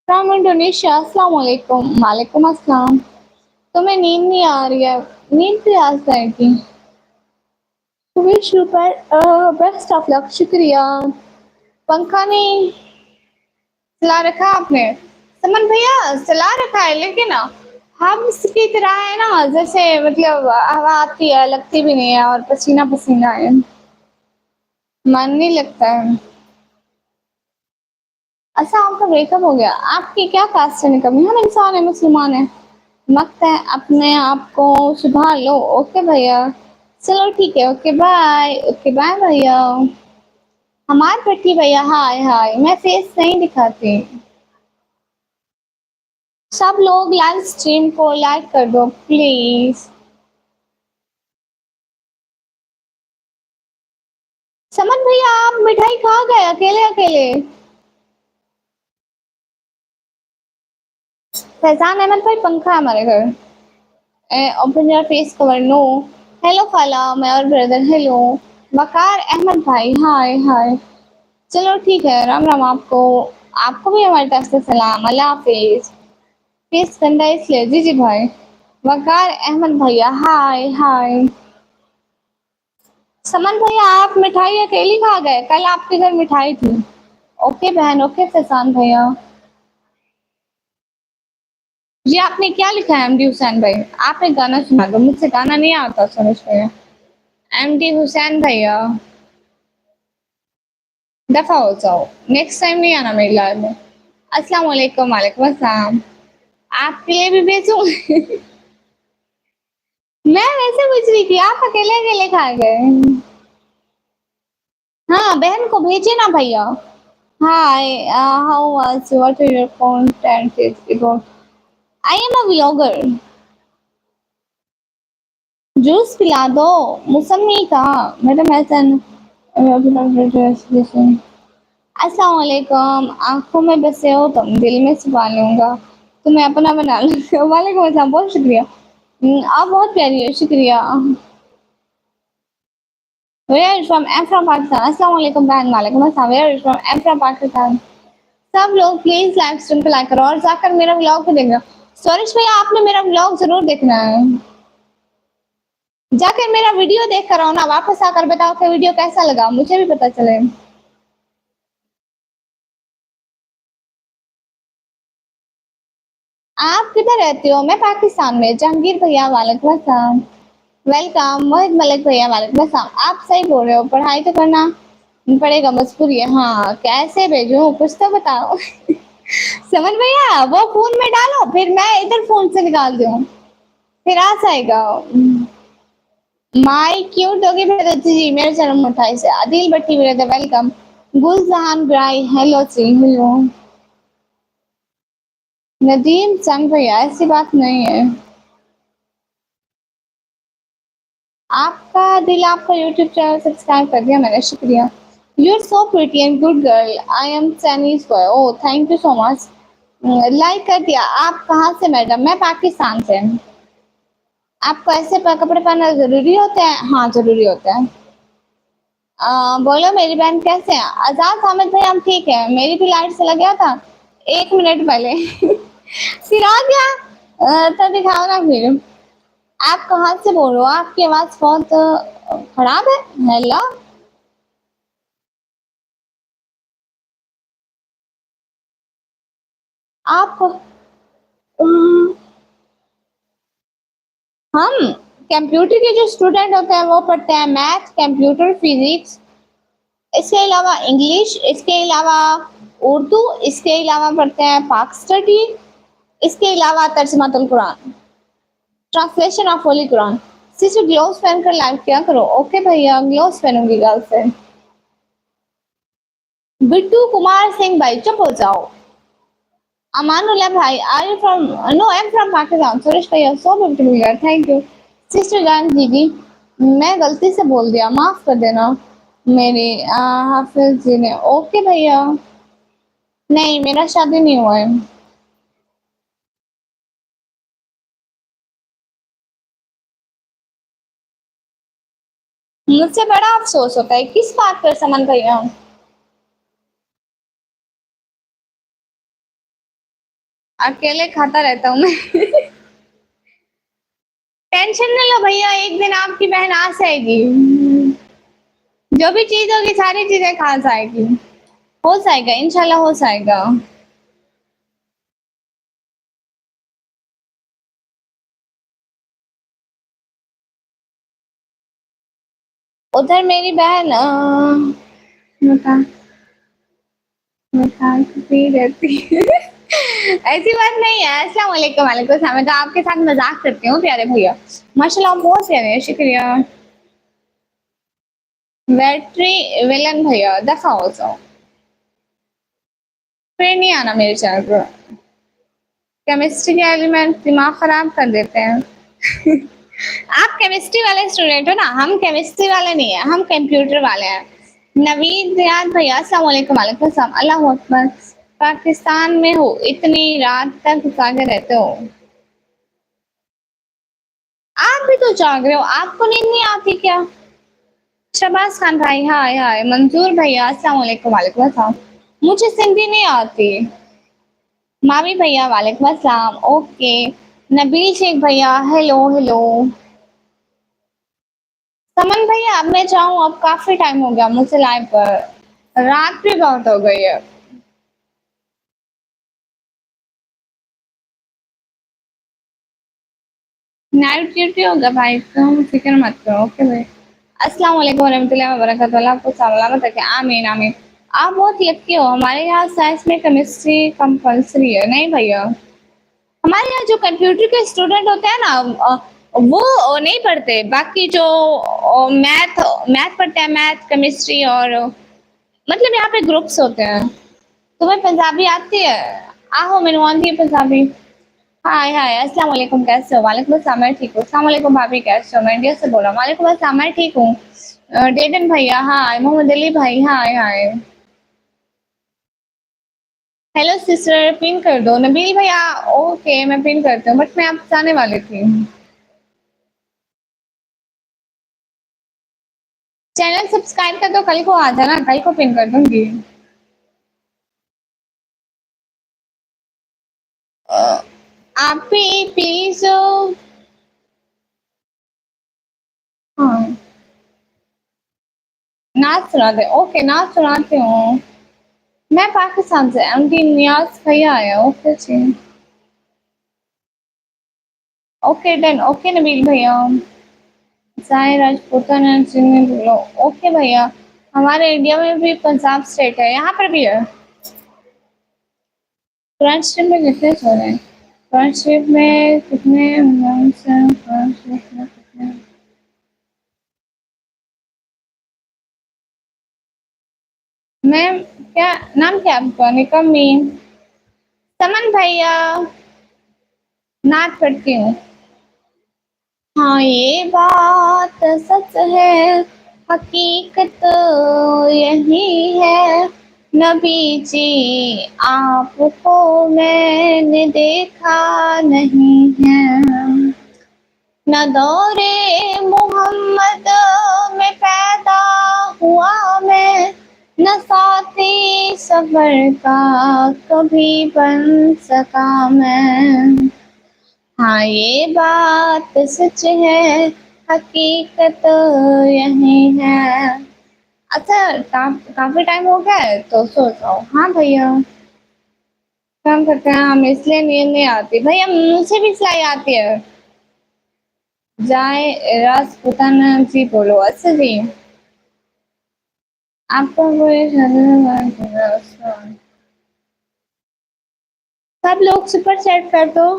फ्रॉम इंडोनेशिया अस्सलाम वालेकुम। वालेकुम अस्सलाम। तुम्हें नींद नहीं आ रही है? नींद भी आ जाएगी। Wish you best of luck, शुक्रिया। पंखा नहीं चला रखा आपने? समन भैया चला रखा है लेकिन हम इसकी तरह है ना, जैसे मतलब हवा आती है लगती भी नहीं है और पसीना पसीना है, मन नहीं लगता है। अच्छा आपका ब्रेकअप हो गया? आपकी क्या कास्ट से निकली? हम इंसान है, मुसलमान है। वक्त है अपने आप को सुधार लो। ओके भैया चलो ठीक है। Okay bye. ओके बाय भैया। हमार पट्टी भैया हाय हाय। मैं फेस नहीं दिखाती। सब लोग लाइव स्ट्रीम को लाइक कर दो प्लीज। समन भैया आप मिठाई खा गए अकेले अकेले। फैजान अहमद भाई पंखा है हमारे घर। Open your face cover no. Hello खाला मैं और ब्रदर हेलो। वकार अहमद भाई हाय हाय। चलो ठीक है राम राम आपको। आपको भी हमारी तरफ से सलाम अल्लाह हाफिज। फेस गंदा इसलिए जी जी भाई। वकार अहमद भैया हाय हाय। समन भैया आप मिठाई अकेली खा गए कल आपके घर मिठाई थी। ओके बहन ओके फैजान भैया। जी आपने क्या लिखा है एमडी हुसैन भाई। आपने गाना सुना दो मुझसे गाना नहीं आता समझ भैया। एमडी हुसैन भैया दफा हो जाओ। नेक्स्ट टाइम नहीं आना मेरी लाइफ में। अस्सलाम वालेकुम वालेकुम अस्सलाम। आपके लिए भी भेजूं मैं वैसे पूछ रही थी आप अकेले अकेले खा गए। हाँ बहन को भेजे ना भैया। Hi how was what are your content is about. I am a vlogger. Juice पिला दो। मौसमी का मैडम ऐसा। अस्सलाम वालेकुम आंखों में बसे हो तुम दिल में छुपा लूंगा तुम्हें अपना बना लूंगा। वालेकुम अस्सलाम बहुत शुक्रिया। आप बहुत प्यारी है शुक्रिया। Where is from? I'm from Pakistan. अस्सलाम वालेकुम बहन वालेकुम अस्सलाम। Where is from? I'm from Pakistan. सब लोग प्लीज लाइव स्ट्रीम पे लाइक करो और जाकर मेरा व्लॉग भी देखना। सौरिश भैया आपने मेरा व्लॉग जरूर देखना है। जाकर मेरा वीडियो देख कर आओ ना वापस आकर बताओ कि वीडियो कैसा लगा मुझे भी पता चले। आप किधर रहते हो। मैं पाकिस्तान में जहांगीर भैया वालेकुम अस्सलाम। वेलकम मोहित मलिक भैया वालेकुम अस्सलाम। आप सही बोल रहे हो पढ़ाई तो करना पड़ेगा मजबूरी है। हाँ कैसे भेजूं कुछ तो बताओ समझ भैया वो फोन में डालो फिर मैं इधर फोन से निकाल दूं फिर आ जाएगा। माई क्यूट डॉगी ब्रदर जी मेरा जन्म 28 है। आदिल भट्टी ब्रदर वेलकम। गुलजहान ब्राई हेलो जी हेलो। नदीम संग भैया ऐसी बात नहीं है। आपका दिल आपका यूट्यूब चैनल सब्सक्राइब कर दिया मैंने शुक्रिया। You are so pretty and good girl I am Chinese boy oh thank you so much. Like कर दिया। आप कहाँ से मैडम। मैं पाकिस्तान से। आपको ऐसे कपड़े पहनना जरूरी होते हैं। हाँ जरूरी होता है। बोलो मेरी बहन कैसे हैं। आजाद हामिद भाई हम ठीक है मेरी भी लाइट चला गया था 1 मिनट पहले फिर आ गया। तो दिखाओ ना फिर। आप कहाँ से बोल रहे हो आपकी आवाज बहुत खराब है। हेलो। आप हम कंप्यूटर के जो स्टूडेंट होते हैं वो पढ़ते हैं मैथ कंप्यूटर फिजिक्स इसके अलावा इंग्लिश इसके अलावा उर्दू इसके अलावा पढ़ते हैं पाक स्टडी इसके अलावा तर्जमातुल कुरान translation of holy Quran. Sister gloves पहनकर लाइव क्या करो। ओके भैया ग्लोव्स पहनूंगी कल से। बिट्टू कुमार सिंह भाई चुप हो जाओ। अमानुल्लाह भाई are you from no I am from Pakistan. Suresh भैया so beautiful thank you. Sister जान दीदी मैं गलती से बोल दिया माफ कर देना। मेरी हाफिज जी ने ओके भैया। नहीं मेरा शादी नहीं हुआ है। मुझसे बड़ा अफसोस होता है किस बात पर समन भैया। अकेले खाता रहता हूँ मैं टेंशन न लो भैया एक दिन आपकी बहन आ जाएगी। जो भी चीज होगी सारी चीजें खा जाएगी। हो जाएगा इंशाल्लाह हो जाएगा। उधर मेरी बहन बता बता भी रहती है ऐसी बात नहीं है। अस्सलाम वालेकुम वालेकुम सलाम। मैं तो आपके साथ मजाक करती हूँ प्यारे भैया। माशाल्लाह आप बहुत प्यारे हैं शुक्रिया। बैटरी विलन भैया दफा हो जाओ। फिर नहीं आना मेरे चैनल पर। केमिस्ट्री के एलिमेंट दिमाग खराब कर देते हैं। आप केमिस्ट्री वाले स्टूडेंट हो ना, हम केमिस्ट्री वाले नहीं है, हम कंप्यूटर वाले हैं। नवीद रियाद भैया अस्सलाम वालेकुम। वालेकुम सलाम। अल्लाह अकबर। पाकिस्तान में हो, इतनी रात तक जागे रहते हो। आप भी तो जाग रहे हो, आपको नींद नहीं आती क्या? शहबाज खान भाई हाय हाय। मंजूर भैया अस्सलाम वालेकुम। वालेकुम अस्सलाम। मुझे सिंधी नहीं आती। मामी भैया वालेकुम अस्सलाम। ओके। नबील शेख भैया हेलो हेलो। समन भैया अब मैं जाऊं, अब काफी टाइम हो गया मुझसे लाइव पर, रात भी बहुत हो गई है। नाइट ड्यूटी होगा भाई, तुम फिक्र मत करो। ओके भाई। अस्सलाम वालेकुम वरहमतुल्लाहि वबरकातुहू। अल्लाह आपको सलामत रखे, आमीन आमीन। आप बहुत लकी हो, हमारे यहाँ साइंस में केमिस्ट्री कंपलसरी है। नहीं भैया, हमारे यहाँ जो कंप्यूटर के स्टूडेंट होते हैं ना, वो नहीं पढ़ते। बाकी जो मैथ मैथ पढ़ते हैं, मैथ केमिस्ट्री और मतलब यहाँ पे ग्रुप्स होते हैं। तुम्हें पंजाबी आती है? आहो मैंने आती है पंजाबी। हाय हाय अस्सलाम वालेकुम, कैसे हो? वालेकुम अस्सलाम, मैं ठीक हूँ। अस्सलाम वालेकुम भाभी, कैसे हो? मैं इंडिया से बोल रहा हूँ। वालेकुम अस्सलाम, मैं ठीक हूँ। डेडन भैया हाय। मोहम्मद अली भाई हाय हाय। हेलो सिस्टर, पिन कर दो। नबील भैया ओके मैं पिन करती हूँ, बट मैं आप जाने वाली थी। चैनल सब्सक्राइब कर दो, कल को आ जाना, कल को पिन कर दूंगी। आप भी प्लीज। हाँ, नाच सुना दे। ओके नाच सुनाती हूँ। मैं पाकिस्तान से, एमडी नियाज भैया आया। ओके जी। Okay done. ओके नबील भैया। साई राजपूताना में बोलो। ओके भैया। हमारे इंडिया में भी पंजाब स्टेट है, यहाँ पर भी है। फ्रेंडशिप में कितने छोड़े हैं? फ्रेंडशिप में कितने months हैं? फ्रेंडशिप में कितने? मैं क्या नाम क्या आपका? निकम मीन। समन भैया नाच पढ़ती हूँ। हाँ ये बात सच है, हकीकत यही है। नबी जी आपको मैंने देखा नहीं है, न दौरे मोहम्मद में पैदा हुआ मैं, न साथी सफर का कभी बन सका मैं। हाँ ये बात सच है, हकीकत यही है। अच्छा, काफी टाइम हो गया है तो सो जाओ। हाँ भैया, काम करते हैं हम, इसलिए नींद नहीं आती। भैया मुझे भी सिलाई आती है। जाए राजपूताना जी बोलो। अच्छा जी, आपको कोई सब लोग सुपर चैट कर दो।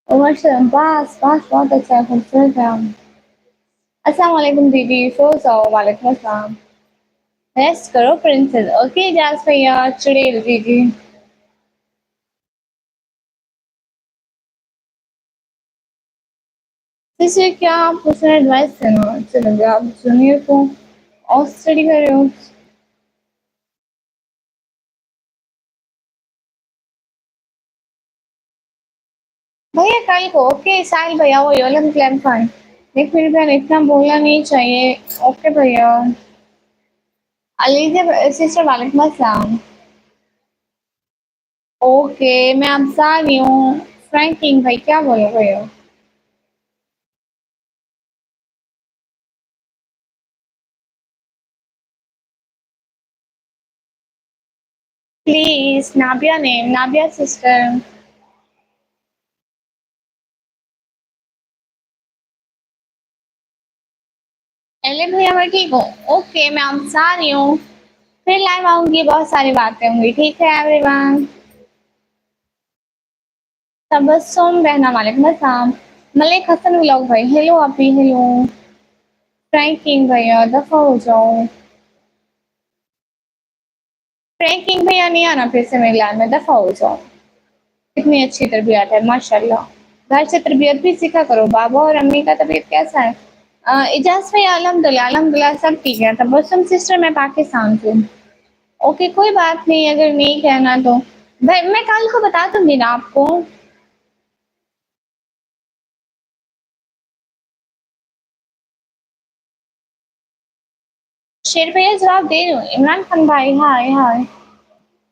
बस बस बहुत अच्छा है, खूबसूरत है। अस्सलाम वालेकुम दीदी, सो जाओ। वालेकुम अस्सलाम। रेस्ट करो प्रिंसेस। ओके जास भैया, चुड़ैल दीदी। जैसे क्या आप पूछना, एडवाइस देना? चलो आप जूनियर को और स्टडी कर रहे हो। भैया कल को। ओके साहिल भैया, वो योलम क्लैम फाइन। देख मेरी बहन, इतना बोलना नहीं चाहिए। ओके भैया। अलीजा सिस्टर वालेकुम अस्सलाम। ओके मैं अब जा रही हूँ। फ्रैंकिंग भाई क्या बोलो भैया? Please Nabiya name, Nabiya sister. एले भैया मैं ठीक हूँ। ओके मैं अब जा रही हूँ, फिर लाइव आऊंगी, बहुत सारी बातें होंगी। ठीक है एवरीवन। तबस्सुम रहना वालेकुम अस्सलाम। मलिक हसन व्लॉग भाई हेलो। आप भी हेलो। फ्रैंकिंग भैया दफा हो जाओ। फ्रैंकिंग भैया नहीं आना फिर से मेरे लाइन में, दफ़ा हो जाओ। कितनी अच्छी तरबियत है माशाल्लाह। घर से तरबियत भी सीखा करो। बाबा और अम्मी का तबीयत कैसा है? इजाज़ भैया अल्हम्दुलिल्लाह अल्हम्दुलिल्लाह सब ठीक है। तबस्सुम सिस्टर मैं पाकिस्तान से हूँ। ओके कोई बात नहीं अगर नहीं कहना तो। भाई मैं कल को बता दूँगी ना आपको। शेर भैया जवाब दे रही हूँ। इमरान खान भाई हाय हाय।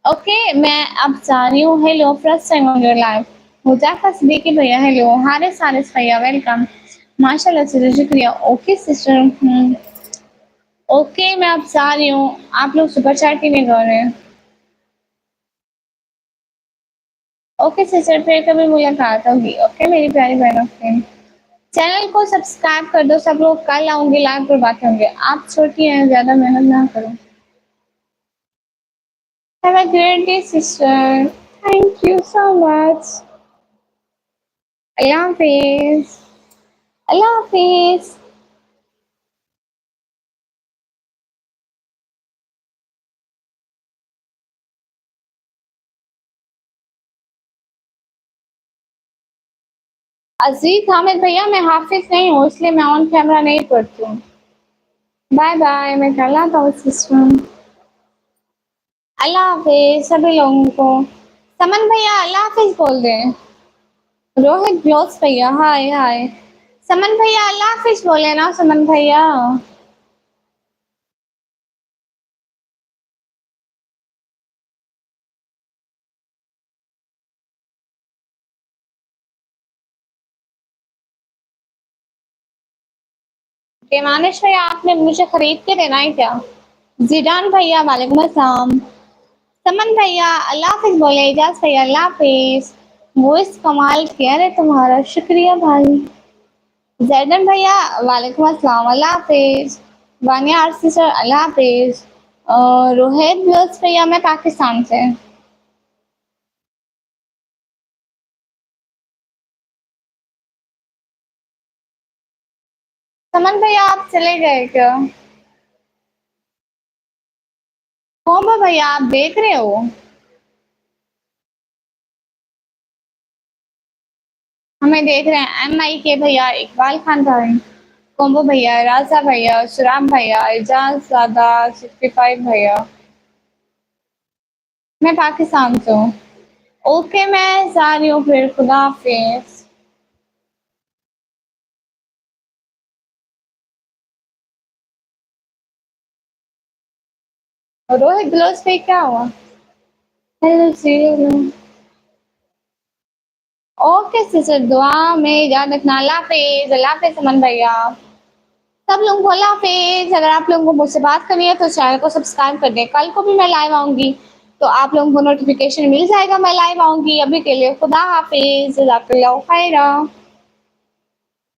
ओके मैं अब जा रही हूँ। Hello first time on your live. Huzaifa Siddiqui भैया हेलो। हारिस भैया वेलकम। माशाल्लाह से शुक्रिया। ओके सिस्टर ओके मैं अब जा रही हूँ। आप लोग सुपर चैट ही नहीं कर रहे हैं। ओके सिस्टर फिर कभी मुलाकात होगी। ओके मेरी प्यारी बहनों फ्रेंड। चैनल को सब्सक्राइब कर दो सब लोग। कल आऊँगी लाइव पर बातें होंगे। आप छोटी हैं ज़्यादा मेहनत ना करो। Have a great day sister. Thank you so much. अल्लाह हाफ़िज़। अल्लाह हाफ़िज़। अज़ीज़ हामिद भैया मैं हाफ़िज़ नहीं हूँ इसलिए मैं ऑन कैमरा नहीं पढ़ती हूँ। बाय बाय मैं कल आता हूँ सिस्टर। अल्लाह हाफ़िज़ सभी लोगों को। समन भैया अल्लाह हाफ़िज़ बोल दें। रोहित जोश भैया हाय हाय। समन भैया अल्लाह हाफ़िज़ बोले ना समन भैया। मानिश भैया आपने मुझे खरीद के देना है क्या? ज़ीडान भैया वालेकुम अस्सलाम। समन भैया अल्लाह हाफ़िज़ बोले। इजाज़ भैया अल्लाह हाफ़िज़। वॉइस कमाल किया रे तुम्हारा शुक्रिया भाई। जैदन भैया वालेकुम अस्सलाम अल्लाह हाफ़िज़। वानिया आरसी सर अल्लाह हाफ़िज़। रोहित ब्लस भैया मैं पाकिस्तान से। समन भैया आप चले गए क्या? कोमबा भैया आप देख रहे हो? हमें देख रहे हैं एमआई के भैया इकबाल खान भाई, कोम्बो भैया, राजा भैया, सुराम भैया, एजाज दादा 65 भैया। मैं पाकिस्तान से हूँ। ओके मैं जा रही हूँ फिर खुदा हाफिज। रोहित ग्लोस पे क्या हुआ? हेलो जी हेलो। ओके सिस्टर दुआ में याद रखना। अल्लाह हाफिज अमन भैया। सब लोगों को अल्लाह हाफिज। अगर आप लोगों को मुझसे बात करनी है तो चैनल को सब्सक्राइब कर दें। कल को भी मैं लाइव आऊंगी तो आप लोगों को नोटिफिकेशन मिल जाएगा मैं लाइव आऊंगी। अभी के लिए खुदा हाफिज जज़ाकल्लाहु खैरा।